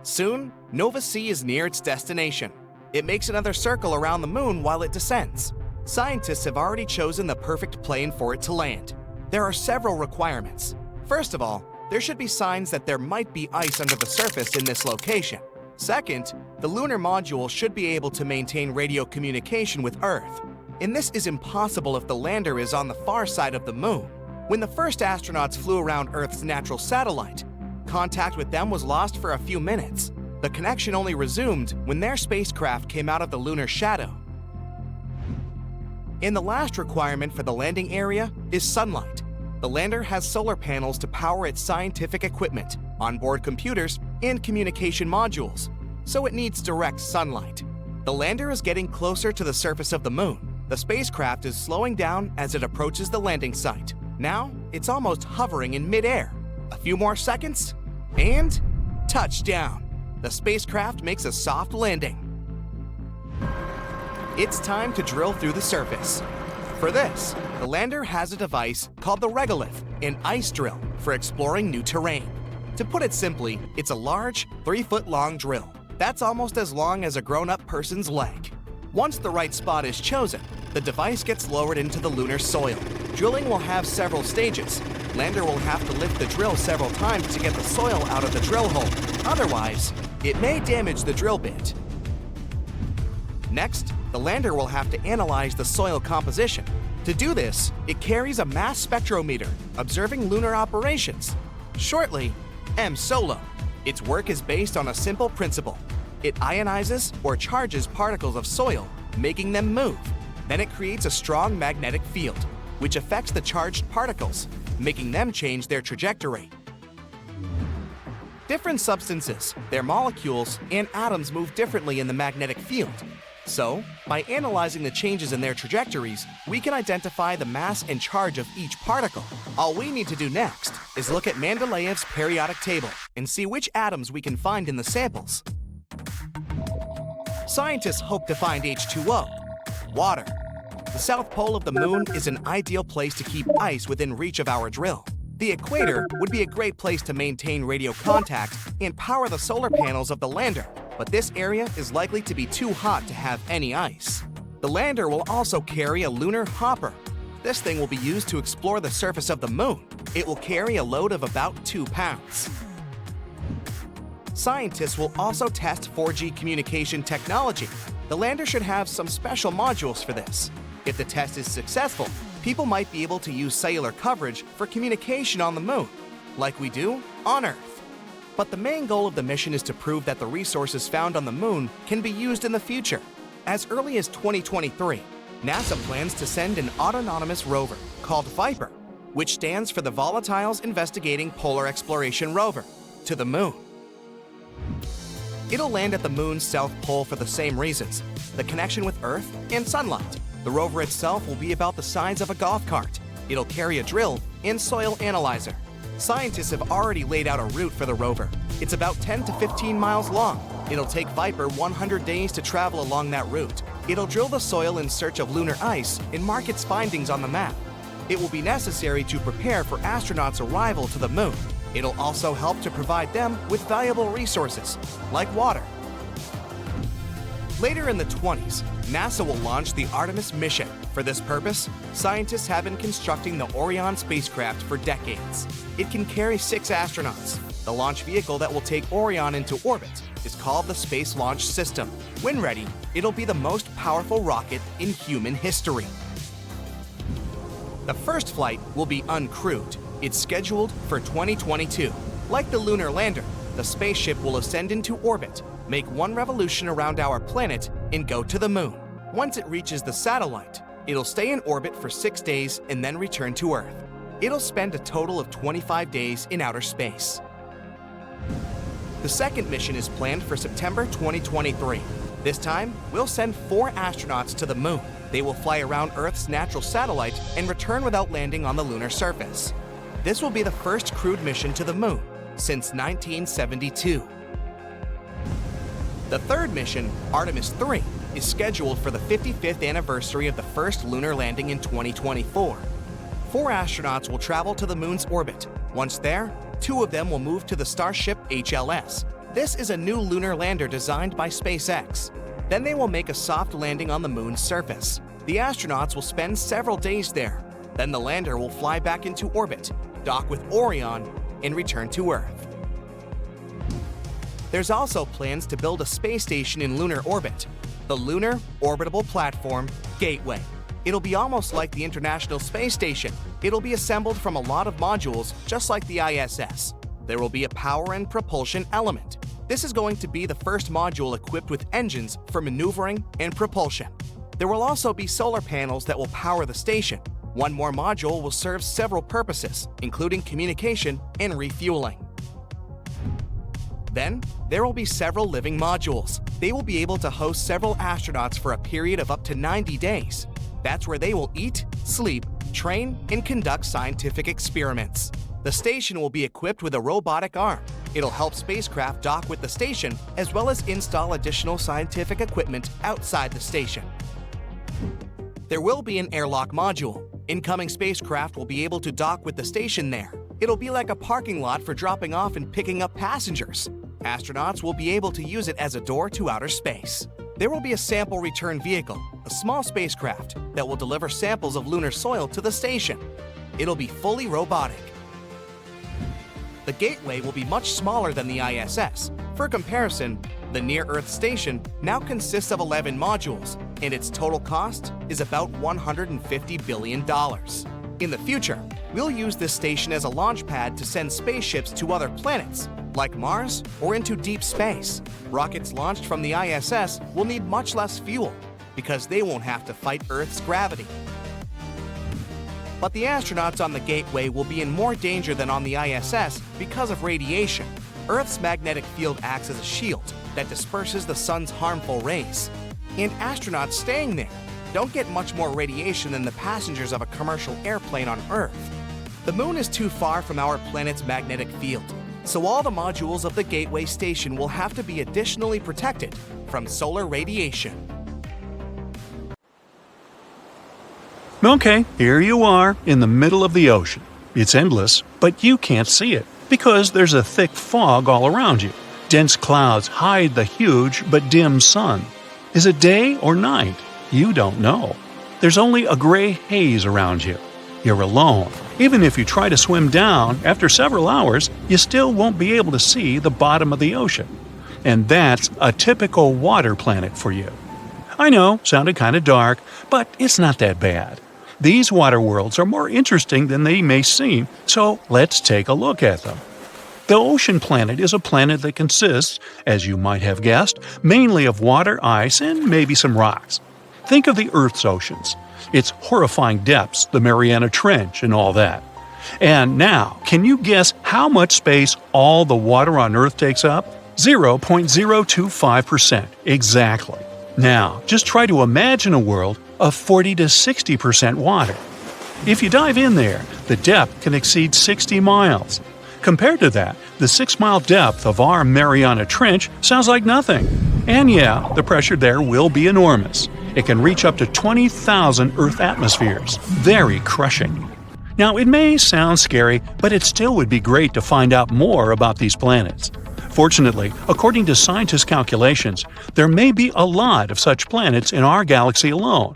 Soon, Nova C is near its destination. It makes another circle around the moon while it descends. Scientists have already chosen the perfect plane for it to land. There are several requirements. First of all, there should be signs that there might be ice under the surface in this location. Second, the lunar module should be able to maintain radio communication with Earth. And this is impossible if the lander is on the far side of the moon. When the first astronauts flew around Earth's natural satellite, contact with them was lost for a few minutes. The connection only resumed when their spacecraft came out of the lunar shadow. And the last requirement for the landing area is sunlight. The lander has solar panels to power its scientific equipment, onboard computers, and communication modules, so it needs direct sunlight. The lander is getting closer to the surface of the moon. The spacecraft is slowing down as it approaches the landing site. Now, it's almost hovering in midair. A few more seconds, and touchdown! The spacecraft makes a soft landing. It's time to drill through the surface. For this, the lander has a device called the regolith, an ice drill for exploring new terrain. To put it simply, it's a large, 3-foot-long drill. That's almost as long as a grown-up person's leg. Once the right spot is chosen, the device gets lowered into the lunar soil. Drilling will have several stages. Lander will have to lift the drill several times to get the soil out of the drill hole. Otherwise, it may damage the drill bit. Next, the lander will have to analyze the soil composition. To do this, it carries a mass spectrometer, observing lunar operations. Shortly, M-SOLO. Its work is based on a simple principle. It ionizes or charges particles of soil, making them move. Then it creates a strong magnetic field, which affects the charged particles, making them change their trajectory. Different substances, their molecules, and atoms move differently in the magnetic field. So, by analyzing the changes in their trajectories, we can identify the mass and charge of each particle. All we need to do next is look at Mendeleev's periodic table and see which atoms we can find in the samples. Scientists hope to find H2O, water. The south pole of the moon is an ideal place to keep ice within reach of our drill. The equator would be a great place to maintain radio contact and power the solar panels of the lander, but this area is likely to be too hot to have any ice. The lander will also carry a lunar hopper. This thing will be used to explore the surface of the moon. It will carry a load of about 2 pounds. Scientists will also test 4G communication technology. The lander should have some special modules for this. If the test is successful, people might be able to use cellular coverage for communication on the moon, like we do on Earth. But the main goal of the mission is to prove that the resources found on the moon can be used in the future. As early as 2023, NASA plans to send an autonomous rover called Viper, which stands for the Volatiles Investigating Polar Exploration Rover, to the moon. It'll land at the moon's south pole for the same reasons: the connection with Earth and sunlight. The rover itself will be about the size of a golf cart. It'll carry a drill and soil analyzer. Scientists have already laid out a route for the rover. It's about 10 to 15 miles long. It'll take Viper 100 days to travel along that route. It'll drill the soil in search of lunar ice and mark its findings on the map. It will be necessary to prepare for astronauts' arrival to the moon. It'll also help to provide them with valuable resources, like water. Later in the 20s, NASA will launch the Artemis mission. For this purpose, scientists have been constructing the Orion spacecraft for decades. It can carry 6 astronauts. The launch vehicle that will take Orion into orbit is called the Space Launch System. When ready, it'll be the most powerful rocket in human history. The first flight will be uncrewed. It's scheduled for 2022. Like the lunar lander, the spaceship will ascend into orbit, make one revolution around our planet, and go to the moon. Once it reaches the satellite, it'll stay in orbit for 6 days and then return to Earth. It'll spend a total of 25 days in outer space. The second mission is planned for September 2023. This time, we'll send 4 astronauts to the moon. They will fly around Earth's natural satellite and return without landing on the lunar surface. This will be the first crewed mission to the moon since 1972. The third mission, Artemis 3, is scheduled for the 55th anniversary of the first lunar landing in 2024. 4 astronauts will travel to the moon's orbit. Once there, 2 of them will move to the Starship HLS. This is a new lunar lander designed by SpaceX. Then they will make a soft landing on the moon's surface. The astronauts will spend several days there. Then the lander will fly back into orbit, dock with Orion, and return to Earth. There's also plans to build a space station in lunar orbit, the Lunar Orbitable Platform Gateway. It'll be almost like the International Space Station. It'll be assembled from a lot of modules, just like the ISS. There will be a power and propulsion element. This is going to be the first module equipped with engines for maneuvering and propulsion. There will also be solar panels that will power the station. One more module will serve several purposes, including communication and refueling. Then, there will be several living modules. They will be able to host several astronauts for a period of up to 90 days. That's where they will eat, sleep, train, and conduct scientific experiments. The station will be equipped with a robotic arm. It'll help spacecraft dock with the station, as well as install additional scientific equipment outside the station. There will be an airlock module. Incoming spacecraft will be able to dock with the station there. It'll be like a parking lot for dropping off and picking up passengers. Astronauts will be able to use it as a door to outer space. There will be a sample return vehicle, a small spacecraft that will deliver samples of lunar soil to the station. It'll be fully robotic. The Gateway will be much smaller than the ISS. For comparison, the near-Earth station now consists of 11 modules, and its total cost is about $150 billion. In the future, we'll use this station as a launch pad to send spaceships to other planets, like Mars or into deep space. Rockets launched from the ISS will need much less fuel because they won't have to fight Earth's gravity. But the astronauts on the Gateway will be in more danger than on the ISS because of radiation. Earth's magnetic field acts as a shield that disperses the sun's harmful rays. And astronauts staying there don't get much more radiation than the passengers of a commercial airplane on Earth. The moon is too far from our planet's magnetic field, so all the modules of the Gateway station will have to be additionally protected from solar radiation. Okay, here you are in the middle of the ocean. It's endless, but you can't see it because there's a thick fog all around you. Dense clouds hide the huge but dim sun. Is it day or night? You don't know. There's only a gray haze around you. You're alone. Even if you try to swim down, after several hours, you still won't be able to see the bottom of the ocean. And that's a typical water planet for you. I know, sounded kind of dark, but it's not that bad. These water worlds are more interesting than they may seem, so let's take a look at them. The ocean planet is a planet that consists, as you might have guessed, mainly of water, ice, and maybe some rocks. Think of the Earth's oceans, its horrifying depths, the Mariana Trench, and all that. And now, can you guess how much space all the water on Earth takes up? 0.025%, exactly. Now, just try to imagine a world of 40 to 60% water. If you dive in there, the depth can exceed 60 miles. Compared to that, the 6-mile depth of our Mariana Trench sounds like nothing. And yeah, the pressure there will be enormous. It can reach up to 20,000 Earth atmospheres. Very crushing. Now, it may sound scary, but it still would be great to find out more about these planets. Fortunately, according to scientists' calculations, there may be a lot of such planets in our galaxy alone.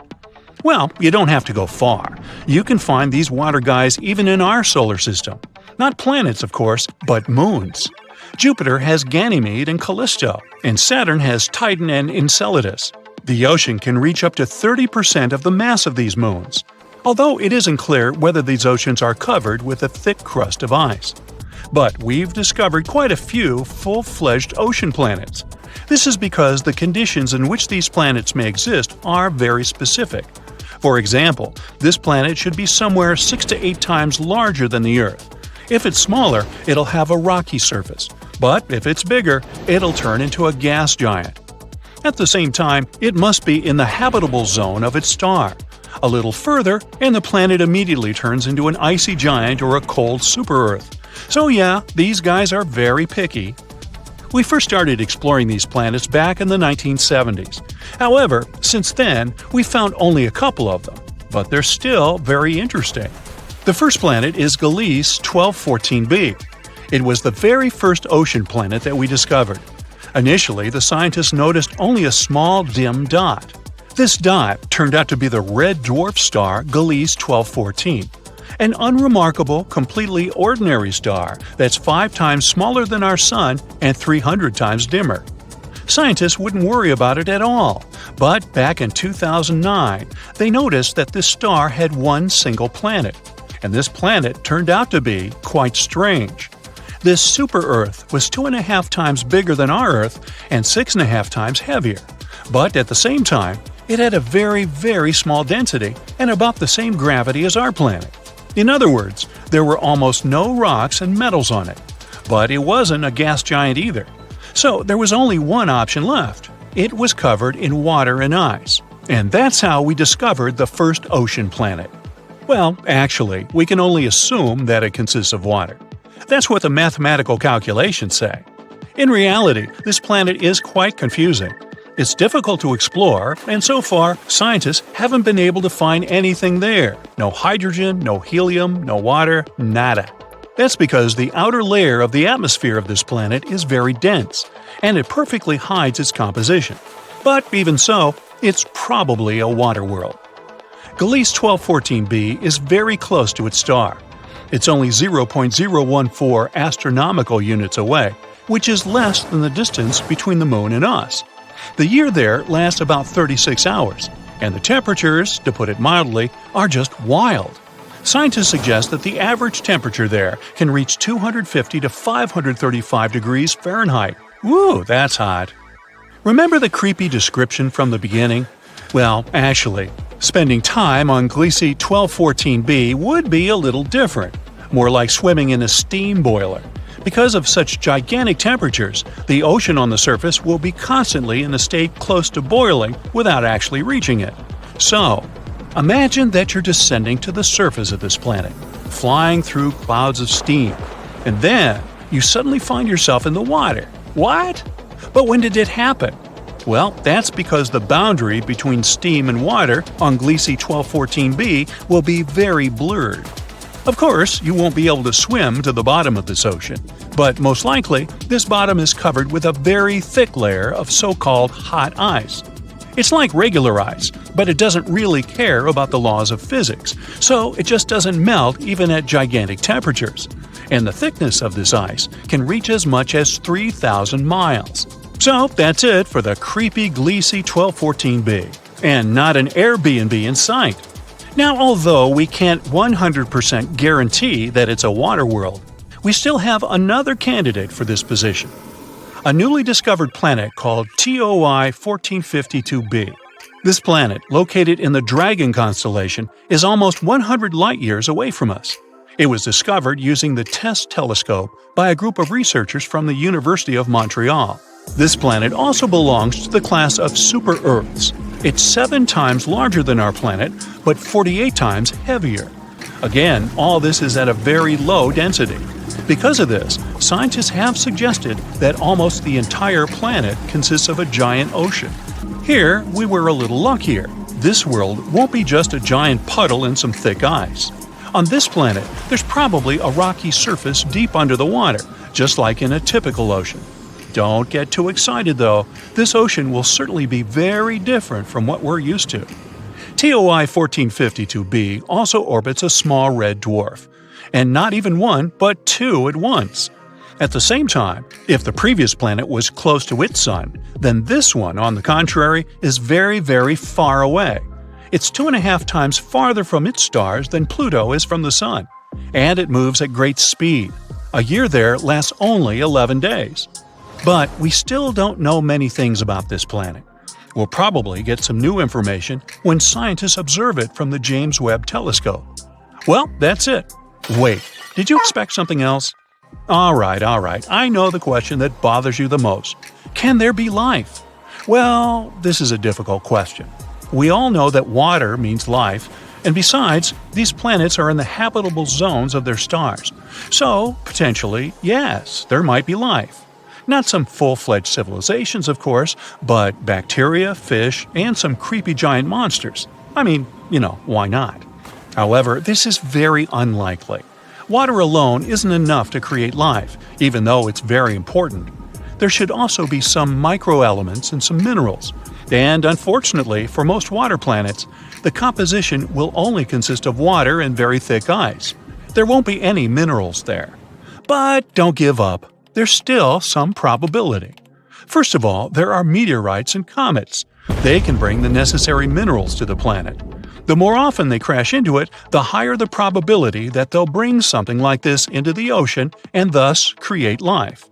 Well, you don't have to go far. You can find these water guys even in our solar system. Not planets, of course, but moons. Jupiter has Ganymede and Callisto, and Saturn has Titan and Enceladus. The ocean can reach up to 30% of the mass of these moons, although it isn't clear whether these oceans are covered with a thick crust of ice. But we've discovered quite a few full-fledged ocean planets. This is because the conditions in which these planets may exist are very specific. For example, this planet should be somewhere 6 to 8 times larger than the Earth. If it's smaller, it'll have a rocky surface, but if it's bigger, it'll turn into a gas giant. At the same time, it must be in the habitable zone of its star. A little further, and the planet immediately turns into an icy giant or a cold super-Earth. So yeah, these guys are very picky. We first started exploring these planets back in the 1970s. However, since then, we found only a couple of them, but they're still very interesting. The first planet is Gliese 1214b. It was the very first ocean planet that we discovered. Initially, the scientists noticed only a small dim dot. This dot turned out to be the red dwarf star Gliese 1214, an unremarkable, completely ordinary star that's 5 times smaller than our Sun and 300 times dimmer. Scientists wouldn't worry about it at all, but back in 2009, they noticed that this star had one single planet, and this planet turned out to be quite strange. This super-Earth was 2.5 times bigger than our Earth and 6.5 times heavier, but at the same time, it had a very, very small density and about the same gravity as our planet. In other words, there were almost no rocks and metals on it, but it wasn't a gas giant either. So there was only one option left. It was covered in water and ice. And that's how we discovered the first ocean planet. Well, actually, we can only assume that it consists of water. That's what the mathematical calculations say. In reality, this planet is quite confusing. It's difficult to explore, and so far, scientists haven't been able to find anything there. No hydrogen, no helium, no water, nada. That's because the outer layer of the atmosphere of this planet is very dense, and it perfectly hides its composition. But even so, it's probably a water world. Gliese 1214b is very close to its star. It's only 0.014 astronomical units away, which is less than the distance between the Moon and us. The year there lasts about 36 hours, and the temperatures, to put it mildly, are just wild. Scientists suggest that the average temperature there can reach 250 to 535 degrees Fahrenheit. Woo, that's hot. Remember the creepy description from the beginning? Well, actually, spending time on Gliese 1214b would be a little different, more like swimming in a steam boiler. Because of such gigantic temperatures, the ocean on the surface will be constantly in a state close to boiling without actually reaching it. So, imagine that you're descending to the surface of this planet, flying through clouds of steam, and then you suddenly find yourself in the water. What? But when did it happen? Well, that's because the boundary between steam and water on Gliese 1214b will be very blurred. Of course, you won't be able to swim to the bottom of this ocean, but most likely, this bottom is covered with a very thick layer of so-called hot ice. It's like regular ice, but it doesn't really care about the laws of physics, so it just doesn't melt even at gigantic temperatures. And the thickness of this ice can reach as much as 3,000 miles. So that's it for the creepy Gliese 1214b, and not an Airbnb in sight. Now, although we can't 100% guarantee that it's a water world, we still have another candidate for this position. A newly discovered planet called TOI 1452b. This planet, located in the Dragon constellation, is almost 100 light-years away from us. It was discovered using the TESS telescope by a group of researchers from the University of Montreal. This planet also belongs to the class of super-Earths. It's 7 times larger than our planet, but 48 times heavier. Again, all this is at a very low density. Because of this, scientists have suggested that almost the entire planet consists of a giant ocean. Here, we were a little luckier. This world won't be just a giant puddle in some thick ice. On this planet, there's probably a rocky surface deep under the water, just like in a typical ocean. Don't get too excited though, this ocean will certainly be very different from what we're used to. TOI 1452b also orbits a small red dwarf, and not even one, but two at once. At the same time, if the previous planet was close to its sun, then this one, on the contrary, is very, very far away. It's 2.5 times farther from its stars than Pluto is from the sun, and it moves at great speed. A year there lasts only 11 days. But we still don't know many things about this planet. We'll probably get some new information when scientists observe it from the James Webb Telescope. Well, that's it. Wait, did you expect something else? Alright, I know the question that bothers you the most. Can there be life? Well, this is a difficult question. We all know that water means life, and besides, these planets are in the habitable zones of their stars. So, potentially, yes, there might be life. Not some full-fledged civilizations, of course, but bacteria, fish, and some creepy giant monsters. I mean, why not? However, this is very unlikely. Water alone isn't enough to create life, even though it's very important. There should also be some microelements and some minerals. And unfortunately, for most water planets, the composition will only consist of water and very thick ice. There won't be any minerals there. But don't give up. There's still some probability. First of all, there are meteorites and comets. They can bring the necessary minerals to the planet. The more often they crash into it, the higher the probability that they'll bring something like this into the ocean and thus create life.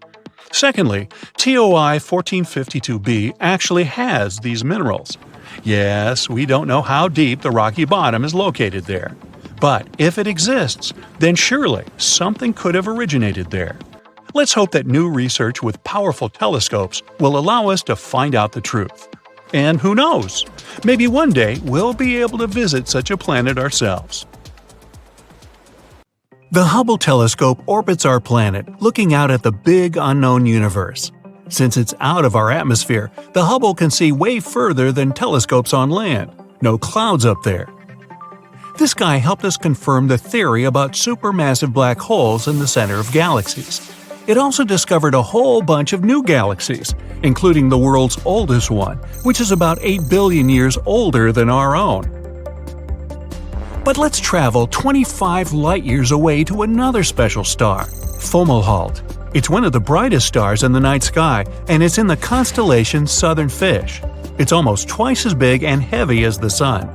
Secondly, TOI 1452b actually has these minerals. Yes, we don't know how deep the rocky bottom is located there. But if it exists, then surely something could have originated there. Let's hope that new research with powerful telescopes will allow us to find out the truth. And who knows? Maybe one day we'll be able to visit such a planet ourselves. The Hubble telescope orbits our planet, looking out at the big unknown universe. Since it's out of our atmosphere, the Hubble can see way further than telescopes on land. No clouds up there. This guy helped us confirm the theory about supermassive black holes in the center of galaxies. It also discovered a whole bunch of new galaxies, including the world's oldest one, which is about 8 billion years older than our own. But let's travel 25 light-years away to another special star, Fomalhaut. It's one of the brightest stars in the night sky, and it's in the constellation Southern Fish. It's almost twice as big and heavy as the Sun.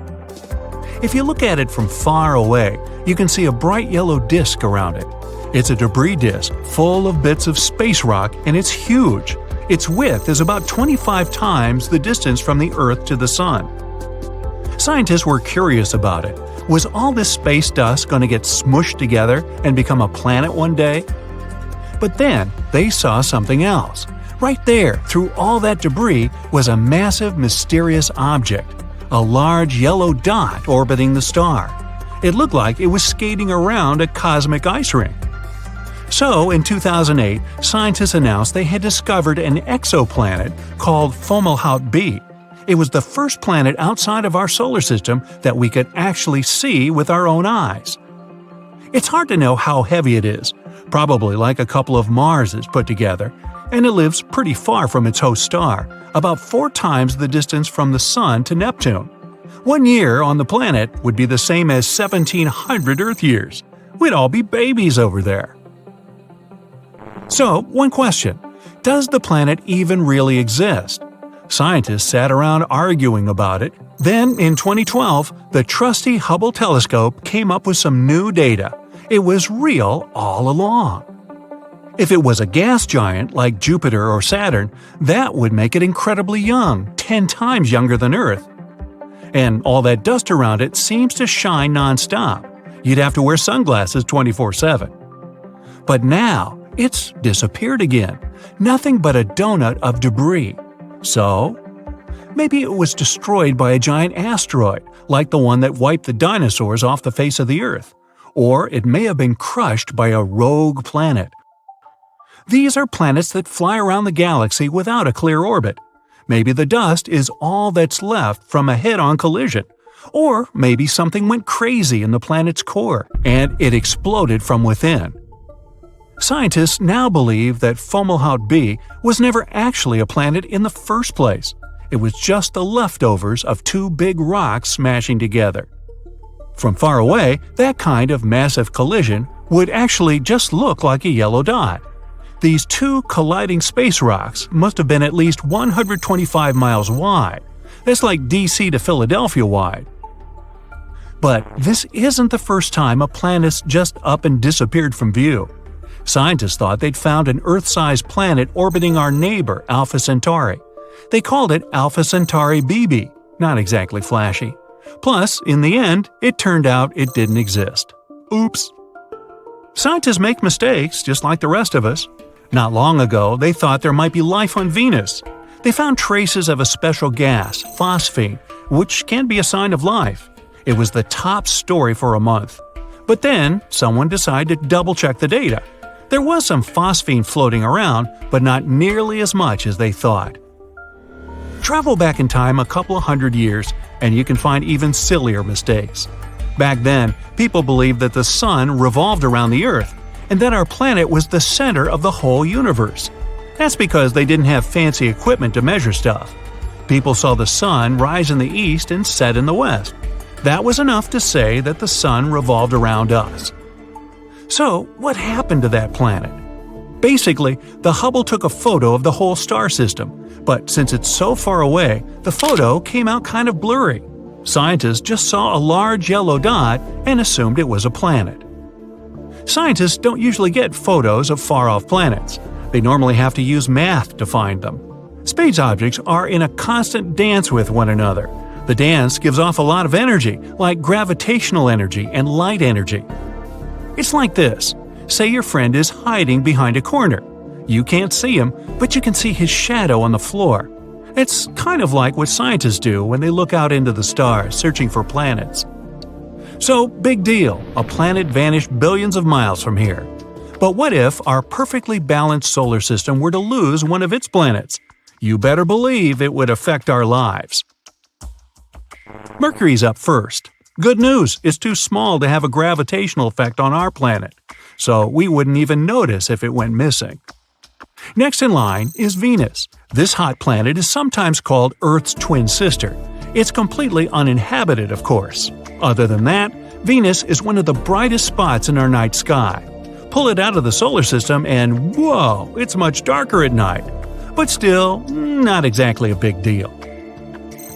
If you look at it from far away, you can see a bright yellow disk around it. It's a debris disk full of bits of space rock, and it's huge. Its width is about 25 times the distance from the Earth to the Sun. Scientists were curious about it. Was all this space dust going to get smushed together and become a planet one day? But then they saw something else. Right there, through all that debris, was a massive, mysterious object. A large yellow dot orbiting the star. It looked like it was skating around a cosmic ice rink. So, in 2008, scientists announced they had discovered an exoplanet called Fomalhaut b. It was the first planet outside of our solar system that we could actually see with our own eyes. It's hard to know how heavy it is, probably like a couple of Marses put together, and it lives pretty far from its host star, about 4 times the distance from the Sun to Neptune. 1 year on the planet would be the same as 1,700 Earth years. We'd all be babies over there. So, one question. Does the planet even really exist? Scientists sat around arguing about it. Then, in 2012, the trusty Hubble telescope came up with some new data. It was real all along. If it was a gas giant like Jupiter or Saturn, that would make it incredibly young, 10 times younger than Earth. And all that dust around it seems to shine non-stop. You'd have to wear sunglasses 24/7. But now, it's disappeared again. Nothing but a donut of debris. So, maybe it was destroyed by a giant asteroid, like the one that wiped the dinosaurs off the face of the Earth. or it may have been crushed by a rogue planet. These are planets that fly around the galaxy without a clear orbit. Maybe the dust is all that's left from a head-on collision. Or maybe something went crazy in the planet's core, and it exploded from within. Scientists now believe that Fomalhaut b was never actually a planet in the first place. It was just the leftovers of two big rocks smashing together. From far away, that kind of massive collision would actually just look like a yellow dot. These two colliding space rocks must have been at least 125 miles wide. That's like DC to Philadelphia wide. But this isn't the first time a planet's just up and disappeared from view. Scientists thought they'd found an Earth-sized planet orbiting our neighbor, Alpha Centauri. They called it Alpha Centauri b, not exactly flashy. Plus, in the end, it turned out it didn't exist. Oops. Scientists make mistakes, just like the rest of us. Not long ago, they thought there might be life on Venus. They found traces of a special gas, phosphine, which can be a sign of life. It was the top story for a month. But then, someone decided to double-check the data. There was some phosphine floating around, but not nearly as much as they thought. Travel back in time a couple of hundred years, and you can find even sillier mistakes. Back then, people believed that the sun revolved around the Earth, and that our planet was the center of the whole universe. That's because they didn't have fancy equipment to measure stuff. People saw the sun rise in the east and set in the west. That was enough to say that the sun revolved around us. So, what happened to that planet? Basically, the Hubble took a photo of the whole star system, but since it's so far away, the photo came out kind of blurry. Scientists just saw a large yellow dot and assumed it was a planet. Scientists don't usually get photos of far-off planets. They normally have to use math to find them. Space objects are in a constant dance with one another. The dance gives off a lot of energy, like gravitational energy and light energy. It's like this. Say your friend is hiding behind a corner. You can't see him, but you can see his shadow on the floor. It's kind of like what scientists do when they look out into the stars searching for planets. So, big deal, a planet vanished billions of miles from here. But what if our perfectly balanced solar system were to lose one of its planets? You better believe it would affect our lives. Mercury's up first. Good news, it's too small to have a gravitational effect on our planet, so we wouldn't even notice if it went missing. Next in line is Venus. This hot planet is sometimes called Earth's twin sister. It's completely uninhabited, of course. Other than that, Venus is one of the brightest spots in our night sky. Pull it out of the solar system and whoa, it's much darker at night. But still, not exactly a big deal.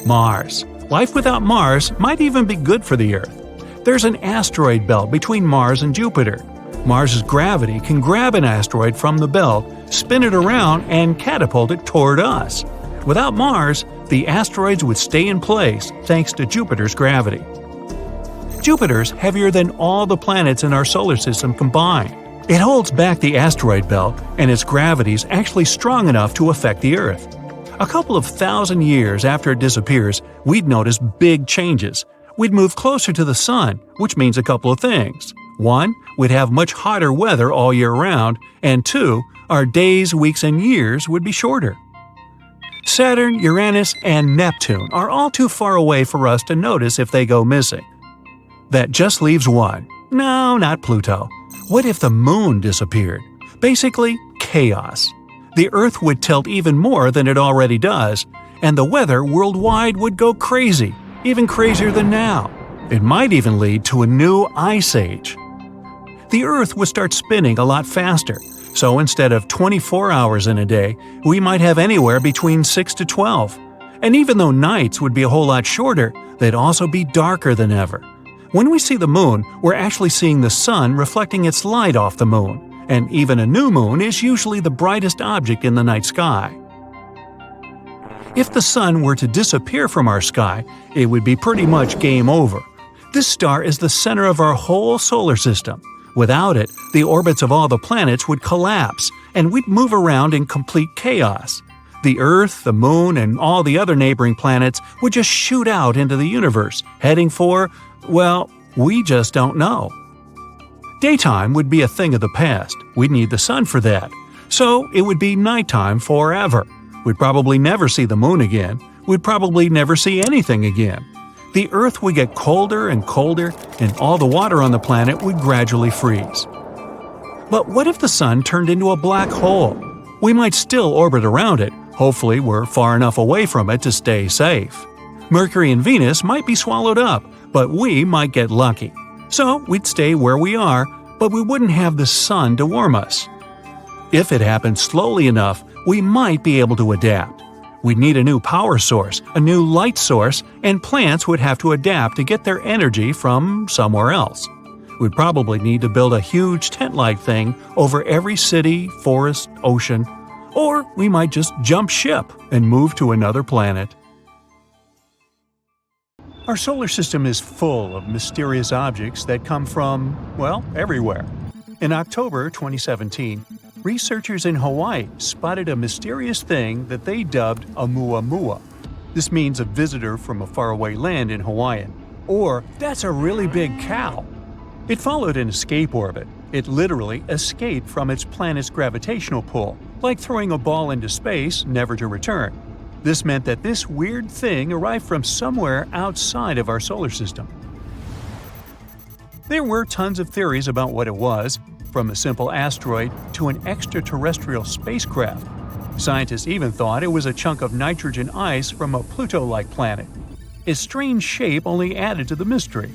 Mars. Life without Mars might even be good for the Earth. There's an asteroid belt between Mars and Jupiter. Mars's gravity can grab an asteroid from the belt, spin it around, and catapult it toward us. Without Mars, the asteroids would stay in place thanks to Jupiter's gravity. Jupiter's heavier than all the planets in our solar system combined. It holds back the asteroid belt, and its gravity is actually strong enough to affect the Earth. A couple of thousand years after it disappears, we'd notice big changes. We'd move closer to the sun, which means a couple of things. 1, we'd have much hotter weather all year round, and 2, our days, weeks, and years would be shorter. Saturn, Uranus, and Neptune are all too far away for us to notice if they go missing. That just leaves one. No, not Pluto. What if the moon disappeared? Basically, chaos. The Earth would tilt even more than it already does, and the weather worldwide would go crazy, even crazier than now. It might even lead to a new ice age. The Earth would start spinning a lot faster, so instead of 24 hours in a day, we might have anywhere between 6 to 12. And even though nights would be a whole lot shorter, they'd also be darker than ever. When we see the moon, we're actually seeing the sun reflecting its light off the moon, and even a new moon is usually the brightest object in the night sky. If the sun were to disappear from our sky, it would be pretty much game over. This star is the center of our whole solar system. Without it, the orbits of all the planets would collapse, and we'd move around in complete chaos. The Earth, the Moon, and all the other neighboring planets would just shoot out into the universe, heading for, well, we just don't know. Daytime would be a thing of the past. We'd need the sun for that. So it would be nighttime forever. We'd probably never see the moon again. We'd probably never see anything again. The Earth would get colder and colder, and all the water on the planet would gradually freeze. But what if the sun turned into a black hole? We might still orbit around it. Hopefully, we're far enough away from it to stay safe. Mercury and Venus might be swallowed up, but we might get lucky. So we'd stay where we are, but we wouldn't have the sun to warm us. If it happened slowly enough, we might be able to adapt. We'd need a new power source, a new light source, and plants would have to adapt to get their energy from somewhere else. We'd probably need to build a huge tent-like thing over every city, forest, ocean, or we might just jump ship and move to another planet. Our solar system is full of mysterious objects that come from, well, everywhere. In October 2017, researchers in Hawaii spotted a mysterious thing that they dubbed Oumuamua. This means a visitor from a faraway land in Hawaiian, or that's a really big cow. It followed an escape orbit. It literally escaped from its planet's gravitational pull, like throwing a ball into space, never to return. This meant that this weird thing arrived from somewhere outside of our solar system. There were tons of theories about what it was, from a simple asteroid to an extraterrestrial spacecraft. Scientists even thought it was a chunk of nitrogen ice from a Pluto-like planet. Its strange shape only added to the mystery.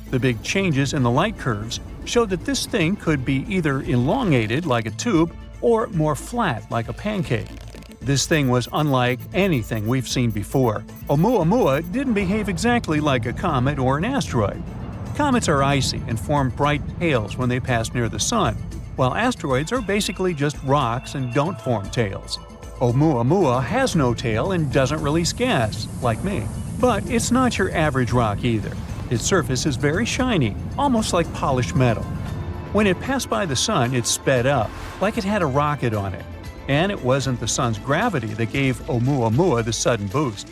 The big changes in the light curves showed that this thing could be either elongated like a tube or more flat like a pancake. This thing was unlike anything we've seen before. Oumuamua didn't behave exactly like a comet or an asteroid. Comets are icy and form bright tails when they pass near the sun, while asteroids are basically just rocks and don't form tails. Oumuamua has no tail and doesn't release gas, like me. But it's not your average rock either. Its surface is very shiny, almost like polished metal. When it passed by the sun, it sped up, like it had a rocket on it. And it wasn't the sun's gravity that gave Oumuamua the sudden boost.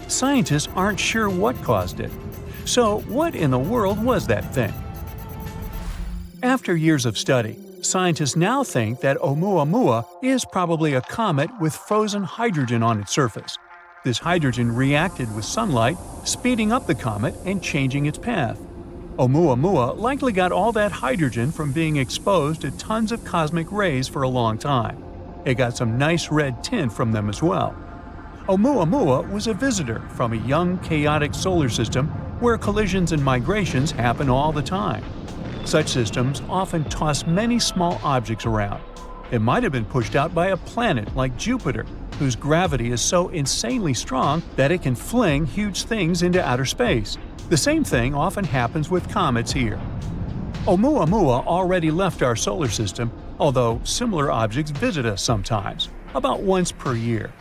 Scientists aren't sure what caused it. So what in the world was that thing? After years of study, scientists now think that Oumuamua is probably a comet with frozen hydrogen on its surface. This hydrogen reacted with sunlight, speeding up the comet and changing its path. Oumuamua likely got all that hydrogen from being exposed to tons of cosmic rays for a long time. It got some nice red tint from them as well. Oumuamua was a visitor from a young, chaotic solar system where collisions and migrations happen all the time. Such systems often toss many small objects around. It might have been pushed out by a planet like Jupiter, whose gravity is so insanely strong that it can fling huge things into outer space. The same thing often happens with comets here. Oumuamua already left our solar system, although similar objects visit us sometimes, about once per year.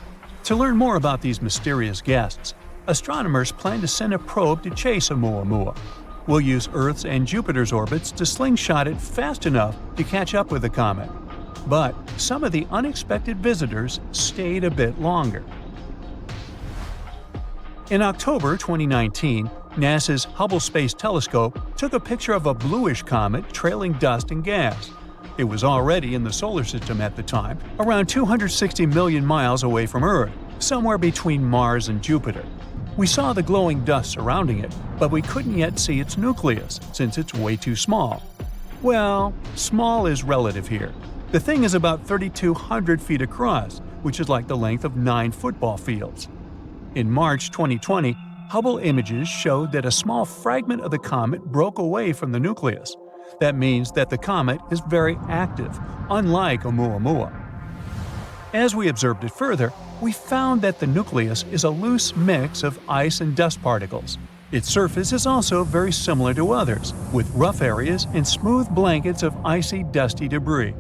To learn more about these mysterious guests, astronomers plan to send a probe to chase Oumuamua. We'll use Earth's and Jupiter's orbits to slingshot it fast enough to catch up with the comet. But some of the unexpected visitors stayed a bit longer. In October 2019, NASA's Hubble Space Telescope took a picture of a bluish comet trailing dust and gas. It was already in the solar system at the time, around 260 million miles away from Earth, somewhere between Mars and Jupiter. We saw the glowing dust surrounding it, but we couldn't yet see its nucleus since it's way too small. Well, small is relative here. The thing is about 3,200 feet across, which is like the length of 9 football fields. In March 2020, Hubble images showed that a small fragment of the comet broke away from the nucleus. That means that the comet is very active, unlike Oumuamua. As we observed it further, we found that the nucleus is a loose mix of ice and dust particles. Its surface is also very similar to others, with rough areas and smooth blankets of icy, dusty debris.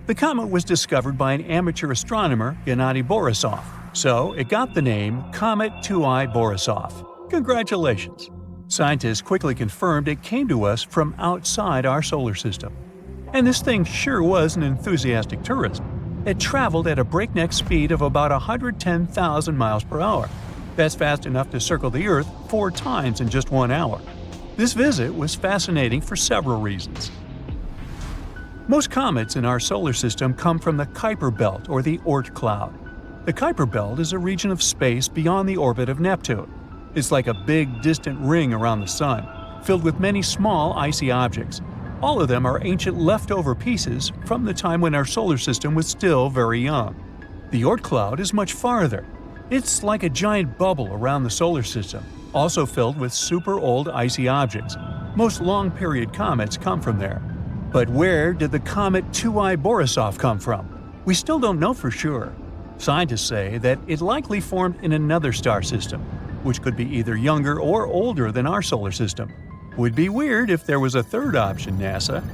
The comet was discovered by an amateur astronomer, Gennady Borisov, so it got the name Comet 2I Borisov. Congratulations! Scientists quickly confirmed it came to us from outside our solar system. And this thing sure was an enthusiastic tourist. It traveled at a breakneck speed of about 110,000 miles per hour. That's fast enough to circle the Earth 4 times in just 1 hour. This visit was fascinating for several reasons. Most comets in our solar system come from the Kuiper Belt or the Oort cloud. The Kuiper Belt is a region of space beyond the orbit of Neptune. It's like a big, distant ring around the Sun, filled with many small, icy objects. All of them are ancient leftover pieces from the time when our solar system was still very young. The Oort cloud is much farther. It's like a giant bubble around the solar system, also filled with super old icy objects. Most long-period comets come from there. But where did the comet 2I Borisov come from? We still don't know for sure. Scientists say that it likely formed in another star system, which could be either younger or older than our solar system. Would be weird if there was a third option, NASA.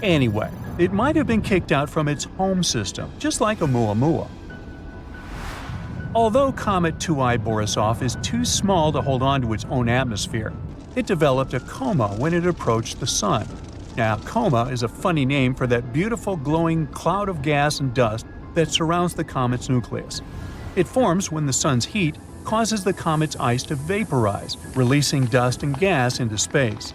Anyway, it might have been kicked out from its home system, just like Oumuamua. Although Comet 2I Borisov is too small to hold on to its own atmosphere, it developed a coma when it approached the Sun. Now, coma is a funny name for that beautiful glowing cloud of gas and dust that surrounds the comet's nucleus. It forms when the Sun's heat causes the comet's ice to vaporize, releasing dust and gas into space.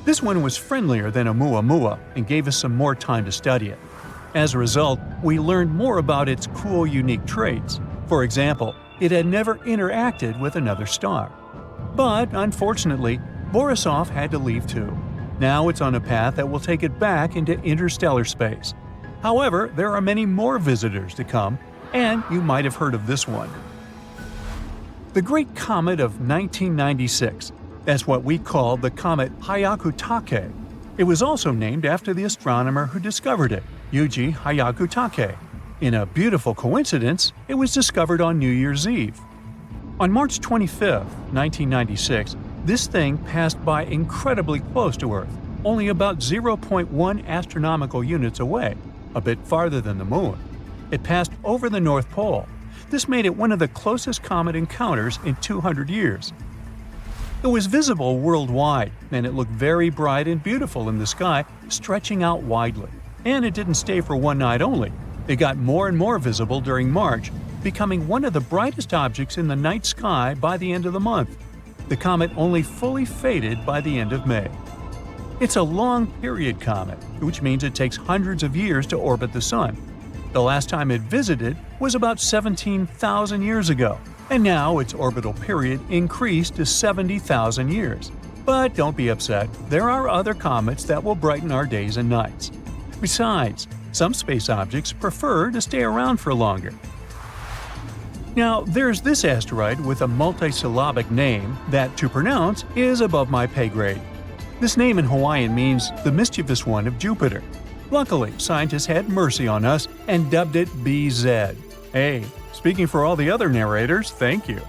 This one was friendlier than Oumuamua and gave us some more time to study it. As a result, we learned more about its cool, unique traits. For example, it had never interacted with another star. But, unfortunately, Borisov had to leave too. Now it's on a path that will take it back into interstellar space. However, there are many more visitors to come, and you might have heard of this one. The Great Comet of 1996. That's what we call the comet Hyakutake. It was also named after the astronomer who discovered it, Yuji Hyakutake. In a beautiful coincidence, it was discovered on New Year's Eve. On March 25, 1996, this thing passed by incredibly close to Earth, only about 0.1 astronomical units away, a bit farther than the Moon. It passed over the North Pole. This made it one of the closest comet encounters in 200 years. It was visible worldwide, and it looked very bright and beautiful in the sky, stretching out widely. And it didn't stay for one night only. It got more and more visible during March, becoming one of the brightest objects in the night sky by the end of the month. The comet only fully faded by the end of May. It's a long-period comet, which means it takes hundreds of years to orbit the Sun. The last time it visited was about 17,000 years ago, and now its orbital period increased to 70,000 years. But don't be upset, there are other comets that will brighten our days and nights. Besides, some space objects prefer to stay around for longer. Now, there's this asteroid with a multisyllabic name that, to pronounce, is above my pay grade. This name in Hawaiian means the mischievous one of Jupiter. Luckily, scientists had mercy on us and dubbed it BZ. Hey, speaking for all the other narrators, thank you.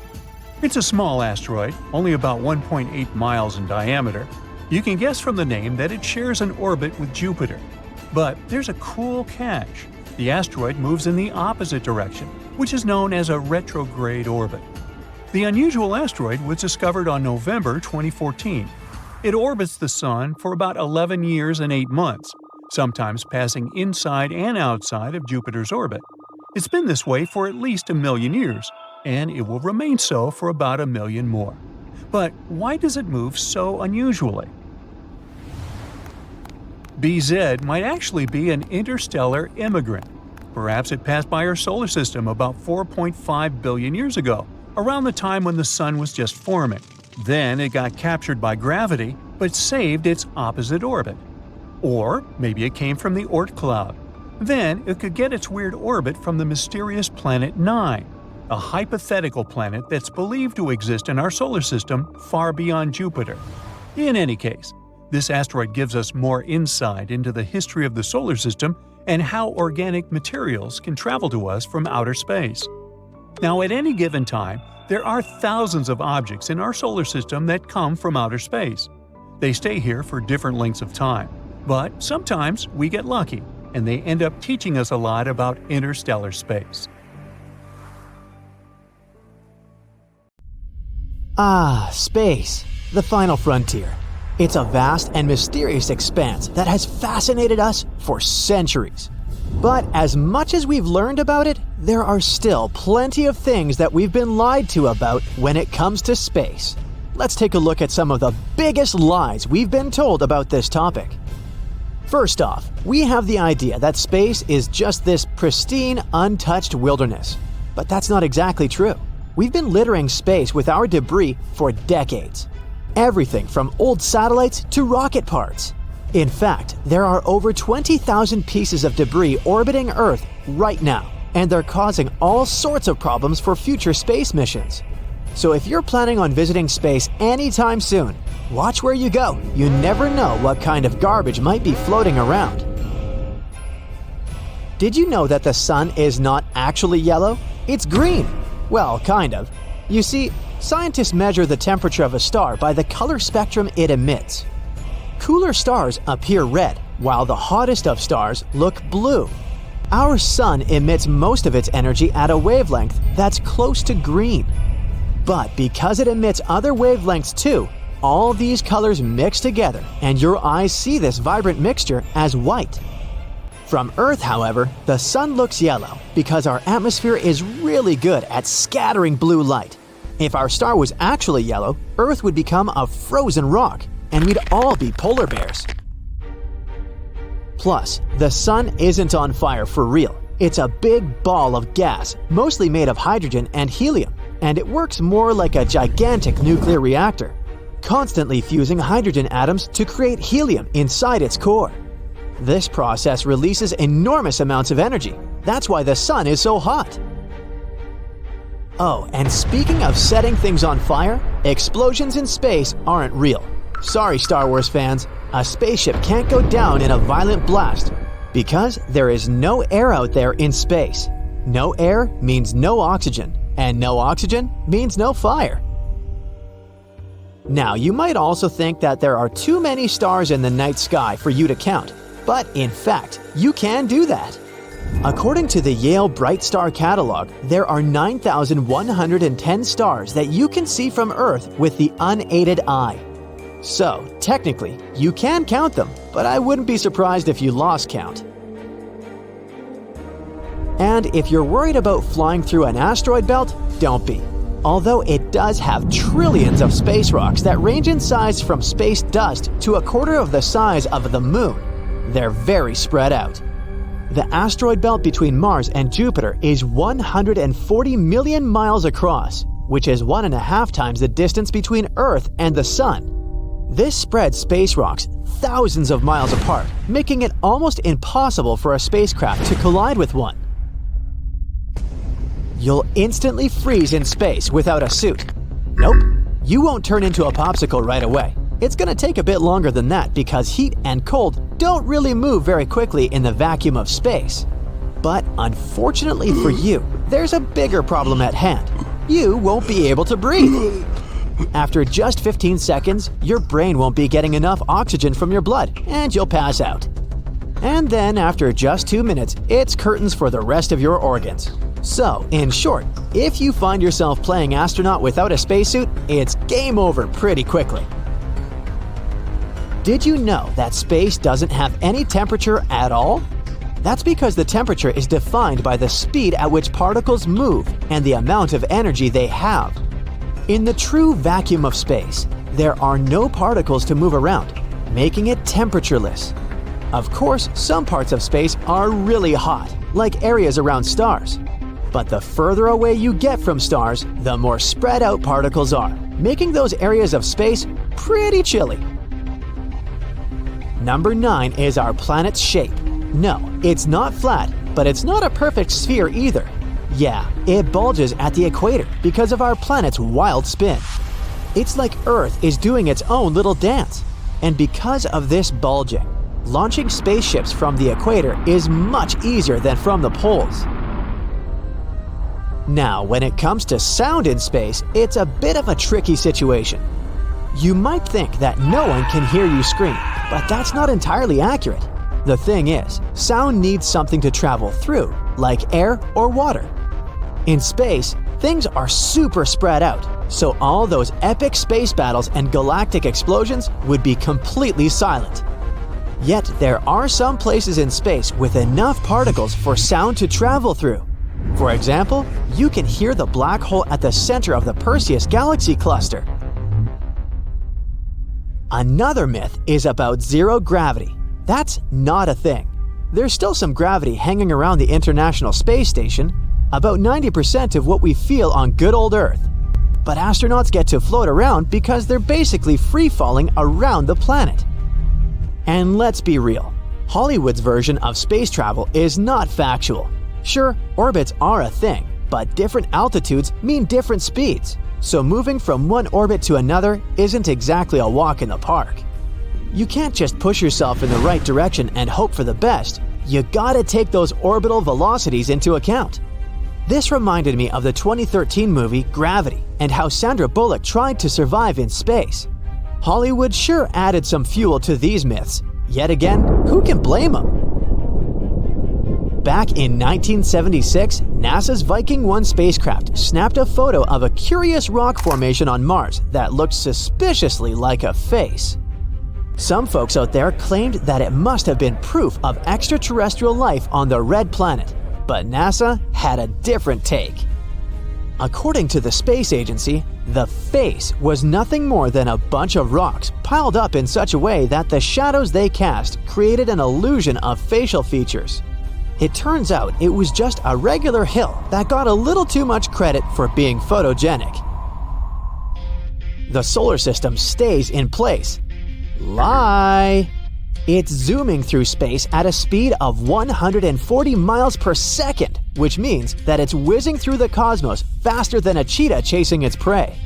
It's a small asteroid, only about 1.8 miles in diameter. You can guess from the name that it shares an orbit with Jupiter. But there's a cool catch. The asteroid moves in the opposite direction, which is known as a retrograde orbit. The unusual asteroid was discovered on November 2014. It orbits the Sun for about 11 years and 8 months, sometimes passing inside and outside of Jupiter's orbit. It's been this way for at least 1 million years, and it will remain so for about 1 million more. But why does it move so unusually? BZ might actually be an interstellar immigrant. Perhaps it passed by our solar system about 4.5 billion years ago, around the time when the Sun was just forming. Then it got captured by gravity, but saved its opposite orbit. Or maybe it came from the Oort cloud. Then it could get its weird orbit from the mysterious planet 9, a hypothetical planet that's believed to exist in our solar system far beyond Jupiter. In any case, this asteroid gives us more insight into the history of the solar system and how organic materials can travel to us from outer space. Now, at any given time, there are thousands of objects in our solar system that come from outer space. They stay here for different lengths of time, but sometimes we get lucky, and they end up teaching us a lot about interstellar space. Ah, space, the final frontier. It's a vast and mysterious expanse that has fascinated us for centuries. But as much as we've learned about it, there are still plenty of things that we've been lied to about when it comes to space. Let's take a look at some of the biggest lies we've been told about this topic. First off, we have the idea that space is just this pristine, untouched wilderness. But that's not exactly true. We've been littering space with our debris for decades. Everything from old satellites to rocket parts. In fact, there are over 20,000 pieces of debris orbiting Earth right now, and they're causing all sorts of problems for future space missions. So if you're planning on visiting space anytime soon, watch where you go. You never know what kind of garbage might be floating around. Did you know that the sun is not actually yellow? It's green. Well, kind of. You see, scientists measure the temperature of a star by the color spectrum it emits. Cooler stars appear red, while the hottest of stars look blue. Our sun emits most of its energy at a wavelength that's close to green. But because it emits other wavelengths too, all these colors mix together, and your eyes see this vibrant mixture as white. From Earth, however, the sun looks yellow because our atmosphere is really good at scattering blue light. If our star was actually yellow, Earth would become a frozen rock, and we'd all be polar bears. Plus, the sun isn't on fire for real. It's a big ball of gas, mostly made of hydrogen and helium, and it works more like a gigantic nuclear reactor, constantly fusing hydrogen atoms to create helium inside its core. This process releases enormous amounts of energy. That's why the sun is so hot. Oh, and speaking of setting things on fire, explosions in space aren't real. Sorry, Star Wars fans, a spaceship can't go down in a violent blast because there is no air out there in space. No air means no oxygen, and no oxygen means no fire. Now, you might also think that there are too many stars in the night sky for you to count, but in fact, you can do that. According to the Yale Bright Star Catalog, there are 9,110 stars that you can see from Earth with the unaided eye. So, technically, you can count them, but I wouldn't be surprised if you lost count. And if you're worried about flying through an asteroid belt, don't be. Although it does have trillions of space rocks that range in size from space dust to a quarter of the size of the Moon, they're very spread out. The asteroid belt between Mars and Jupiter is 140 million miles across, which is 1.5 times the distance between Earth and the Sun. This spreads space rocks thousands of miles apart, making it almost impossible for a spacecraft to collide with one. You'll instantly freeze in space without a suit. Nope, you won't turn into a popsicle right away. It's gonna take a bit longer than that because heat and cold don't really move very quickly in the vacuum of space. But unfortunately for you, there's a bigger problem at hand. You won't be able to breathe. After just 15 seconds, your brain won't be getting enough oxygen from your blood, and you'll pass out. And then after just 2 minutes, it's curtains for the rest of your organs. So, in short, if you find yourself playing astronaut without a spacesuit, it's game over pretty quickly. Did you know that space doesn't have any temperature at all? That's because the temperature is defined by the speed at which particles move and the amount of energy they have. In the true vacuum of space, there are no particles to move around, making it temperatureless. Of course, some parts of space are really hot, like areas around stars. But the further away you get from stars, the more spread out particles are, making those areas of space pretty chilly. Number 9 is our planet's shape. No, it's not flat, but it's not a perfect sphere either. Yeah, it bulges at the equator because of our planet's wild spin. It's like Earth is doing its own little dance. And because of this bulging, launching spaceships from the equator is much easier than from the poles. Now, when it comes to sound in space, it's a bit of a tricky situation. You might think that no one can hear you scream, but that's not entirely accurate. The thing is, sound needs something to travel through, like air or water. In space, things are super spread out, so all those epic space battles and galactic explosions would be completely silent. Yet there are some places in space with enough particles for sound to travel through. For example, you can hear the black hole at the center of the Perseus galaxy cluster. Another myth is about zero gravity. That's not a thing. There's still some gravity hanging around the International Space Station, about 90% of what we feel on good old Earth. But astronauts get to float around because they're basically free-falling around the planet. And let's be real, Hollywood's version of space travel is not factual. Sure, orbits are a thing, but different altitudes mean different speeds, so moving from one orbit to another isn't exactly a walk in the park. You can't just push yourself in the right direction and hope for the best. You gotta take those orbital velocities into account. This reminded me of the 2013 movie Gravity and how Sandra Bullock tried to survive in space. Hollywood sure added some fuel to these myths. Yet again, who can blame them? Back in 1976, NASA's Viking 1 spacecraft snapped a photo of a curious rock formation on Mars that looked suspiciously like a face. Some folks out there claimed that it must have been proof of extraterrestrial life on the red planet, but NASA had a different take. According to the space agency, the face was nothing more than a bunch of rocks piled up in such a way that the shadows they cast created an illusion of facial features. It turns out it was just a regular hill that got a little too much credit for being photogenic. The solar system stays in place. Lie! It's zooming through space at a speed of 140 miles per second, which means that it's whizzing through the cosmos faster than a cheetah chasing its prey.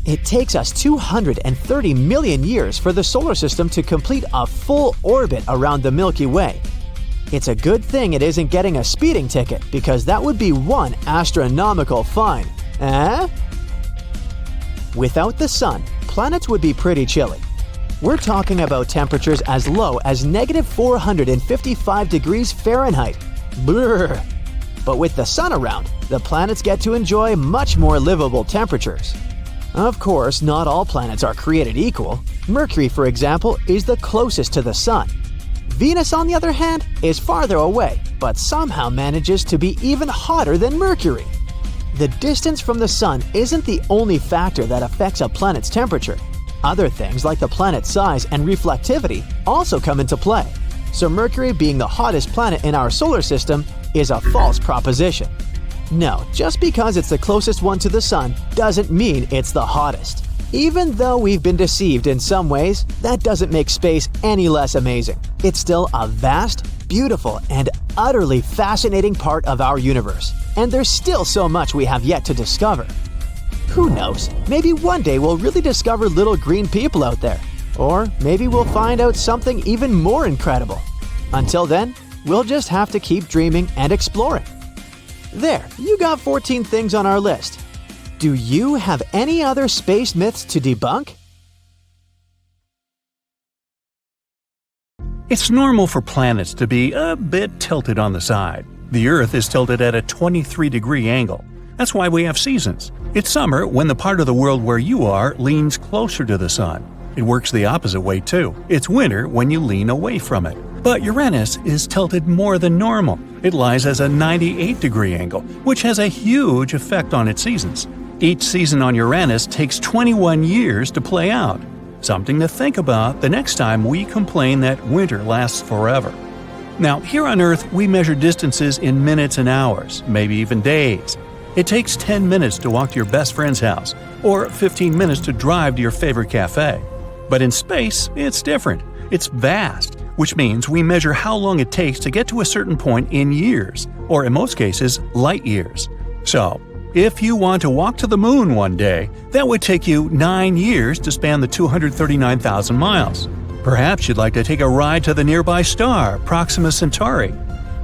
It takes us 230 million years for the solar system to complete a full orbit around the Milky Way. It's a good thing it isn't getting a speeding ticket, because that would be one astronomical fine. Eh? Without the sun, planets would be pretty chilly. We're talking about temperatures as low as -455 degrees Fahrenheit. Brr. But with the sun around, the planets get to enjoy much more livable temperatures. Of course, not all planets are created equal. Mercury, for example, is the closest to the sun. Venus, on the other hand, is farther away, but somehow manages to be even hotter than Mercury. The distance from the sun isn't the only factor that affects a planet's temperature. Other things like the planet's size and reflectivity also come into play. So Mercury being the hottest planet in our solar system is a false proposition. No, just because it's the closest one to the sun doesn't mean it's the hottest. Even though we've been deceived in some ways, that doesn't make space any less amazing. It's still a vast, beautiful, and utterly fascinating part of our universe. And there's still so much we have yet to discover. Who knows, maybe one day we'll really discover little green people out there. Or maybe we'll find out something even more incredible. Until then, we'll just have to keep dreaming and exploring. There, you got 14 things on our list. Do you have any other space myths to debunk? It's normal for planets to be a bit tilted on the side. The Earth is tilted at a 23-degree angle. That's why we have seasons. It's summer when the part of the world where you are leans closer to the sun. It works the opposite way too. It's winter when you lean away from it. But Uranus is tilted more than normal. It lies as a 98-degree angle, which has a huge effect on its seasons. Each season on Uranus takes 21 years to play out. Something to think about the next time we complain that winter lasts forever. Now, here on Earth, we measure distances in minutes and hours, maybe even days. It takes 10 minutes to walk to your best friend's house, or 15 minutes to drive to your favorite cafe. But in space, it's different. It's vast, which means we measure how long it takes to get to a certain point in years, or in most cases, light years. So, if you want to walk to the moon one day, that would take you 9 years to span the 239,000 miles. Perhaps you'd like to take a ride to the nearby star, Proxima Centauri.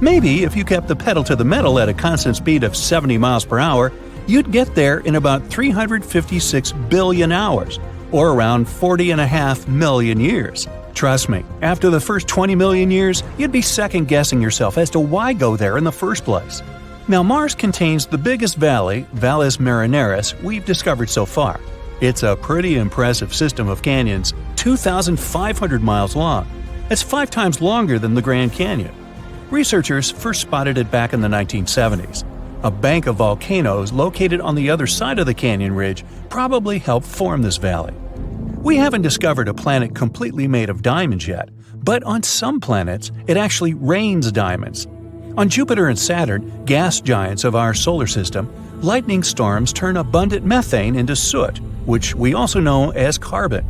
Maybe if you kept the pedal to the metal at a constant speed of 70 miles per hour, you'd get there in about 356 billion hours, or around 40.5 million years. Trust me, after the first 20 million years, you'd be second-guessing yourself as to why go there in the first place. Now, Mars contains the biggest valley, Valles Marineris, we've discovered so far. It's a pretty impressive system of canyons, 2,500 miles long. That's 5 times longer than the Grand Canyon. Researchers first spotted it back in the 1970s. A bank of volcanoes located on the other side of the canyon ridge probably helped form this valley. We haven't discovered a planet completely made of diamonds yet, But on some planets, it actually rains diamonds. On Jupiter and Saturn, gas giants of our solar system, lightning storms turn abundant methane into soot, which we also know as carbon.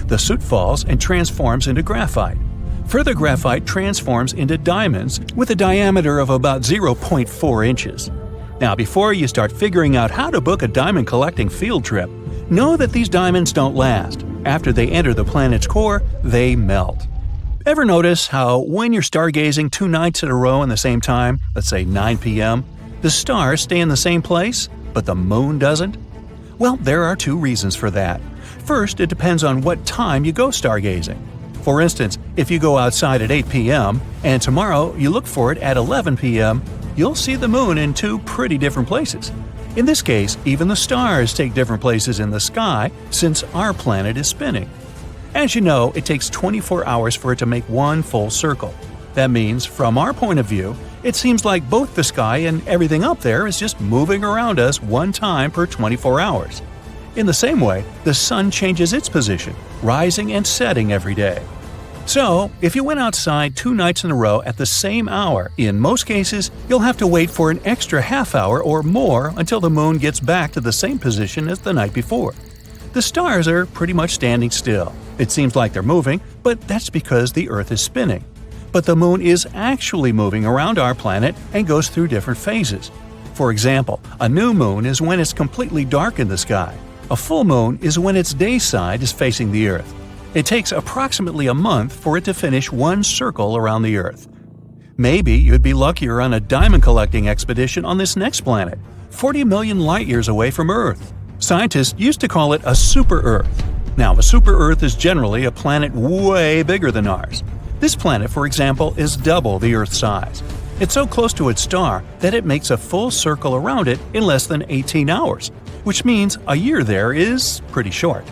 The soot falls and transforms into graphite. Further graphite transforms into diamonds with a diameter of about 0.4 inches. Now, before you start figuring out how to book a diamond collecting field trip, know that these diamonds don't last. After they enter the planet's core, they melt. Ever notice how when you're stargazing 2 nights in a row in the same time, let's say 9 p.m., the stars stay in the same place, but the moon doesn't? Well, there are 2 reasons for that. First, it depends on what time you go stargazing. For instance, if you go outside at 8 p.m. and tomorrow you look for it at 11 p.m., you'll see the moon in 2 pretty different places. In this case, even the stars take different places in the sky since our planet is spinning. As you know, it takes 24 hours for it to make one full circle. That means, from our point of view, it seems like both the sky and everything up there is just moving around us one time per 24 hours. In the same way, the sun changes its position, rising and setting every day. So, if you went outside 2 nights in a row at the same hour, in most cases, you'll have to wait for an extra half hour or more until the moon gets back to the same position as the night before. The stars are pretty much standing still. It seems like they're moving, but that's because the Earth is spinning. But the moon is actually moving around our planet and goes through different phases. For example, a new moon is when it's completely dark in the sky. A full moon is when its day side is facing the Earth. It takes approximately a month for it to finish one circle around the Earth. Maybe you'd be luckier on a diamond collecting expedition on this next planet, 40 million light-years away from Earth. Scientists used to call it a super-Earth. Now, a super-Earth is generally a planet way bigger than ours. This planet, for example, is double the Earth's size. It's so close to its star that it makes a full circle around it in less than 18 hours, which means a year there is pretty short.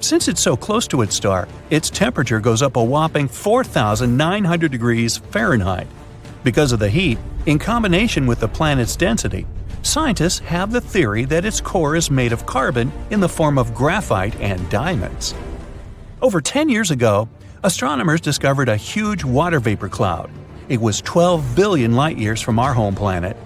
Since it's so close to its star, its temperature goes up a whopping 4,900 degrees Fahrenheit. Because of the heat, in combination with the planet's density, scientists have the theory that its core is made of carbon in the form of graphite and diamonds. Over 10 years ago, astronomers discovered a huge water vapor cloud. It was 12 billion light-years from our home planet.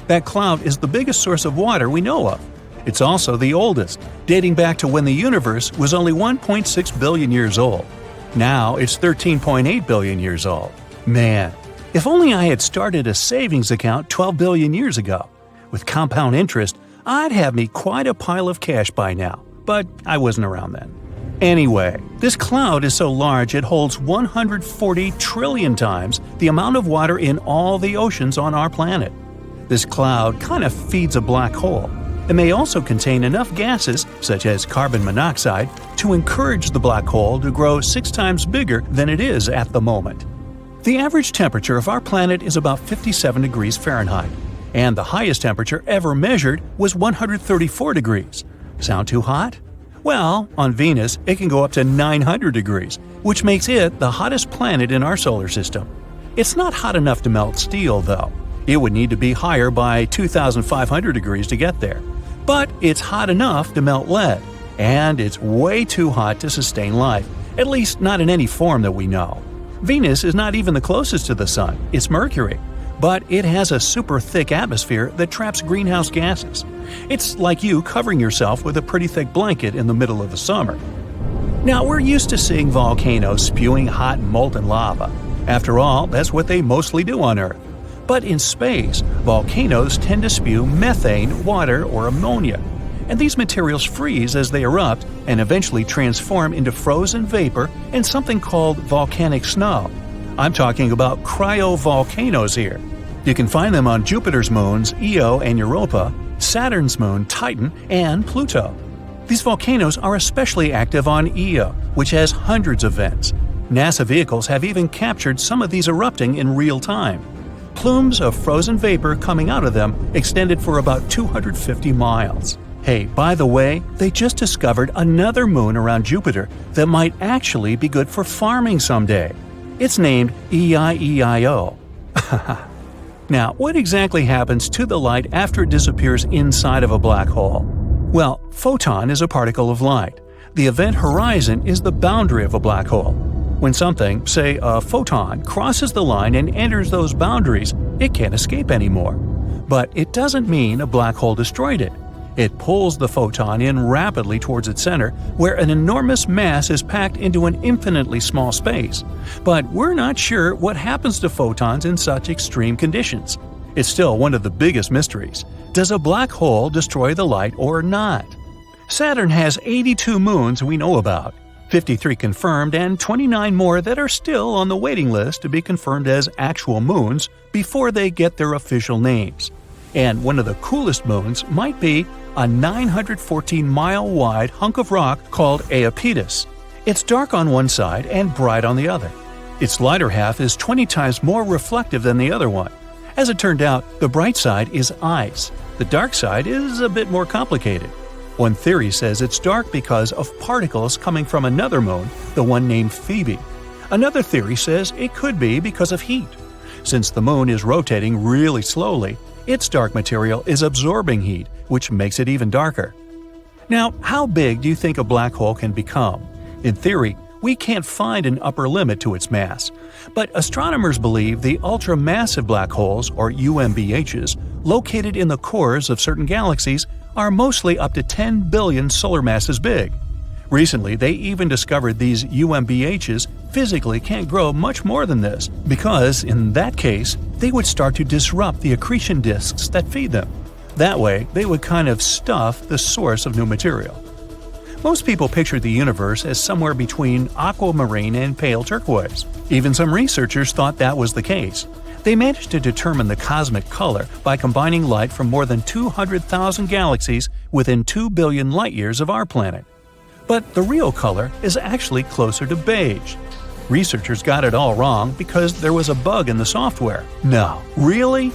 That cloud is the biggest source of water we know of. It's also the oldest, dating back to when the universe was only 1.6 billion years old. Now it's 13.8 billion years old. Man, if only I had started a savings account 12 billion years ago. With compound interest, I'd have me quite a pile of cash by now, but I wasn't around then. Anyway, this cloud is so large it holds 140 trillion times the amount of water in all the oceans on our planet. This cloud kind of feeds a black hole. It may also contain enough gases, such as carbon monoxide, to encourage the black hole to grow 6 times bigger than it is at the moment. The average temperature of our planet is about 57 degrees Fahrenheit. And the highest temperature ever measured was 134 degrees. Sound too hot? Well, on Venus, it can go up to 900 degrees, which makes it the hottest planet in our solar system. It's not hot enough to melt steel, though. It would need to be higher by 2,500 degrees to get there. But it's hot enough to melt lead, and it's way too hot to sustain life, at least not in any form that we know. Venus is not even the closest to the Sun, it's Mercury. But it has a super thick atmosphere that traps greenhouse gases. It's like you covering yourself with a pretty thick blanket in the middle of the summer. Now, we're used to seeing volcanoes spewing hot molten lava. After all, that's what they mostly do on Earth. But in space, volcanoes tend to spew methane, water, or ammonia. And these materials freeze as they erupt and eventually transform into frozen vapor and something called volcanic snow. I'm talking about cryovolcanoes here. You can find them on Jupiter's moons Io and Europa, Saturn's moon Titan, and Pluto. These volcanoes are especially active on Io, which has hundreds of vents. NASA vehicles have even captured some of these erupting in real time. Plumes of frozen vapor coming out of them extended for about 250 miles. Hey, by the way, they just discovered another moon around Jupiter that might actually be good for farming someday. It's named EIEIO. Now, what exactly happens to the light after it disappears inside of a black hole? Well, photon is a particle of light. The event horizon is the boundary of a black hole. When something, say a photon, crosses the line and enters those boundaries, it can't escape anymore. But it doesn't mean a black hole destroyed it. It pulls the photon in rapidly towards its center, where an enormous mass is packed into an infinitely small space. But we're not sure what happens to photons in such extreme conditions. It's still one of the biggest mysteries. Does a black hole destroy the light or not? Saturn has 82 moons we know about, 53 confirmed and 29 more that are still on the waiting list to be confirmed as actual moons before they get their official names. And one of the coolest moons might be a 914-mile-wide hunk of rock called Apophis. It's dark on one side and bright on the other. Its lighter half is 20 times more reflective than the other one. As it turned out, the bright side is ice. The dark side is a bit more complicated. One theory says it's dark because of particles coming from another moon, the one named Phoebe. Another theory says it could be because of heat. Since the moon is rotating really slowly, its dark material is absorbing heat, which makes it even darker. Now, how big do you think a black hole can become? In theory, we can't find an upper limit to its mass, but astronomers believe the ultramassive black holes, or UMBHs, located in the cores of certain galaxies are mostly up to 10 billion solar masses big. Recently, they even discovered these UMBHs physically can't grow much more than this, because, in that case, they would start to disrupt the accretion disks that feed them. That way, they would kind of stuff the source of new material. Most people picture the universe as somewhere between aquamarine and pale turquoise. Even some researchers thought that was the case. They managed to determine the cosmic color by combining light from more than 200,000 galaxies within 2 billion light-years of our planet. But the real color is actually closer to beige. Researchers got it all wrong because there was a bug in the software. No, really?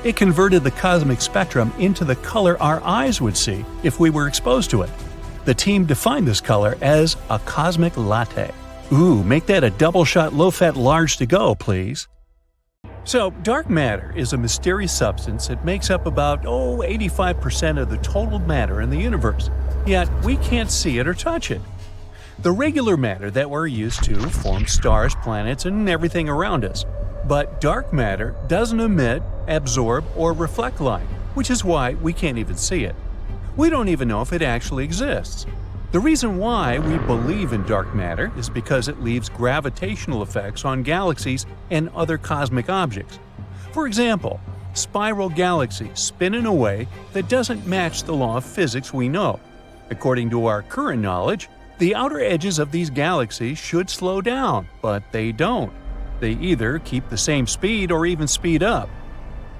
It converted the cosmic spectrum into the color our eyes would see if we were exposed to it. The team defined this color as a cosmic latte. Ooh, make that a double-shot low-fat large to go, please. So, dark matter is a mysterious substance that makes up about 85% of the total matter in the universe, yet we can't see it or touch it. The regular matter that we're used to forms stars, planets, and everything around us. But dark matter doesn't emit, absorb, or reflect light, which is why we can't even see it. We don't even know if it actually exists. The reason why we believe in dark matter is because it leaves gravitational effects on galaxies and other cosmic objects. For example, spiral galaxies spin in a way that doesn't match the law of physics we know. According to our current knowledge, the outer edges of these galaxies should slow down, but they don't. They either keep the same speed or even speed up.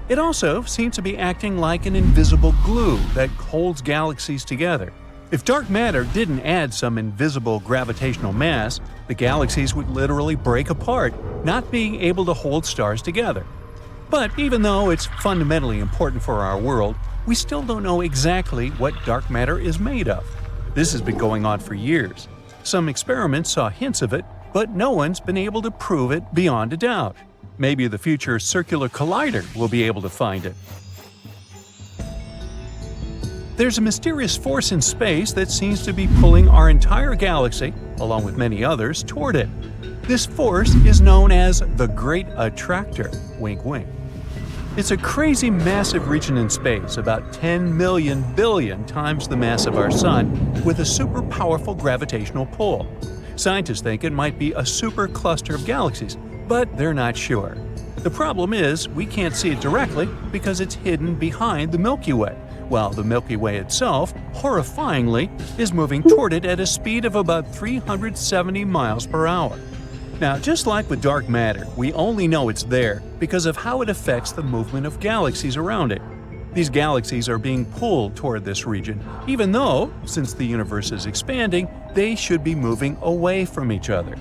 It also seems to be acting like an invisible glue that holds galaxies together. If dark matter didn't add some invisible gravitational mass, the galaxies would literally break apart, not being able to hold stars together. But even though it's fundamentally important for our world, we still don't know exactly what dark matter is made of. This has been going on for years. Some experiments saw hints of it, but no one's been able to prove it beyond a doubt. Maybe the future circular collider will be able to find it. There's a mysterious force in space that seems to be pulling our entire galaxy, along with many others, toward it. This force is known as the Great Attractor. Wink, wink. It's a crazy massive region in space, about 10 million billion times the mass of our Sun, with a super powerful gravitational pull. Scientists think it might be a super cluster of galaxies, but they're not sure. The problem is we can't see it directly because it's hidden behind the Milky Way, while the Milky Way itself, horrifyingly, is moving toward it at a speed of about 370 miles per hour. Now, just like with dark matter, we only know it's there because of how it affects the movement of galaxies around it. These galaxies are being pulled toward this region, even though, since the universe is expanding, they should be moving away from each other.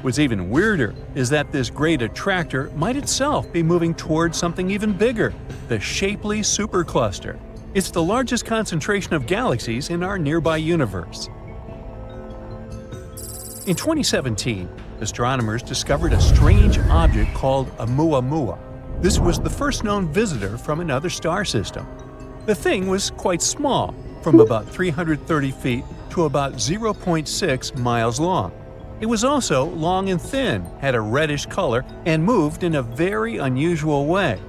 What's even weirder is that this great attractor might itself be moving towards something even bigger, the Shapley supercluster. It's the largest concentration of galaxies in our nearby universe. In 2017, astronomers discovered a strange object called Oumuamua. This was the first known visitor from another star system. The thing was quite small, from about 330 feet to about 0.6 miles long. It was also long and thin, had a reddish color, and moved in a very unusual way.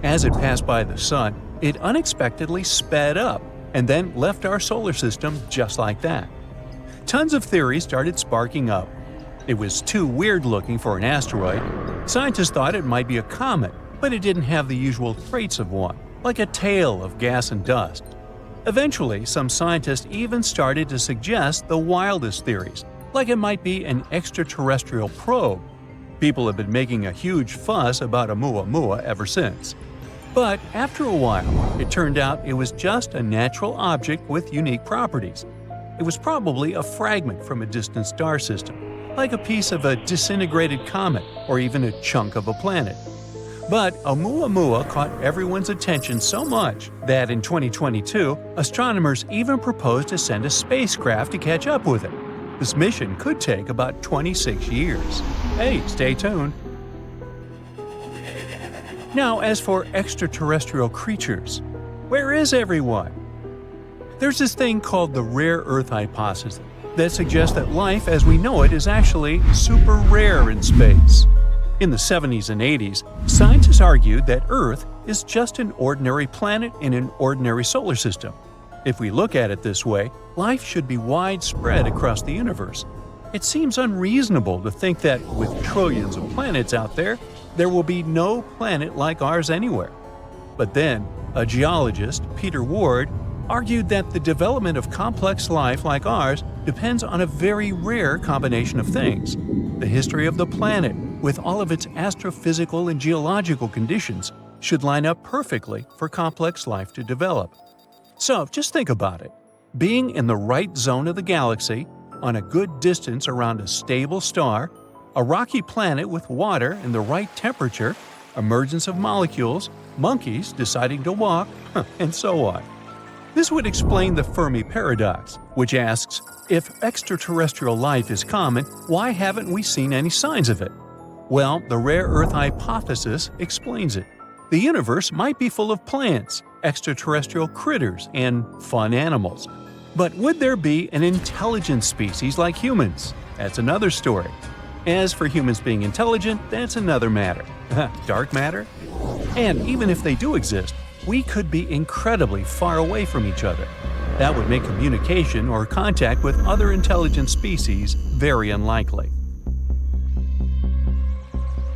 As it passed by the Sun, it unexpectedly sped up and then left our solar system just like that. Tons of theories started sparking up. It was too weird looking for an asteroid. Scientists thought it might be a comet, but it didn't have the usual traits of one, like a tail of gas and dust. Eventually, some scientists even started to suggest the wildest theories, like it might be an extraterrestrial probe. People have been making a huge fuss about Oumuamua ever since. But after a while, it turned out it was just a natural object with unique properties. It was probably a fragment from a distant star system, like a piece of a disintegrated comet or even a chunk of a planet. But Oumuamua caught everyone's attention so much that in 2022, astronomers even proposed to send a spacecraft to catch up with it. This mission could take about 26 years. Hey, stay tuned. Now, as for extraterrestrial creatures, where is everyone? There's this thing called the rare Earth hypothesis that suggests that life as we know it is actually super rare in space. In the 70s and 80s, scientists argued that Earth is just an ordinary planet in an ordinary solar system. If we look at it this way, life should be widespread across the universe. It seems unreasonable to think that with trillions of planets out there, there will be no planet like ours anywhere. But then, a geologist, Peter Ward, argued that the development of complex life like ours depends on a very rare combination of things. The history of the planet, with all of its astrophysical and geological conditions, should line up perfectly for complex life to develop. So just think about it. Being in the right zone of the galaxy, on a good distance around a stable star, a rocky planet with water and the right temperature, emergence of molecules, monkeys deciding to walk, and so on. This would explain the Fermi paradox, which asks, if extraterrestrial life is common, why haven't we seen any signs of it? Well, the rare Earth hypothesis explains it. The universe might be full of plants, extraterrestrial critters, and fun animals. But would there be an intelligent species like humans? That's another story. As for humans being intelligent, that's another matter. Dark matter? And even if they do exist, we could be incredibly far away from each other. That would make communication or contact with other intelligent species very unlikely.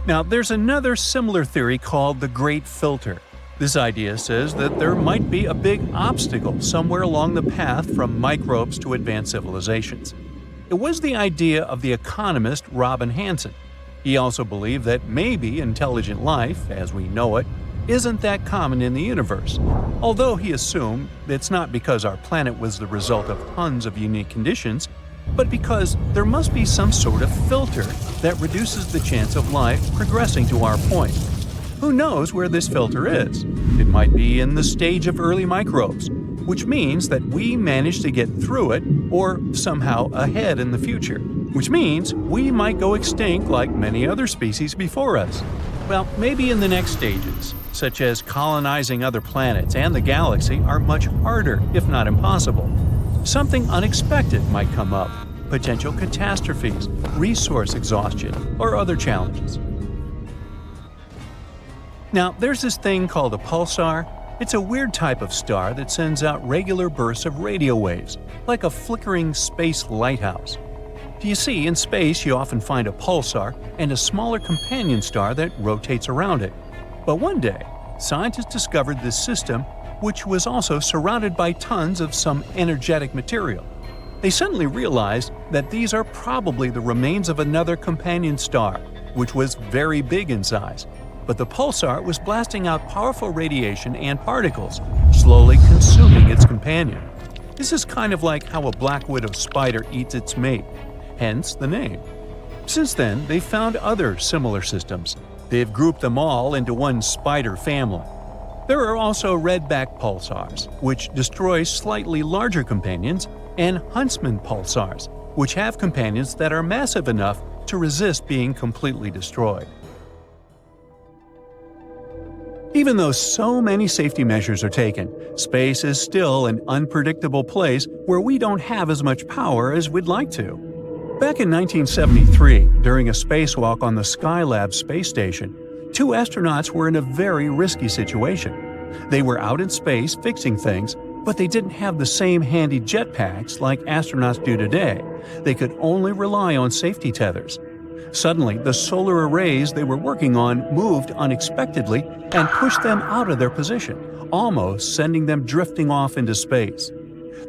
Now, there's another similar theory called the Great Filter. This idea says that there might be a big obstacle somewhere along the path from microbes to advanced civilizations. It was the idea of the economist Robin Hanson. He also believed that maybe intelligent life, as we know it, isn't that common in the universe, although he assumed it's not because our planet was the result of tons of unique conditions, but because there must be some sort of filter that reduces the chance of life progressing to our point. Who knows where this filter is? It might be in the stage of early microbes, which means that we managed to get through it or somehow ahead in the future, which means we might go extinct like many other species before us. Well, maybe in the next stages, such as colonizing other planets and the galaxy, are much harder, if not impossible. Something unexpected might come up, potential catastrophes, resource exhaustion, or other challenges. Now, there's this thing called a pulsar. It's a weird type of star that sends out regular bursts of radio waves, like a flickering space lighthouse. You see, in space you often find a pulsar and a smaller companion star that rotates around it. But one day, scientists discovered this system, which was also surrounded by tons of some energetic material. They suddenly realized that these are probably the remains of another companion star, which was very big in size. But the pulsar was blasting out powerful radiation and particles, slowly consuming its companion. This is kind of like how a black widow spider eats its mate, hence the name. Since then, they've found other similar systems. They've grouped them all into one spider family. There are also redback pulsars, which destroy slightly larger companions, and huntsman pulsars, which have companions that are massive enough to resist being completely destroyed. Even though so many safety measures are taken, space is still an unpredictable place where we don't have as much power as we'd like to. Back in 1973, during a spacewalk on the Skylab space station, 2 astronauts were in a very risky situation. They were out in space fixing things, but they didn't have the same handy jetpacks like astronauts do today. They could only rely on safety tethers. Suddenly, the solar arrays they were working on moved unexpectedly and pushed them out of their position, almost sending them drifting off into space.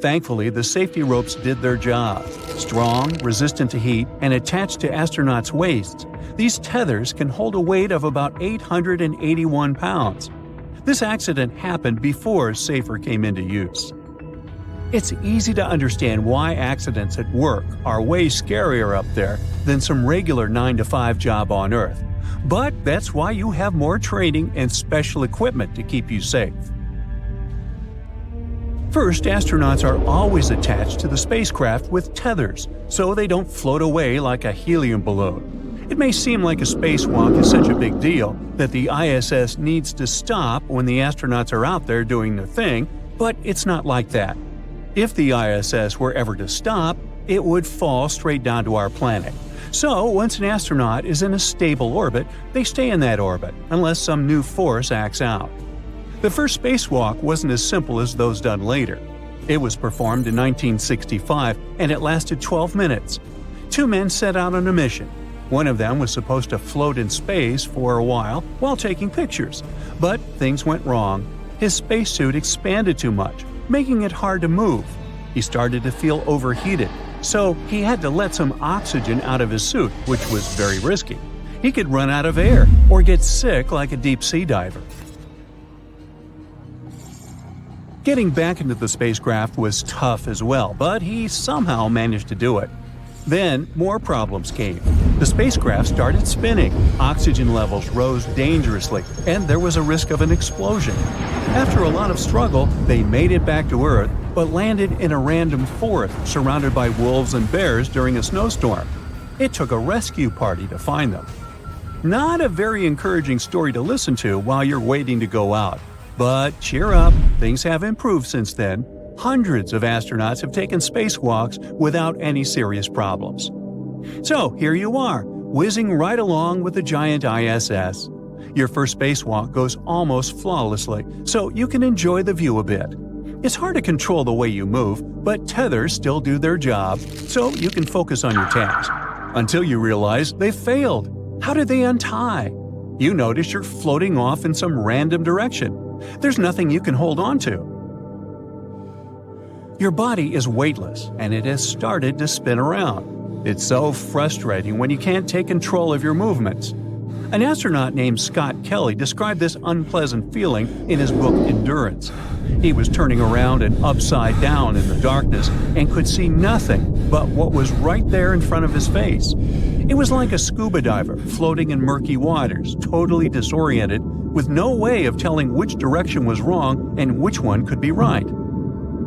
Thankfully, the safety ropes did their job. Strong, resistant to heat, and attached to astronauts' waists, these tethers can hold a weight of about 881 pounds. This accident happened before SAFER came into use. It's easy to understand why accidents at work are way scarier up there than some regular 9-to-5 job on Earth. But that's why you have more training and special equipment to keep you safe. First, astronauts are always attached to the spacecraft with tethers, so they don't float away like a helium balloon. It may seem like a spacewalk is such a big deal that the ISS needs to stop when the astronauts are out there doing their thing, but it's not like that. If the ISS were ever to stop, it would fall straight down to our planet. So, once an astronaut is in a stable orbit, they stay in that orbit, unless some new force acts out. The first spacewalk wasn't as simple as those done later. It was performed in 1965, and it lasted 12 minutes. 2 men set out on a mission. One of them was supposed to float in space for a while taking pictures. But things went wrong. His spacesuit expanded too much, making it hard to move. He started to feel overheated, so he had to let some oxygen out of his suit, which was very risky. He could run out of air or get sick like a deep-sea diver. Getting back into the spacecraft was tough as well, but he somehow managed to do it. Then, more problems came. The spacecraft started spinning, oxygen levels rose dangerously, and there was a risk of an explosion. After a lot of struggle, they made it back to Earth, but landed in a random forest surrounded by wolves and bears during a snowstorm. It took a rescue party to find them. Not a very encouraging story to listen to while you're waiting to go out. But cheer up, things have improved since then. Hundreds of astronauts have taken spacewalks without any serious problems. So here you are, whizzing right along with the giant ISS. Your first spacewalk goes almost flawlessly, so you can enjoy the view a bit. It's hard to control the way you move, but tethers still do their job, so you can focus on your task. Until you realize they failed. How did they untie? You notice you're floating off in some random direction. There's nothing you can hold on to. Your body is weightless, and it has started to spin around. It's so frustrating when you can't take control of your movements. An astronaut named Scott Kelly described this unpleasant feeling in his book Endurance. He was turning around and upside down in the darkness and could see nothing but what was right there in front of his face. It was like a scuba diver floating in murky waters, totally disoriented, with no way of telling which direction was wrong and which one could be right.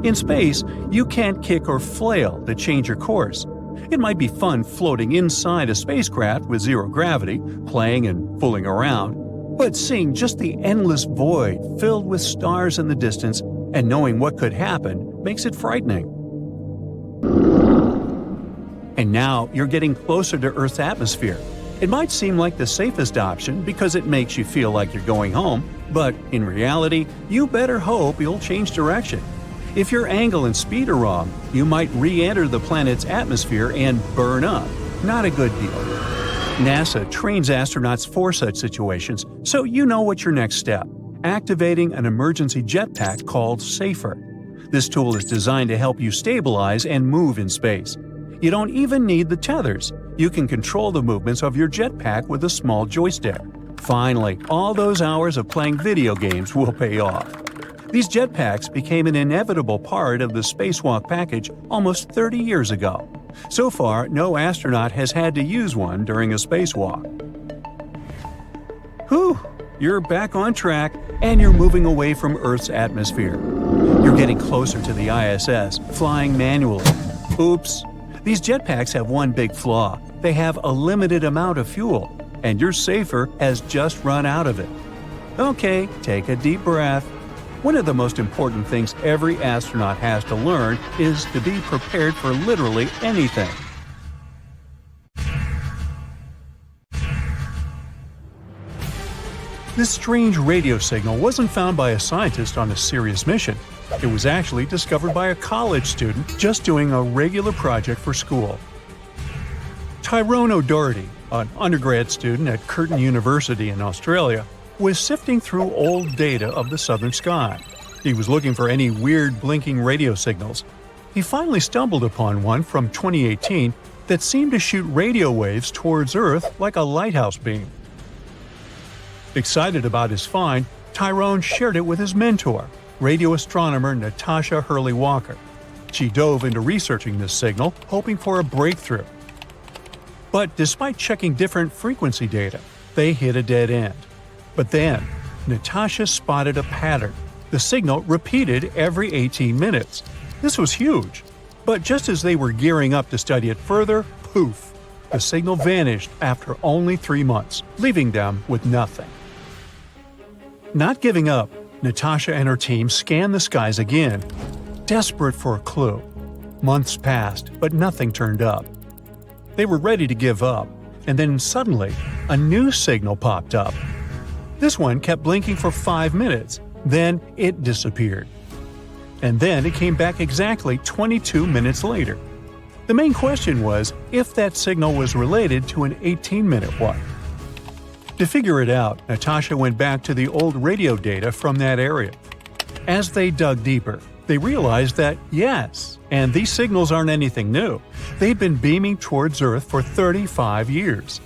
In space, you can't kick or flail to change your course. It might be fun floating inside a spacecraft with zero gravity, playing and fooling around, but seeing just the endless void filled with stars in the distance and knowing what could happen makes it frightening. And now you're getting closer to Earth's atmosphere. It might seem like the safest option because it makes you feel like you're going home, but in reality, you better hope you'll change direction. If your angle and speed are wrong, you might re-enter the planet's atmosphere and burn up. Not a good deal. NASA trains astronauts for such situations, so you know what's your next step. Activating an emergency jetpack called SAFER. This tool is designed to help you stabilize and move in space. You don't even need the tethers. You can control the movements of your jetpack with a small joystick. Finally, all those hours of playing video games will pay off. These jetpacks became an inevitable part of the spacewalk package almost 30 years ago. So far, no astronaut has had to use one during a spacewalk. Whew! You're back on track, and you're moving away from Earth's atmosphere. You're getting closer to the ISS, flying manually. Oops! These jetpacks have one big flaw. They have a limited amount of fuel, and your SAFER has just run out of it. Okay, take a deep breath. One of the most important things every astronaut has to learn is to be prepared for literally anything. This strange radio signal wasn't found by a scientist on a serious mission. It was actually discovered by a college student just doing a regular project for school. Tyrone O'Doherty, an undergrad student at Curtin University in Australia, was sifting through old data of the southern sky. He was looking for any weird blinking radio signals. He finally stumbled upon one from 2018 that seemed to shoot radio waves towards Earth like a lighthouse beam. Excited about his find, Tyrone shared it with his mentor, radio astronomer Natasha Hurley-Walker. She dove into researching this signal, hoping for a breakthrough. But despite checking different frequency data, they hit a dead end. But then, Natasha spotted a pattern. The signal repeated every 18 minutes. This was huge. But just as they were gearing up to study it further, poof! The signal vanished after only 3 months, leaving them with nothing. Not giving up, Natasha and her team scanned the skies again, desperate for a clue. Months passed, but nothing turned up. They were ready to give up, and then suddenly, a new signal popped up. This one kept blinking for 5 minutes, then it disappeared. And then it came back exactly 22 minutes later. The main question was if that signal was related to an 18-minute one. To figure it out, Natasha went back to the old radio data from that area. As they dug deeper, they realized that yes, and these signals aren't anything new. They'd been beaming towards Earth for 35 years.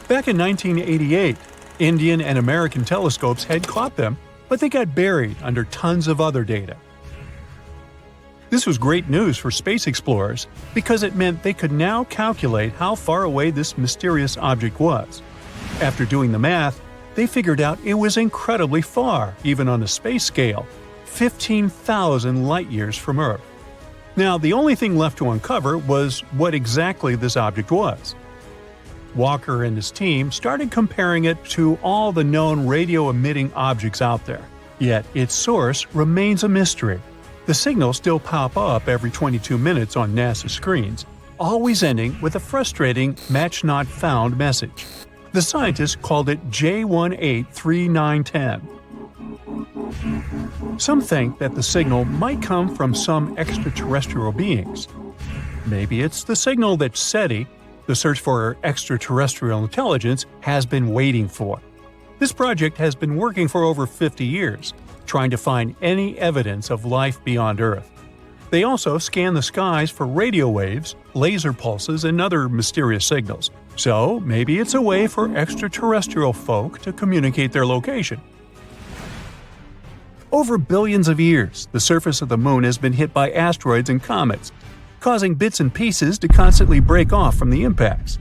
Back in 1988, Indian and American telescopes had caught them, but they got buried under tons of other data. This was great news for space explorers because it meant they could now calculate how far away this mysterious object was. After doing the math, they figured out it was incredibly far, even on a space scale, 15,000 light-years from Earth. Now, the only thing left to uncover was what exactly this object was. Walker and his team started comparing it to all the known radio-emitting objects out there, yet its source remains a mystery. The signals still pop up every 22 minutes on NASA screens, always ending with a frustrating match not found message. The scientists called it J183910. Some think that the signal might come from some extraterrestrial beings. Maybe it's the signal that SETI, the search for extraterrestrial intelligence, has been waiting for. This project has been working for over 50 years, trying to find any evidence of life beyond Earth. They also scan the skies for radio waves, laser pulses, and other mysterious signals. So maybe it's a way for extraterrestrial folk to communicate their location. Over billions of years, the surface of the moon has been hit by asteroids and comets, causing bits and pieces to constantly break off from the impacts.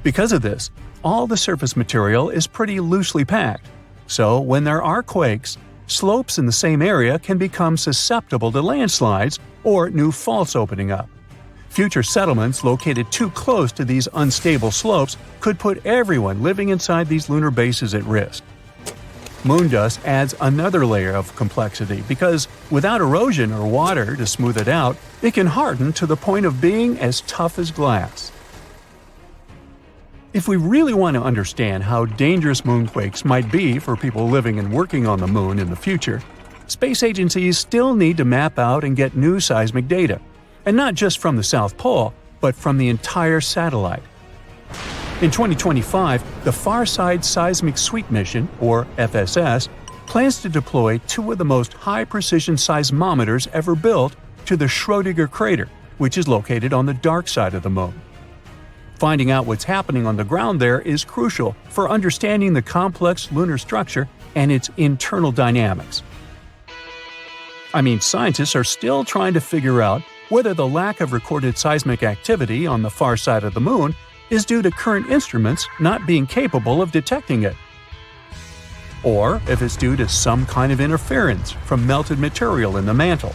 Because of this, all the surface material is pretty loosely packed. So when there are quakes, slopes in the same area can become susceptible to landslides or new faults opening up. Future settlements located too close to these unstable slopes could put everyone living inside these lunar bases at risk. Moon dust adds another layer of complexity because without erosion or water to smooth it out, it can harden to the point of being as tough as glass. If we really want to understand how dangerous moonquakes might be for people living and working on the moon in the future, space agencies still need to map out and get new seismic data, and not just from the South Pole, but from the entire satellite. In 2025, the Farside Seismic Suite mission, or FSS, plans to deploy 2 of the most high-precision seismometers ever built to the Schrödinger crater, which is located on the dark side of the moon. Finding out what's happening on the ground there is crucial for understanding the complex lunar structure and its internal dynamics. Scientists are still trying to figure out whether the lack of recorded seismic activity on the far side of the moon is due to current instruments not being capable of detecting it, or if it's due to some kind of interference from melted material in the mantle.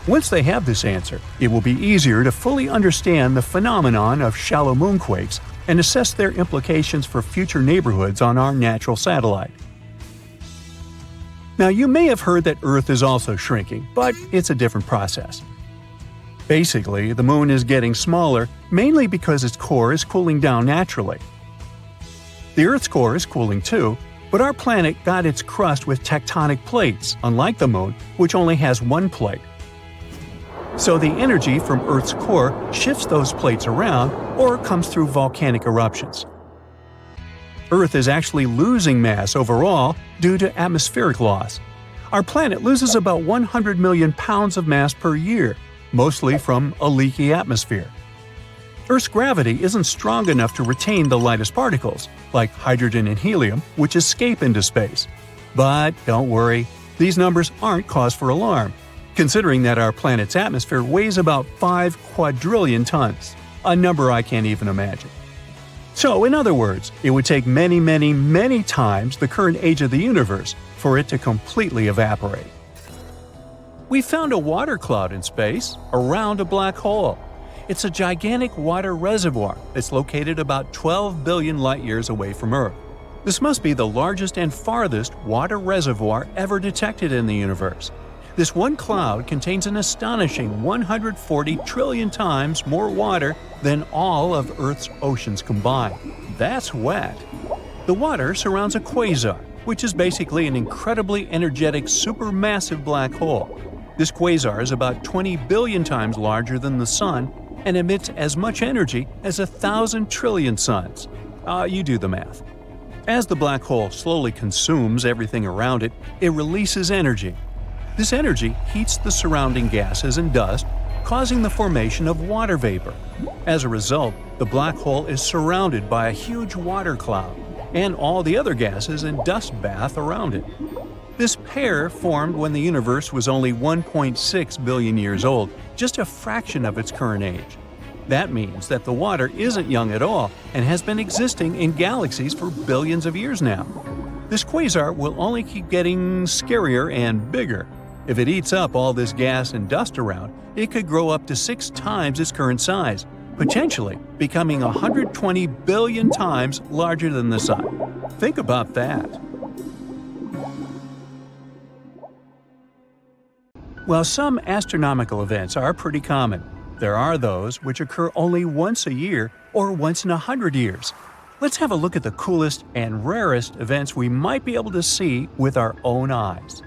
Once they have this answer, it will be easier to fully understand the phenomenon of shallow moonquakes and assess their implications for future neighborhoods on our natural satellite. Now, you may have heard that Earth is also shrinking, but it's a different process. Basically, the moon is getting smaller mainly because its core is cooling down naturally. The Earth's core is cooling too, But our planet got its crust with tectonic plates, unlike the Moon, which only has one plate. So the energy from Earth's core shifts those plates around or comes through volcanic eruptions. Earth is actually losing mass overall due to atmospheric loss. Our planet loses about 100 million pounds of mass per year, mostly from a leaky atmosphere. Earth's gravity isn't strong enough to retain the lightest particles, like hydrogen and helium, which escape into space. But don't worry, these numbers aren't cause for alarm, considering that our planet's atmosphere weighs about 5 quadrillion tons, a number I can't even imagine. So, in other words, it would take many, many, many times the current age of the universe for it to completely evaporate. We found a water cloud in space around a black hole. It's a gigantic water reservoir that's located about 12 billion light-years away from Earth. This must be the largest and farthest water reservoir ever detected in the universe. This one cloud contains an astonishing 140 trillion times more water than all of Earth's oceans combined. That's wet. The water surrounds a quasar, which is basically an incredibly energetic supermassive black hole. This quasar is about 20 billion times larger than the Sun and emits as much energy as 1,000 trillion suns. You do the math. As the black hole slowly consumes everything around it, it releases energy. This energy heats the surrounding gases and dust, causing the formation of water vapor. As a result, the black hole is surrounded by a huge water cloud and all the other gases and dust bath around it. This pair formed when the universe was only 1.6 billion years old, just a fraction of its current age. That means that the water isn't young at all and has been existing in galaxies for billions of years now. This quasar will only keep getting scarier and bigger. If it eats up all this gas and dust around, it could grow up to 6 times its current size, potentially becoming 120 billion times larger than the Sun. Think about that. While some astronomical events are pretty common, there are those which occur only once a year or once in 100 years. Let's have a look at the coolest and rarest events we might be able to see with our own eyes.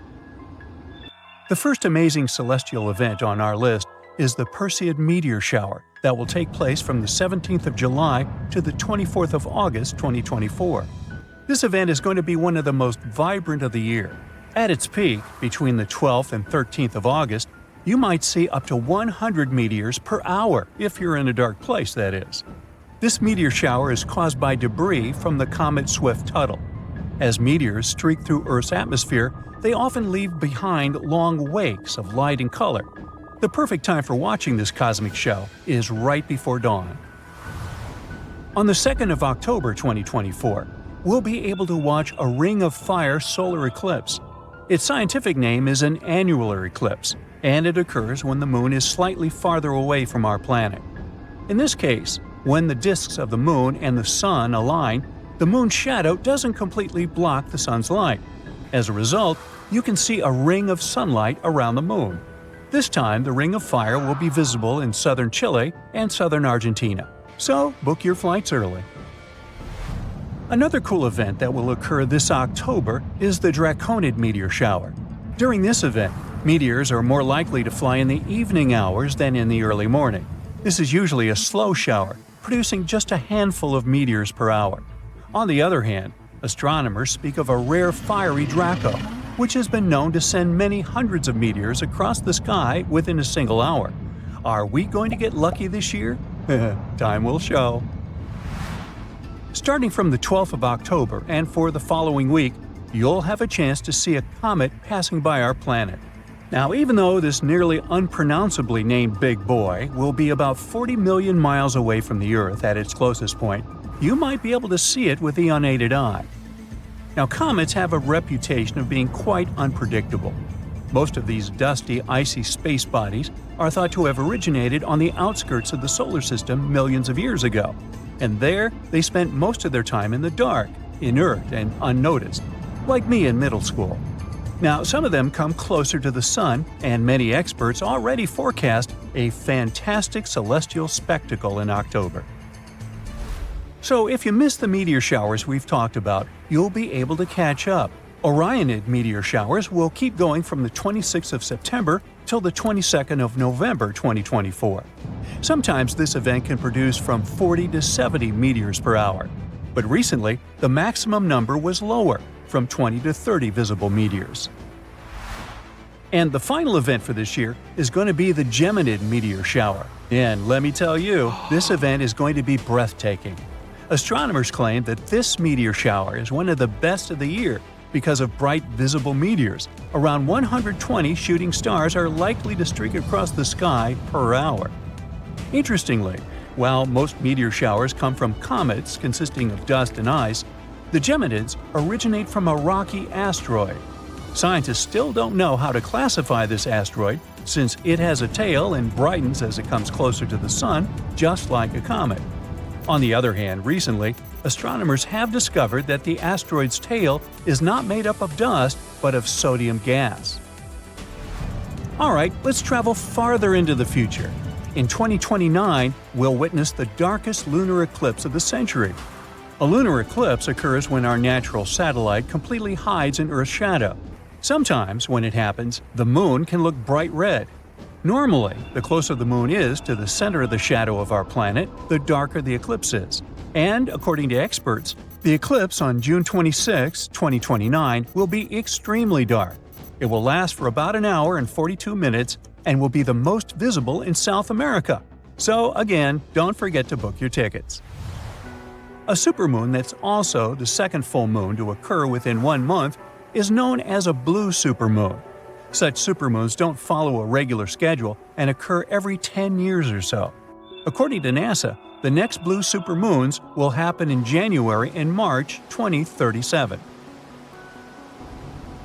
The first amazing celestial event on our list is the Perseid meteor shower that will take place from the 17th of July to the 24th of August 2024. This event is going to be one of the most vibrant of the year. At its peak, between the 12th and 13th of August, you might see up to 100 meteors per hour, if you're in a dark place, that is. This meteor shower is caused by debris from the comet Swift-Tuttle. As meteors streak through Earth's atmosphere, they often leave behind long wakes of light and color. The perfect time for watching this cosmic show is right before dawn. On the 2nd of October 2024, we'll be able to watch a ring of fire solar eclipse. Its scientific name is an annular eclipse, and it occurs when the moon is slightly farther away from our planet. In this case, when the disks of the moon and the sun align, the moon's shadow doesn't completely block the sun's light. As a result, you can see a ring of sunlight around the moon. This time, the ring of fire will be visible in southern Chile and southern Argentina, so book your flights early. Another cool event that will occur this October is the Draconid meteor shower. During this event, meteors are more likely to fly in the evening hours than in the early morning. This is usually a slow shower, producing just a handful of meteors per hour. On the other hand, astronomers speak of a rare fiery Draco, which has been known to send many hundreds of meteors across the sky within a single hour. Are we going to get lucky this year? Time will show. Starting from the 12th of October and for the following week, you'll have a chance to see a comet passing by our planet. Now, even though this nearly unpronounceably named big boy will be about 40 million miles away from the Earth at its closest point, you might be able to see it with the unaided eye. Now, comets have a reputation of being quite unpredictable. Most of these dusty, icy space bodies are thought to have originated on the outskirts of the solar system millions of years ago, and there they spent most of their time in the dark, inert and unnoticed, like me in middle school. Now, some of them come closer to the sun, and many experts already forecast a fantastic celestial spectacle in October. So if you missed the meteor showers we've talked about, you'll be able to catch up. Orionid meteor showers will keep going from the 26th of September till the 22nd of November 2024. Sometimes this event can produce from 40 to 70 meteors per hour. But recently, the maximum number was lower, from 20 to 30 visible meteors. And the final event for this year is going to be the Geminid meteor shower. And let me tell you, this event is going to be breathtaking. Astronomers claim that this meteor shower is one of the best of the year because of bright visible meteors. Around 120 shooting stars are likely to streak across the sky per hour. Interestingly, while most meteor showers come from comets consisting of dust and ice, the Geminids originate from a rocky asteroid. Scientists still don't know how to classify this asteroid since it has a tail and brightens as it comes closer to the Sun, just like a comet. On the other hand, recently, astronomers have discovered that the asteroid's tail is not made up of dust but of sodium gas. Alright, let's travel farther into the future. In 2029, we'll witness the darkest lunar eclipse of the century. A lunar eclipse occurs when our natural satellite completely hides in Earth's shadow. Sometimes, when it happens, the moon can look bright red. Normally, the closer the moon is to the center of the shadow of our planet, the darker the eclipse is. And, according to experts, the eclipse on June 26, 2029 will be extremely dark. It will last for about an hour and 42 minutes and will be the most visible in South America. So, again, don't forget to book your tickets. A supermoon that's also the second full moon to occur within 1 month is known as a blue supermoon. Such supermoons don't follow a regular schedule and occur every 10 years or so. According to NASA, the next blue supermoons will happen in January and March 2037.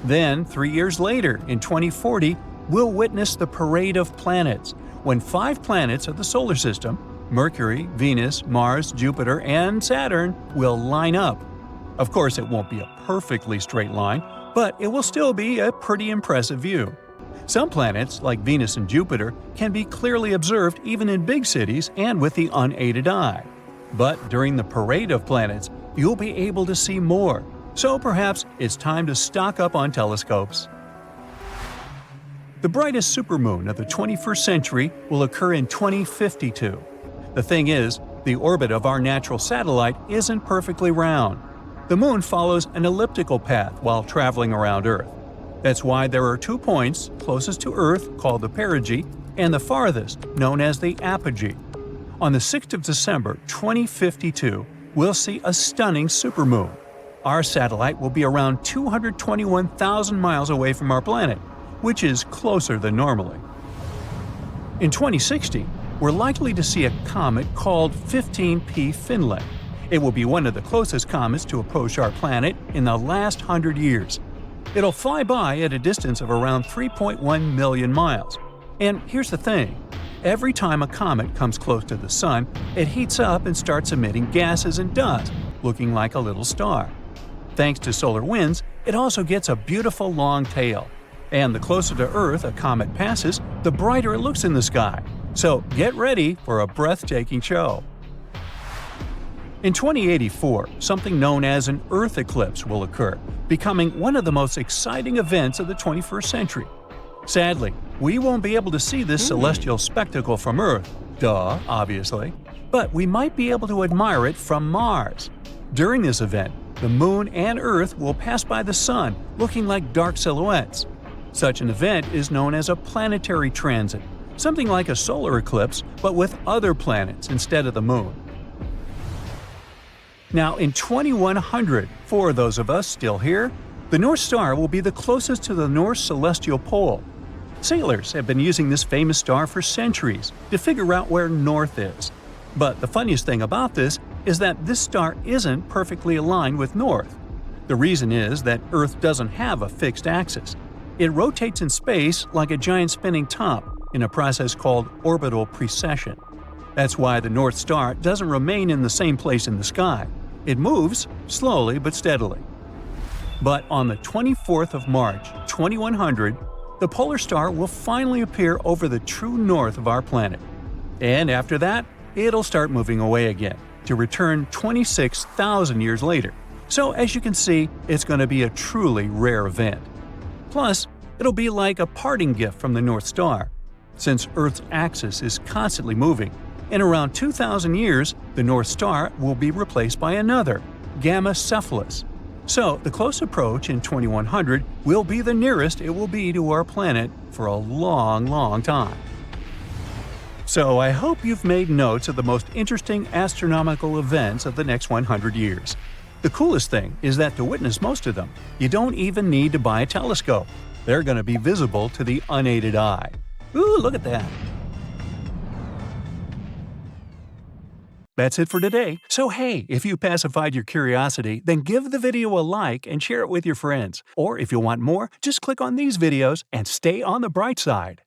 Then, 3 years later, in 2040, we'll witness the Parade of Planets, when 5 planets of the solar system, Mercury, Venus, Mars, Jupiter, and Saturn, will line up. Of course, it won't be a perfectly straight line, but it will still be a pretty impressive view. Some planets, like Venus and Jupiter, can be clearly observed even in big cities and with the unaided eye. But during the Parade of Planets, you'll be able to see more, so perhaps it's time to stock up on telescopes. The brightest supermoon of the 21st century will occur in 2052. The thing is, the orbit of our natural satellite isn't perfectly round. The moon follows an elliptical path while traveling around Earth. That's why there are 2 points closest to Earth, called the perigee, and the farthest, known as the apogee. On the 6th of December 2052, we'll see a stunning supermoon. Our satellite will be around 221,000 miles away from our planet, which is closer than normally. In 2060, we're likely to see a comet called 15P Finlay. It will be one of the closest comets to approach our planet in the last 100 years. It'll fly by at a distance of around 3.1 million miles. And here's the thing. Every time a comet comes close to the Sun, it heats up and starts emitting gases and dust, looking like a little star. Thanks to solar winds, it also gets a beautiful long tail. And the closer to Earth a comet passes, the brighter it looks in the sky. So get ready for a breathtaking show. In 2084, something known as an Earth eclipse will occur, becoming one of the most exciting events of the 21st century. Sadly, we won't be able to see this celestial spectacle from Earth, obviously, but we might be able to admire it from Mars. During this event, the Moon and Earth will pass by the Sun, looking like dark silhouettes. Such an event is known as a planetary transit, something like a solar eclipse, but with other planets instead of the Moon. Now, in 2100, for those of us still here, the North Star will be the closest to the North celestial pole. Sailors have been using this famous star for centuries to figure out where North is. But the funniest thing about this is that this star isn't perfectly aligned with North. The reason is that Earth doesn't have a fixed axis. It rotates in space like a giant spinning top in a process called orbital precession. That's why the North Star doesn't remain in the same place in the sky. It moves slowly but steadily. But on the 24th of March, 2100, the polar star will finally appear over the true north of our planet. And after that, it'll start moving away again, to return 26,000 years later. So as you can see, it's going to be a truly rare event. Plus, it'll be like a parting gift from the North Star. Since Earth's axis is constantly moving, in around 2,000 years, the North Star will be replaced by another, Gamma Cephalus. So the close approach in 2100 will be the nearest it will be to our planet for a long, long time. So I hope you've made notes of the most interesting astronomical events of the next 100 years. The coolest thing is that to witness most of them, you don't even need to buy a telescope. They're going to be visible to the unaided eye. Ooh, look at that! That's it for today. So hey, if you pacified your curiosity, then give the video a like and share it with your friends. Or if you want more, just click on these videos and stay on the bright side.